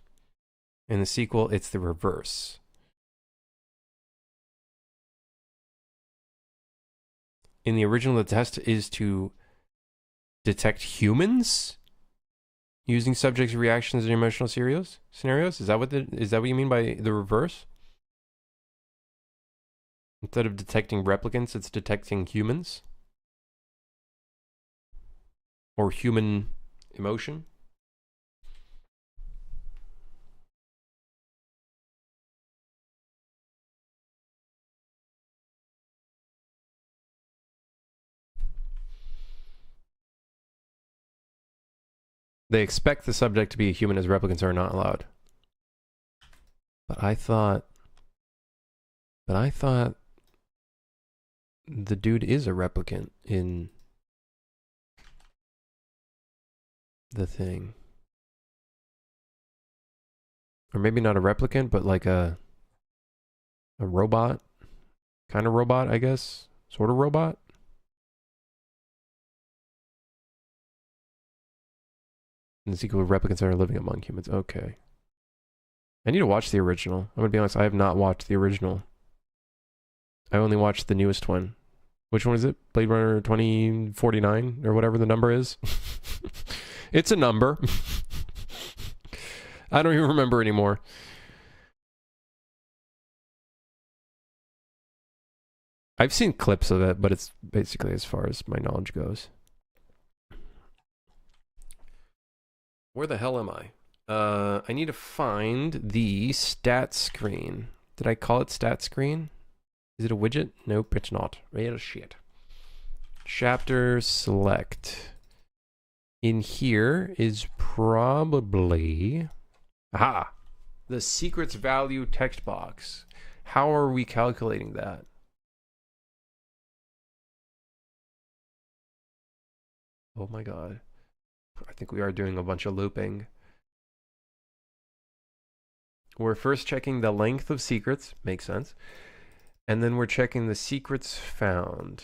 In the sequel, it's the reverse. In the original, the test is to detect humans using subjects' reactions in emotional scenarios. Is that what you mean by the reverse? Instead of detecting replicants, it's detecting humans or human emotion. They expect the subject to be a human as replicants are not allowed. But I thought the dude is a replicant in the thing. Or maybe not a replicant, but like a robot. Kind of robot, I guess. Sort of robot. And the sequel of replicants are living among humans. Okay. I need to watch the original. I'm gonna be honest, I have not watched the original. I only watched the newest one. Which one is it? Blade Runner 2049 or whatever the number is. It's a number. I don't even remember anymore. I've seen clips of it, but it's basically as far as my knowledge goes. Where the hell am I? I need to find the stat screen. Did I call it stat screen? Is it a widget? Nope, it's not. Real shit. Chapter select. In here is probably... Aha! The secrets value text box. How are we calculating that? Oh my god. I think we are doing a bunch of looping. We're first checking the length of secrets. Makes sense. And then we're checking the secrets found.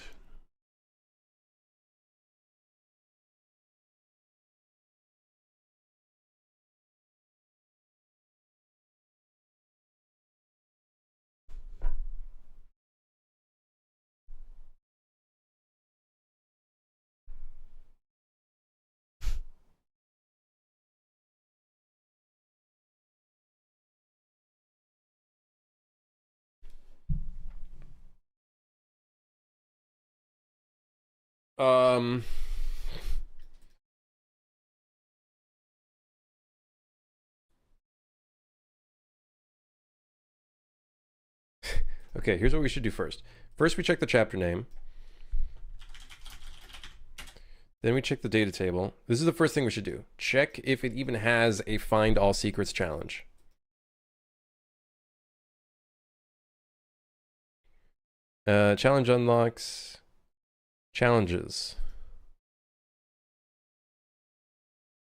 Um. Okay, here's what we should do first. First, we check the chapter name. Then we check the data table. This is the first thing we should do. Check if it even has a find all secrets challenge. Challenge unlocks. Challenges.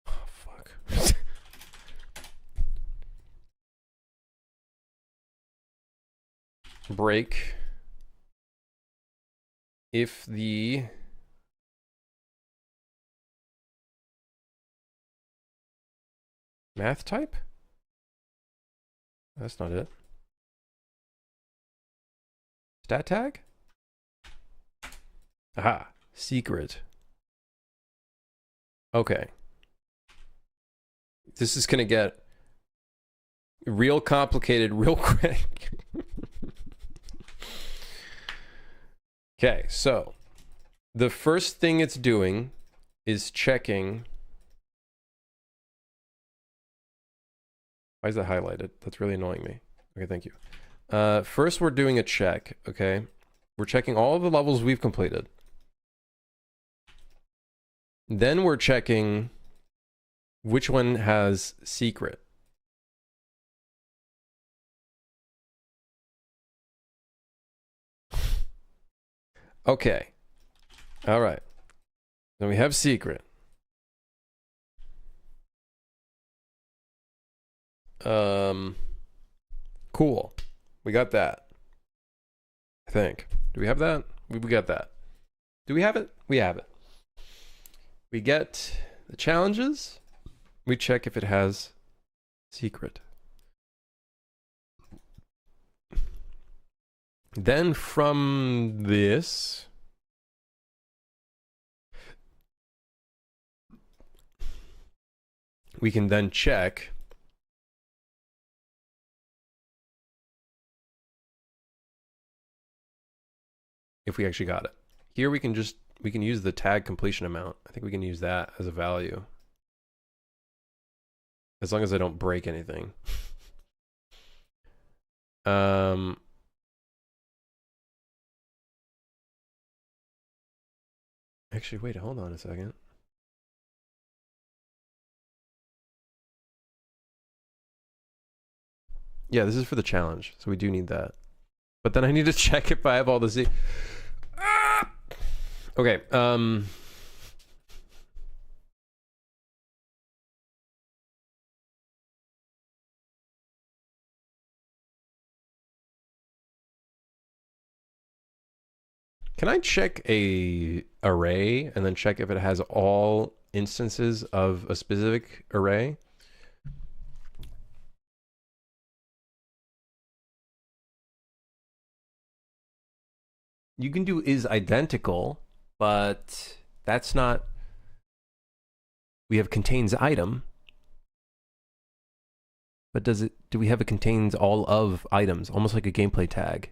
Oh, fuck. Break. If the math type? That's not it. Stat tag? Aha, secret. Okay. This is gonna get real complicated real quick. Okay, so the first thing it's doing is checking. Why is that highlighted? That's really annoying me. Okay, thank you. First, we're doing a check, okay? We're checking all of the levels we've completed. Then we're checking which one has secret. Okay. All right. Then we have secret. Cool. We got that. I think. Do we have that? We got that. Do we have it? We have it. We get the challenges. We check if it has secret. Then from this, we can then check if we actually got it. Here we can use the tag completion amount. I think we can use that as a value. As long as I don't break anything. Actually, wait, hold on a second. Yeah, this is for the challenge, so we do need that. But then I need to check if I have all the Z. Ah! Okay, can I check a array and then check if it has all instances of a specific array? You can do is identical, but that's not. We have contains item, but do we have it contains all of items, almost like a gameplay tag?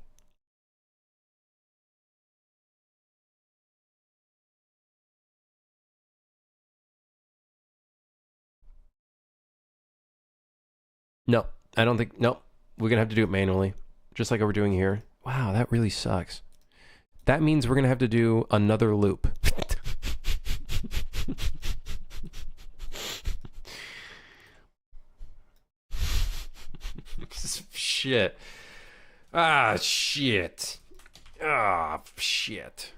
No, I don't think. No, we're gonna have to do it manually, just like we're doing here. Wow, that really sucks. That means we're gonna have to do another loop. Shit. Ah, shit. Ah, shit.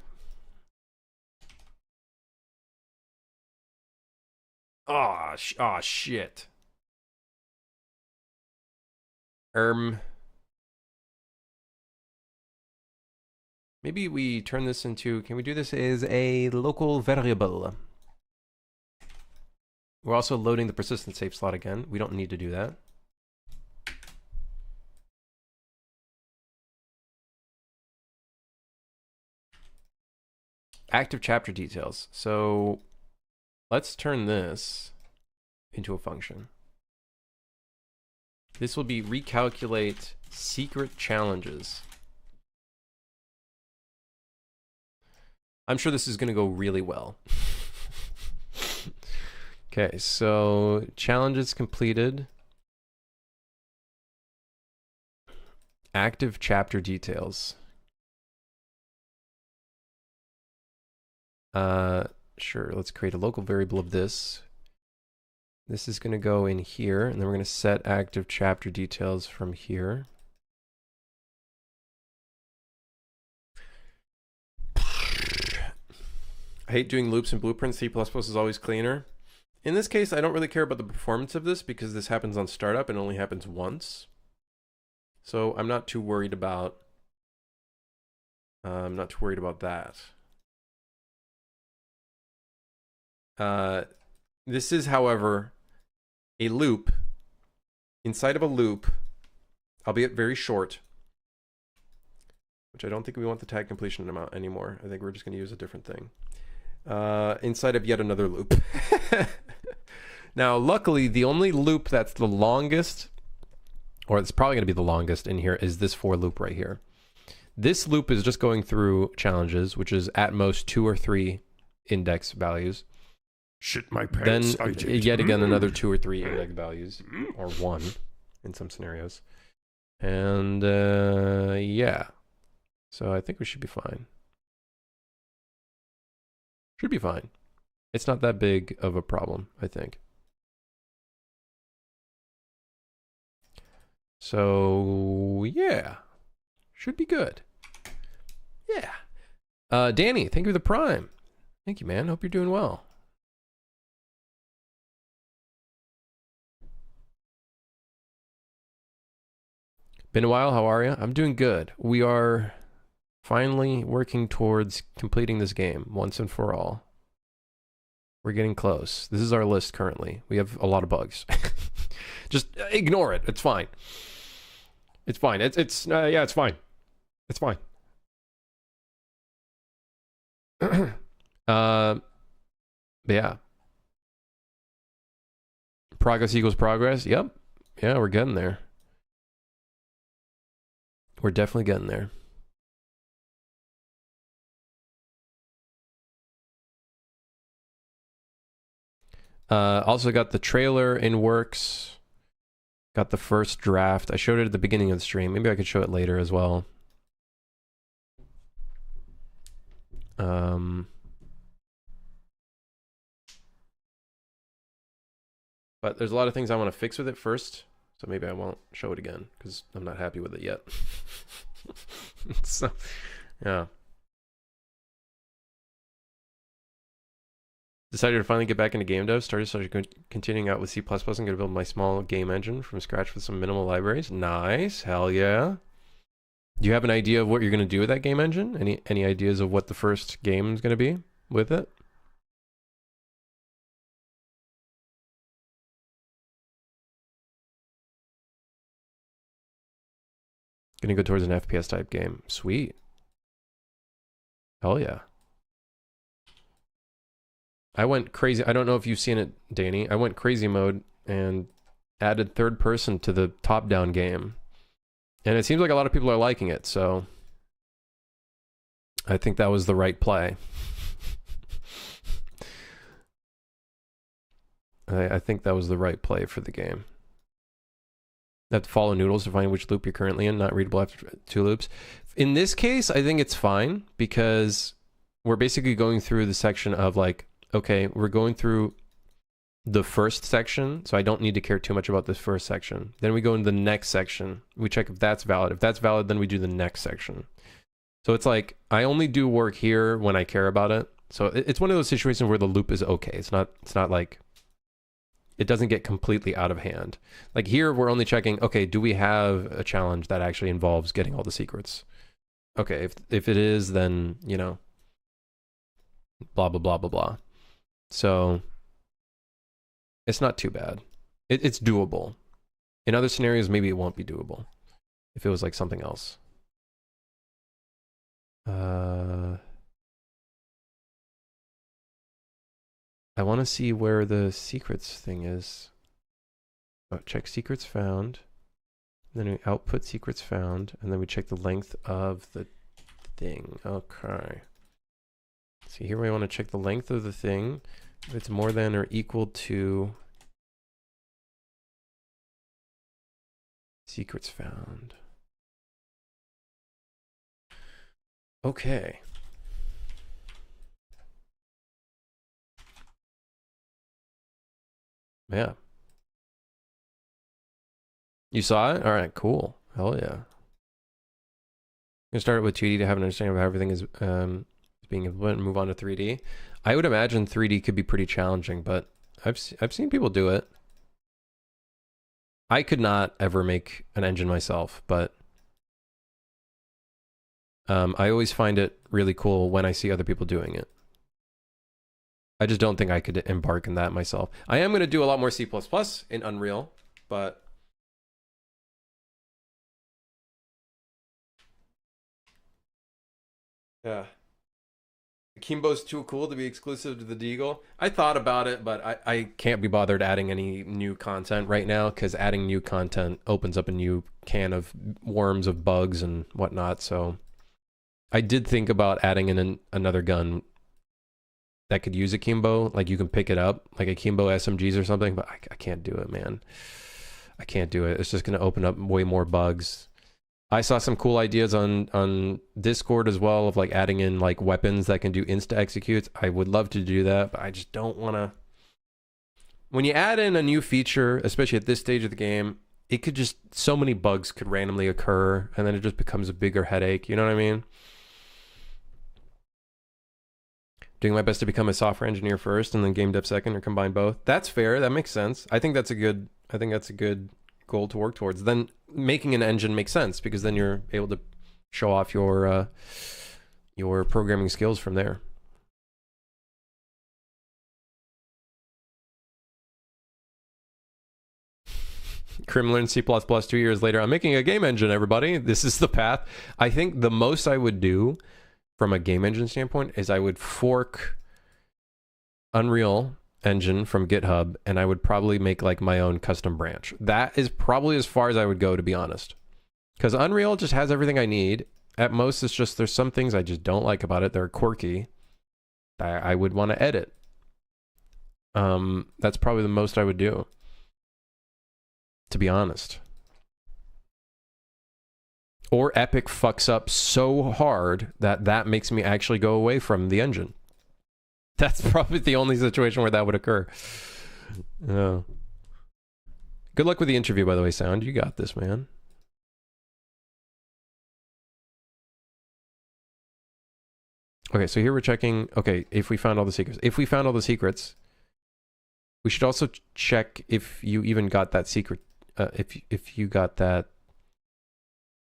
Ah, shit. Maybe we turn this into, can we do this as a local variable? We're also loading the persistent safe slot again. We don't need to do that. Active chapter details. So let's turn this into a function. This will be recalculate secret challenges. I'm sure this is going to go really well. Okay, so challenges completed. Active chapter details. Sure, let's create a local variable of this. This is going to go in here, and then we're going to set active chapter details from here. I hate doing loops and blueprints. C++ is always cleaner. In this case, I don't really care about the performance of this because this happens on startup and only happens once. So I'm not too worried about that. This is, however, a loop inside of a loop, albeit very short, which I don't think we want the tag completion amount anymore. I think we're just going to use a different thing. Inside of yet another loop. Now, luckily, the only loop that's the longest, or it's probably going to be the longest in here, is this for loop right here. This loop is just going through challenges, which is at most 2 or 3 index values. Shit my pants. Then yet again another 2 or 3 index values, or 1 in some scenarios. And yeah, so I think we should be fine. Should be fine. It's not that big of a problem, I think. So yeah, should be good. Yeah. Danny, thank you for the Prime. Thank you, man. Hope you're doing well. Been a while. How are you? I'm doing good. We are finally working towards completing this game once and for all. We're getting close. This is our list currently. We have a lot of bugs. Just ignore it. It's fine. It's fine. Yeah, it's fine. It's fine. Yeah. Progress equals progress. Yep. Yeah, we're getting there. We're definitely getting there. Also got the trailer in works. Got the first draft. I showed it at the beginning of the stream. Maybe I could show it later as well. But there's a lot of things I want to fix with it first. So maybe I won't show it again because I'm not happy with it yet. So, yeah. Decided to finally get back into game dev. Started continuing out with C++. I'm going to build my small game engine from scratch with some minimal libraries. Nice. Hell yeah. Do you have an idea of what you're going to do with that game engine? Any ideas of what the first game is going to be with it? Going to go towards an FPS type game. Sweet. Hell yeah. I went crazy. I don't know if you've seen it, Danny. I went crazy mode and added third person to the top-down game. And it seems like a lot of people are liking it, so I think that was the right play. I think that was the right play for the game. You have to follow noodles to find which loop you're currently in, not readable after 2 loops. In this case, I think it's fine because we're basically going through the section of like, okay, we're going through the first section, so I don't need to care too much about this first section. Then we go into the next section. We check if that's valid. If that's valid, then we do the next section. So it's like, I only do work here when I care about it. So it's one of those situations where the loop is okay. It's not like, it doesn't get completely out of hand. Like here, we're only checking, okay, do we have a challenge that actually involves getting all the secrets? Okay, if it is, then, you know, blah, blah, blah, blah, blah. So it's not too bad. It's doable. In other scenarios, maybe it won't be doable if it was like something else. I want to see where the secrets thing is. Oh, check secrets found. Then we output secrets found, and then we check the length of the thing. Okay. See, here we want to check the length of the thing. If it's more than or equal to secrets found. Okay. Yeah. You saw it? All right, cool. Hell yeah. I'm gonna start it with 2D to have an understanding of how everything is being implemented and move on to 3D. I would imagine 3D could be pretty challenging, but I've seen people do it. I could not ever make an engine myself, but I always find it really cool when I see other people doing it. I just don't think I could embark in that myself. I am going to do a lot more C++ in Unreal, but yeah. Kimbo's too cool to be exclusive to the Deagle. I thought about it, but I can't be bothered adding any new content right now because adding new content opens up a new can of worms of bugs and whatnot. So I did think about adding in another gun that could use a Kimbo. Like you can pick it up, like a Kimbo SMGs or something, but I can't do it, man. I can't do it. It's just going to open up way more bugs. I saw some cool ideas on Discord as well of like adding in like weapons that can do insta executes. I would love to do that, but I just don't want to. When you add in a new feature, especially at this stage of the game, it could just, so many bugs could randomly occur and then it just becomes a bigger headache. You know what I mean? Doing my best to become a software engineer first and then game dev second, or combine both. That's fair. That makes sense. I think that's a good goal to work towards. Then making an engine makes sense because then you're able to show off your programming skills from there. Krim learned C++ 2 years later. I'm making a game engine, everybody. This is the path. I think the most I would do from a game engine standpoint is I would fork Unreal Engine from GitHub and I would probably make like my own custom branch. That is probably as far as I would go, to be honest. Because Unreal just has everything I need. At most, it's just there's some things I just don't like about it. They're quirky. I would want to edit. That's probably the most I would do, to be honest. Or Epic fucks up so hard that makes me actually go away from the engine. That's probably the only situation where that would occur. Good luck with the interview, by the way, Sound. You got this, man. Okay, so here we're checking. Okay, if we found all the secrets. If we found all the secrets, we should also check if you even got that secret. If you got that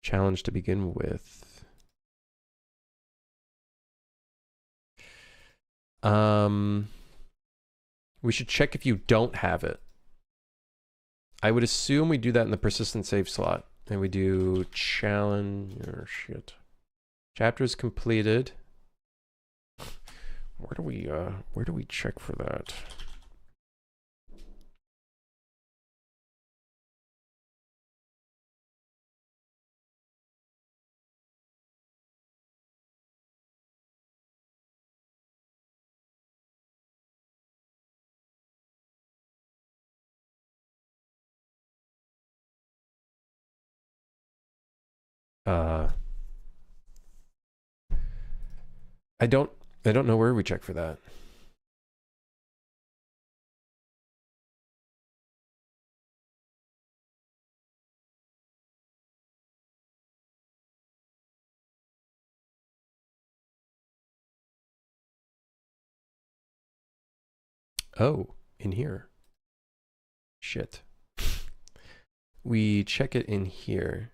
challenge to begin with. We should check if you don't have it. I would assume we do that in the persistent save slot. And we do challenge or shit. Chapters completed. Where do we check for that? I don't know where we check for that. Oh, in here. Shit. We check it in here.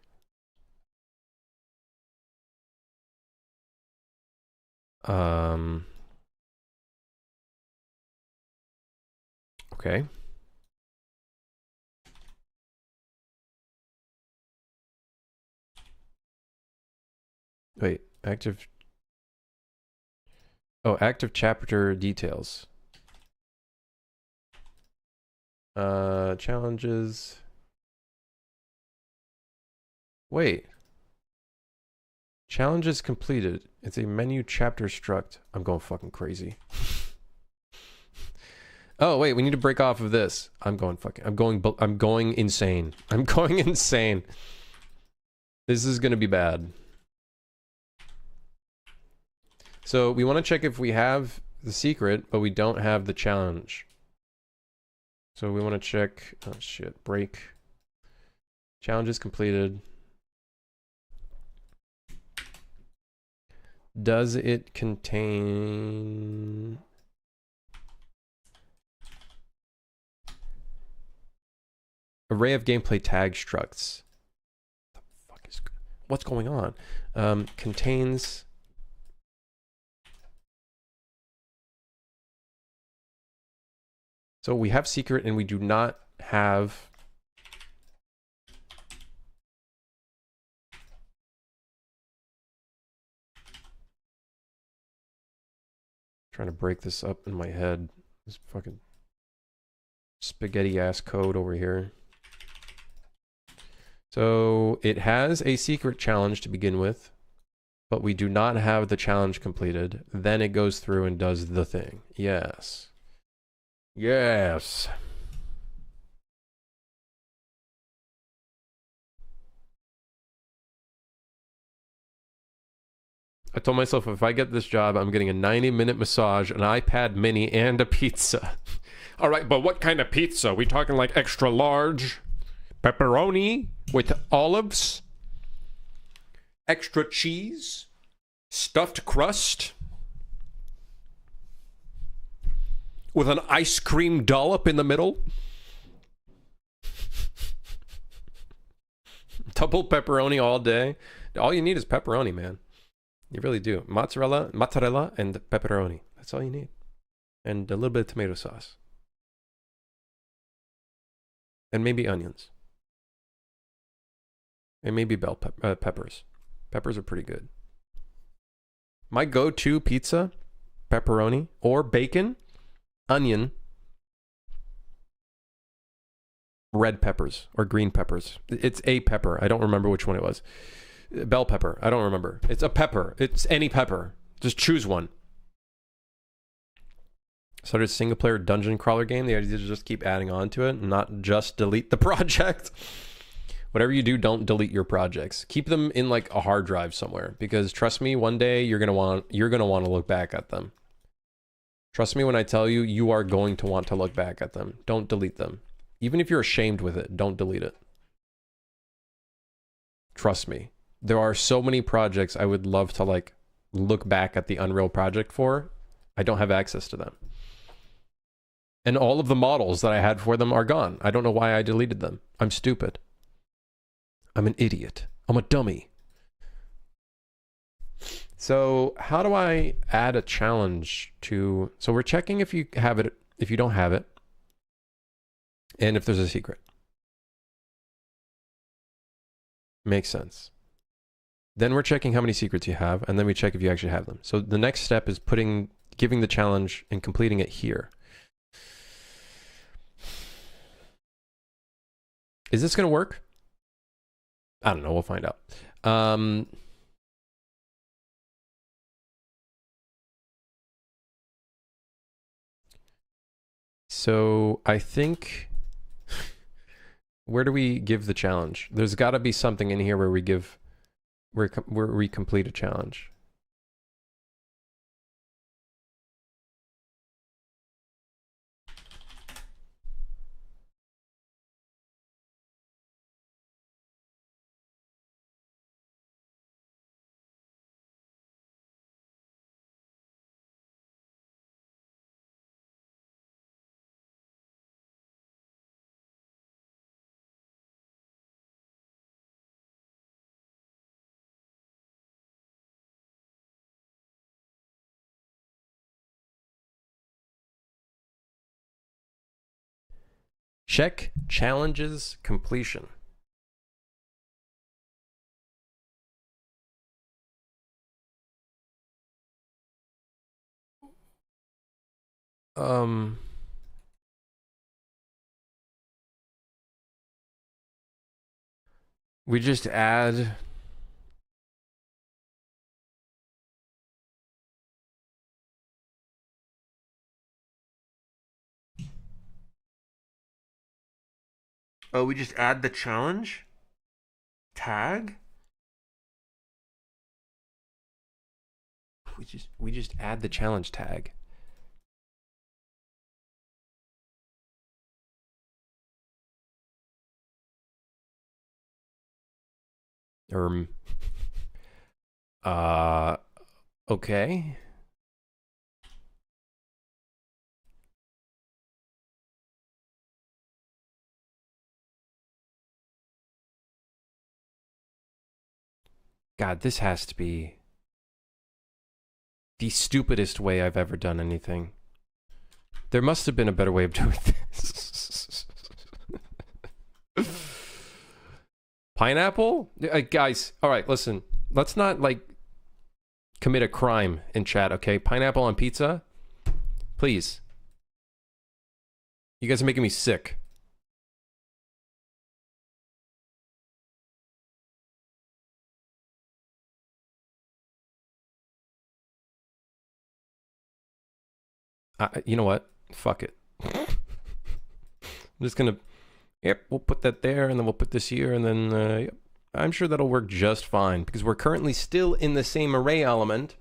Okay. Wait, active. Oh, active chapter details. Challenges. Wait. Challenge is completed. It's a menu chapter struct. I'm going fucking crazy. Oh, wait, we need to break off of this. I'm going insane. I'm going insane. This is going to be bad. So we want to check if we have the secret, but we don't have the challenge. So we want to check, oh shit, break. Challenge is completed. Does it contain... Array of gameplay tag structs. What the fuck is... What's going on? Contains... So we have secret and we do not have... Trying to break this up in my head. This fucking spaghetti ass code over here. So it has a secret challenge to begin with, but we do not have the challenge completed. Then it goes through and does the thing. Yes. Yes. I told myself if I get this job, I'm getting a 90-minute massage, an iPad mini, and a pizza. All right, but what kind of pizza? We talking like extra large? Pepperoni with olives? Extra cheese? Stuffed crust? With an ice cream dollop in the middle? Double pepperoni all day. All you need is pepperoni, man. You really do. Mozzarella, and pepperoni. That's all you need. And a little bit of tomato sauce. And maybe onions. And maybe bell peppers. Peppers are pretty good. My go-to pizza, pepperoni or bacon, onion, red peppers or green peppers. It's a pepper. I don't remember which one it was. Bell pepper. I don't remember. It's a pepper. It's any pepper. Just choose one. Started a single player dungeon crawler game. The idea is to just keep adding on to it, not just delete the project. Whatever you do, don't delete your projects. Keep them in like a hard drive somewhere, because trust me, one day you're gonna want to look back at them. Trust me when I tell you, you are going to want to look back at them. Don't delete them. Even if you're ashamed with it, don't delete it. Trust me. There are so many projects I would love to like look back at the Unreal project for. I don't have access to them. And all of the models that I had for them are gone. I don't know why I deleted them. I'm stupid. I'm an idiot. I'm a dummy. So how do I add a challenge to... So we're checking if you have it, if you don't have it, and if there's a secret. Makes sense. Then we're checking how many secrets you have, and then we check if you actually have them. So the next step is giving the challenge and completing it here. Is this going to work? I don't know. We'll find out. So I think... Where do we give the challenge? There's got to be something in here where we give... where we complete a challenge. Check challenges completion. We just add Oh, we just add the challenge tag. We just add the challenge tag. Uh, okay. God, this has to be the stupidest way I've ever done anything. There must have been a better way of doing this. Pineapple? Guys, all right, listen. Let's not, like, commit a crime in chat, okay? Pineapple on pizza? Please. You guys are making me sick. You know what? Fuck it. I'm just gonna... Yep, we'll put that there, and then we'll put this here, and then... Yep. I'm sure that'll work just fine, because we're currently still in the same array element.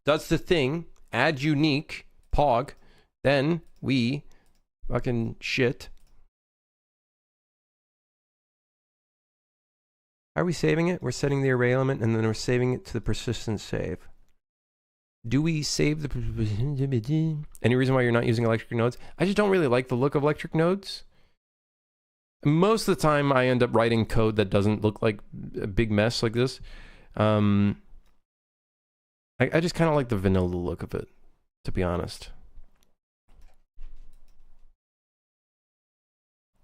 Does the thing, add unique, pog, then we fucking shit. How are we saving it? We're setting the array element, and then we're saving it to the persistent save. Do we save the... Any reason why you're not using electric nodes? I just don't really like the look of electric nodes. Most of the time, I end up writing code that doesn't look like a big mess like this. I just kind of like the vanilla look of it, to be honest.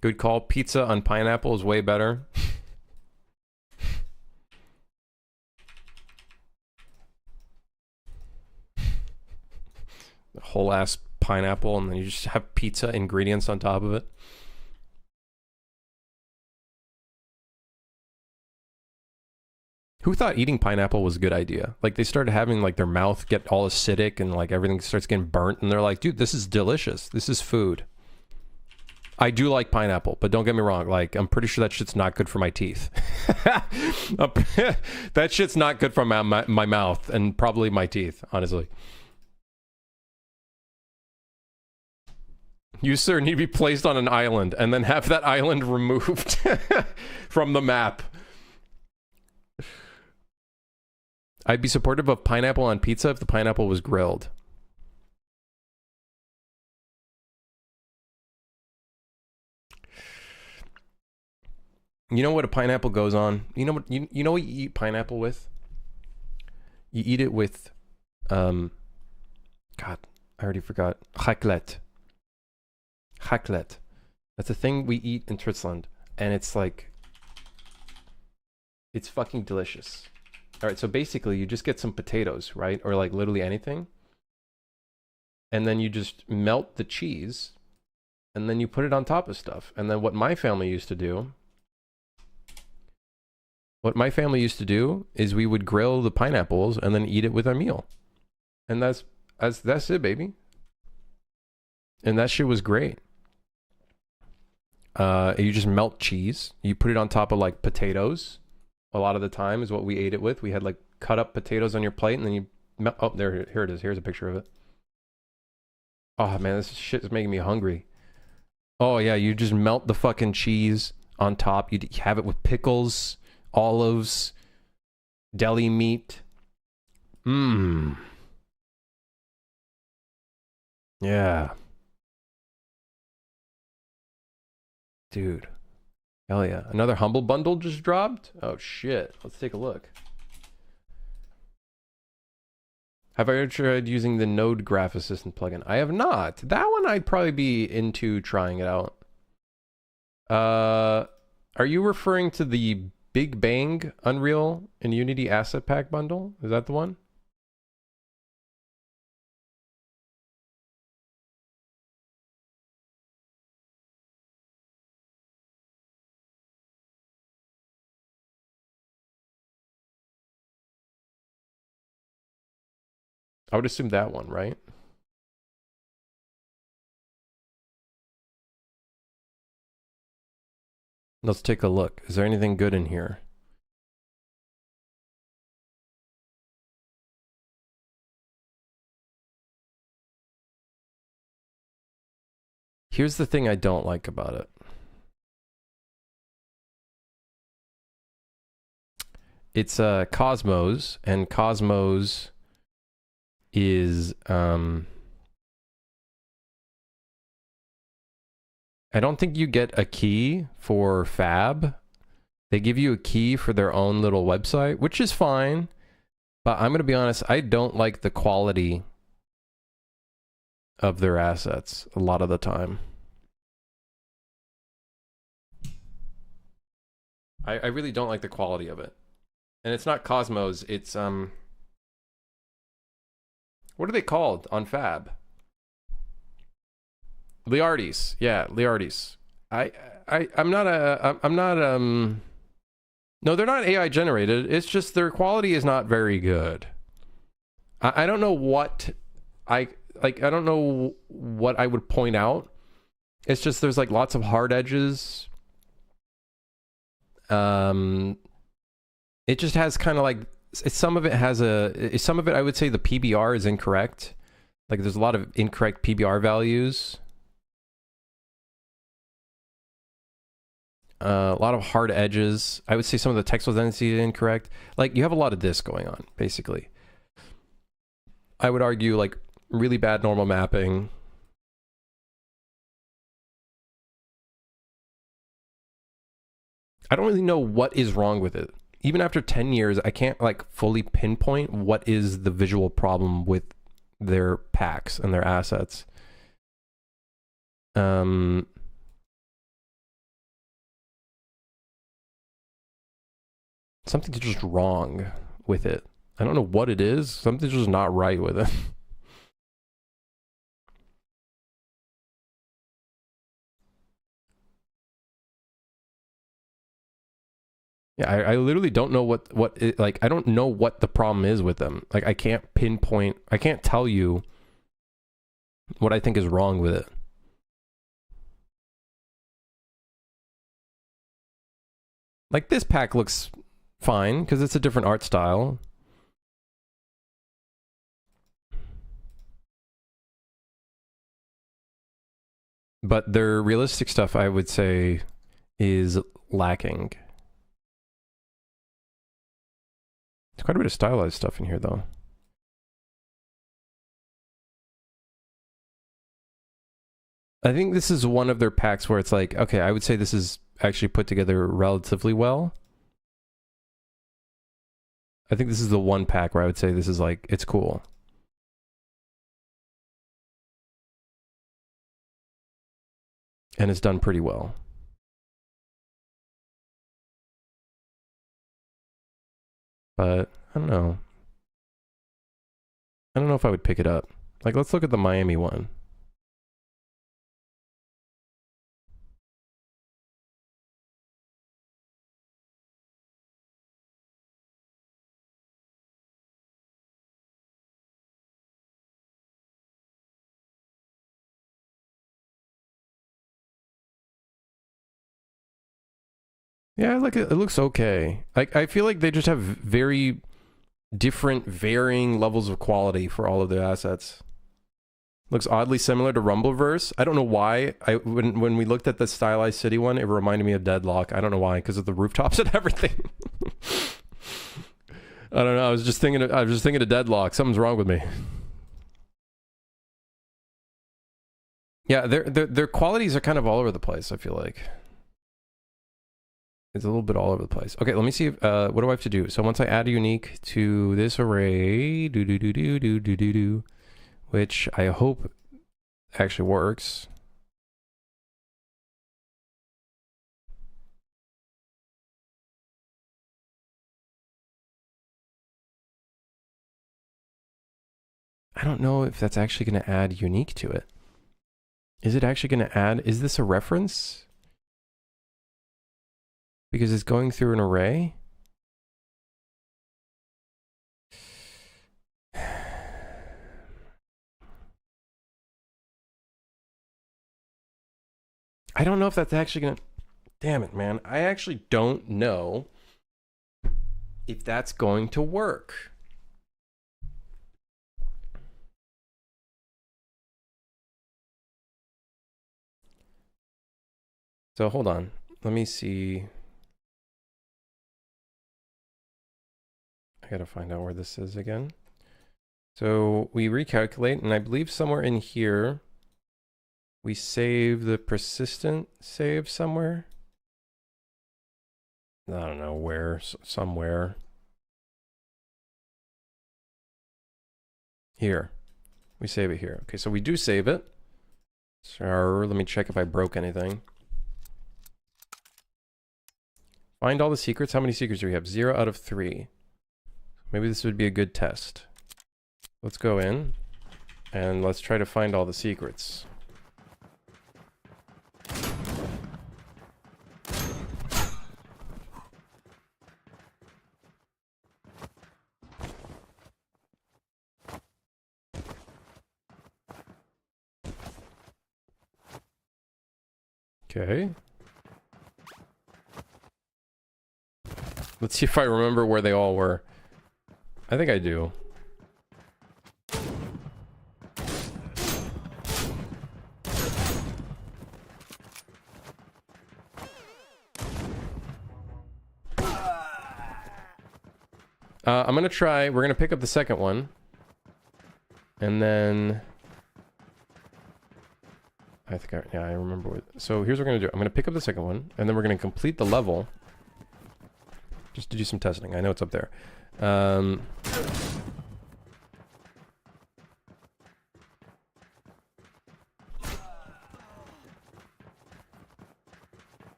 Good call. Pizza on pineapple is way better. Whole ass pineapple, and then you just have pizza ingredients on top of it. Who thought eating pineapple was a good idea? Like, they started having, like, their mouth get all acidic and, like, everything starts getting burnt, and they're like, dude, this is delicious. This is food. I do like pineapple, but don't get me wrong. Like, I'm pretty sure that shit's not good for my teeth. That shit's not good for my mouth and probably my teeth, honestly. You, sir, need to be placed on an island and then have that island removed from the map. I'd be supportive of pineapple on pizza if the pineapple was grilled. You know what a pineapple goes on? You know what you know what you eat pineapple with? You eat it with God, I already forgot. Raclette. Raclette. That's a thing we eat in Switzerland, and it's like, it's fucking delicious. All right, so basically you just get some potatoes, right? Or like literally anything. And then you just melt the cheese, and then you put it on top of stuff. And then what my family used to do is we would grill the pineapples and then eat it with our meal. And that's it, baby. And that shit was great. You just melt cheese. You put it on top of like potatoes. A lot of the time is what we ate it with. We had like cut up potatoes on your plate, and then you oh, here it is. Here's a picture of it. Oh man, this shit is making me hungry. Oh yeah, you just melt the fucking cheese on top. You have it with pickles, olives, deli meat. Mmm. Yeah. Dude. Hell yeah. Another Humble Bundle just dropped? Oh shit. Let's take a look. Have I ever tried using the Node Graph Assistant plugin? I have not. That one I'd probably be into trying it out. Are you referring to the Big Bang Unreal and Unity Asset Pack bundle? Is that the one? I would assume that one, right? Let's take a look. Is there anything good in here? Here's the thing I don't like about it. It's Cosmos, and Cosmos is I don't think you get a key for Fab. They give you a key for their own little website, which is fine. But I'm going to be honest, I don't like the quality of their assets a lot of the time. I really don't like the quality of it. And it's not Cosmos, it's what are they called on Fab? Liartis. Yeah, Liartis. I'm not no, they're not AI generated. It's just their quality is not very good. I don't know what I don't know what I would point out. It's just there's like lots of hard edges. It just has kind of like some of it I would say the PBR is incorrect. Like there's a lot of incorrect PBR values. A lot of hard edges. I would say some of the textual density is incorrect. Like you have a lot of this going on, basically. I would argue like really bad normal mapping. I don't really know what is wrong with it. Even after 10 years, I can't like fully pinpoint what is the visual problem with their packs and their assets. Something's just wrong with it. I don't know what it is. Something's just not right with it. Yeah, I literally don't know what it, like I don't know what the problem is with them. Like I can't pinpoint. I can't tell you what I think is wrong with it. Like this pack looks fine because it's a different art style. But their realistic stuff, I would say, is lacking. There's quite a bit of stylized stuff in here, though. I think this is one of their packs where it's like, okay, I would say this is actually put together relatively well. I think this is the one pack where I would say this is like, it's cool. And it's done pretty well. But I don't know. I don't know if I would pick it up. Like, let's look at the Miami one. Yeah, like it looks okay. I feel like they just have very different, varying levels of quality for all of their assets. Looks oddly similar to Rumbleverse. I don't know why. When we looked at the stylized city one, it reminded me of Deadlock. I don't know why, because of the rooftops and everything. I don't know. I was just thinking of Deadlock. Something's wrong with me. Yeah, their qualities are kind of all over the place, I feel like. It's a little bit all over the place. Okay, let me see if, what do I have to do? So once I add a unique to this array, which I hope actually works. I don't know if that's actually going to add unique to it. Is it actually going to add, is this a reference? Because it's going through an array. I don't know if that's actually going to... Damn it, man. I actually don't know if that's going to work. So hold on. Let me see. I gotta find out where this is again. So we recalculate, and I believe somewhere in here we save the persistent save somewhere. I don't know where, somewhere. Here. We save it here. Okay, so we do save it. So let me check if I broke anything. Find all the secrets. How many secrets do we have? 0 out of 3. Maybe this would be a good test. Let's go in and let's try to find all the secrets. Okay. Let's see if I remember where they all were. I think I do. I'm gonna try, we're gonna pick up the second one. And then... I remember what... So here's what we're gonna do. I'm gonna pick up the second one, and then we're gonna complete the level. Just to do some testing. I know it's up there.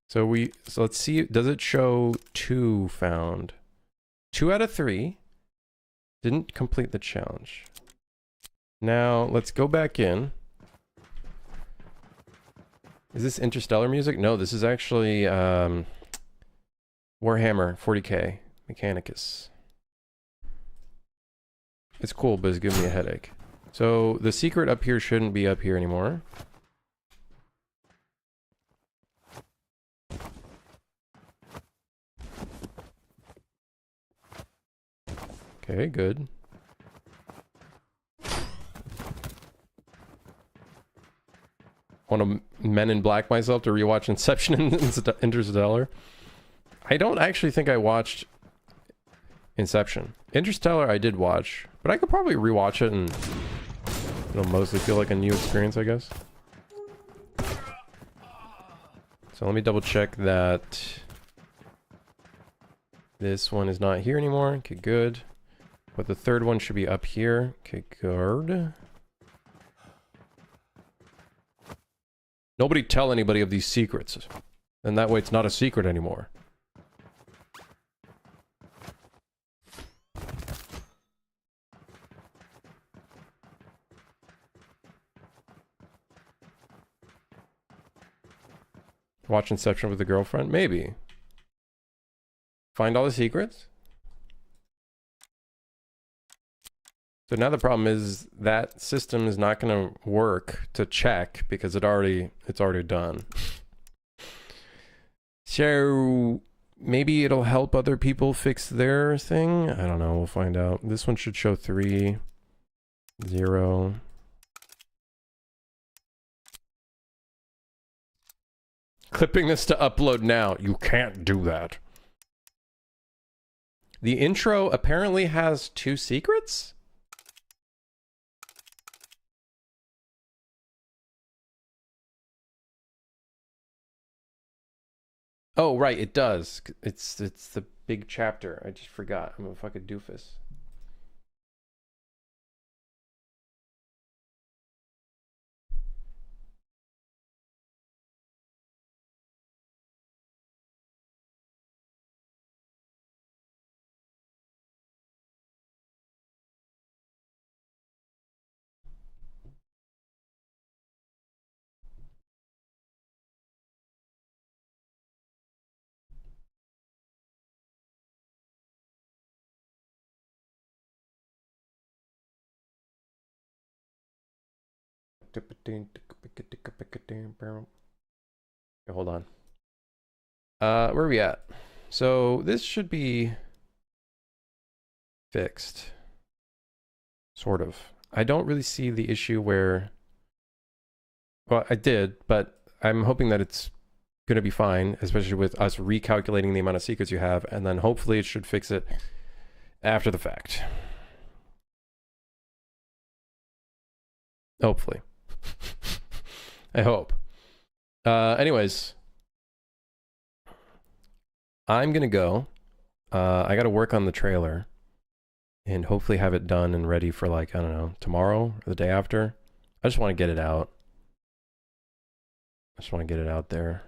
So let's see, does it show 2 found? 2 out of 3. Didn't complete the challenge. Now, let's go back in. Is this Interstellar music? No, this is actually Warhammer 40k, Mechanicus. It's cool, but it's giving me a headache. So the secret up here shouldn't be up here anymore. Okay, good. Want to Men in Black myself to rewatch Inception and Interstellar? I don't actually think I watched Inception. Interstellar I did watch, but I could probably rewatch it and it'll mostly feel like a new experience, I guess. So let me double check that this one is not here anymore. Okay, good. But the third one should be up here. Okay, good. Nobody tell anybody of these secrets. And that way it's not a secret anymore. Watch Inception with a girlfriend? Maybe. Find all the secrets? So now the problem is that system is not going to work to check because it's already done. So maybe it'll help other people fix their thing. I don't know. We'll find out. This one should show 3, 0. Clipping this to upload now. You can't do that. The intro apparently has 2 secrets? Oh, right, it does. It's the big chapter. I just forgot. I'm a fucking doofus. hold on. Where are we at? So this should be fixed. Sort of. I don't really see the issue where... Well, I did, but I'm hoping that it's going to be fine, especially with us recalculating the amount of secrets you have, and then hopefully it should fix it after the fact. Hopefully. I hope. Anyways, I'm going to go. I got to work on the trailer and hopefully have it done and ready for, like, I don't know, tomorrow or the day after. I just want to get it out. I just want to get it out there.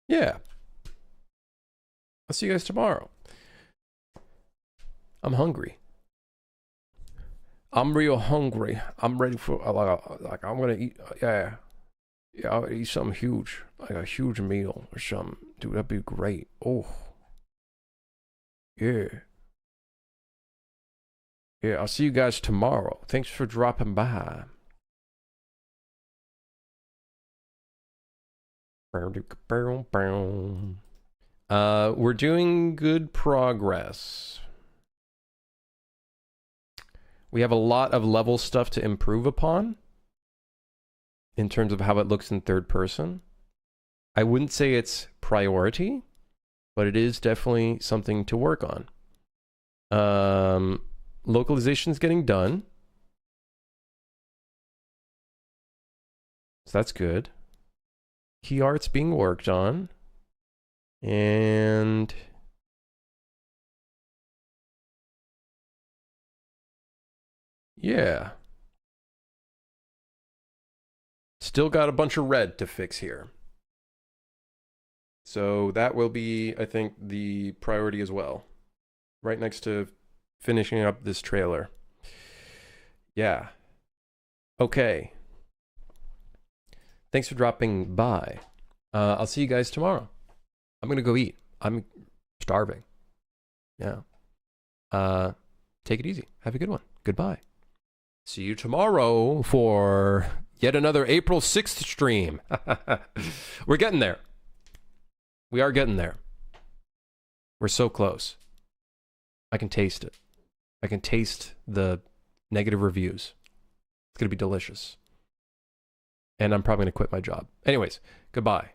Yeah. I'll see you guys tomorrow. I'm hungry. I'm real hungry. I'm ready for, like I'm gonna eat, yeah, I'll eat something huge, like a huge meal or something. Dude, that'd be great. Oh, yeah. Yeah, I'll see you guys tomorrow. Thanks for dropping by. We're doing good progress. We have a lot of level stuff to improve upon in terms of how it looks in third person. I wouldn't say it's priority, but it is definitely something to work on. Localization's getting done. So that's good. Key art's being worked on. And yeah. Still got a bunch of red to fix here. So that will be, I think, the priority as well. Right next to finishing up this trailer. Yeah. Okay. Thanks for dropping by. I'll see you guys tomorrow. I'm going to go eat. I'm starving. Yeah. Take it easy. Have a good one. Goodbye. See you tomorrow for yet another April 6th stream. We're getting there. We are getting there. We're so close. I can taste it. I can taste the negative reviews. It's going to be delicious. And I'm probably going to quit my job. Anyways, goodbye.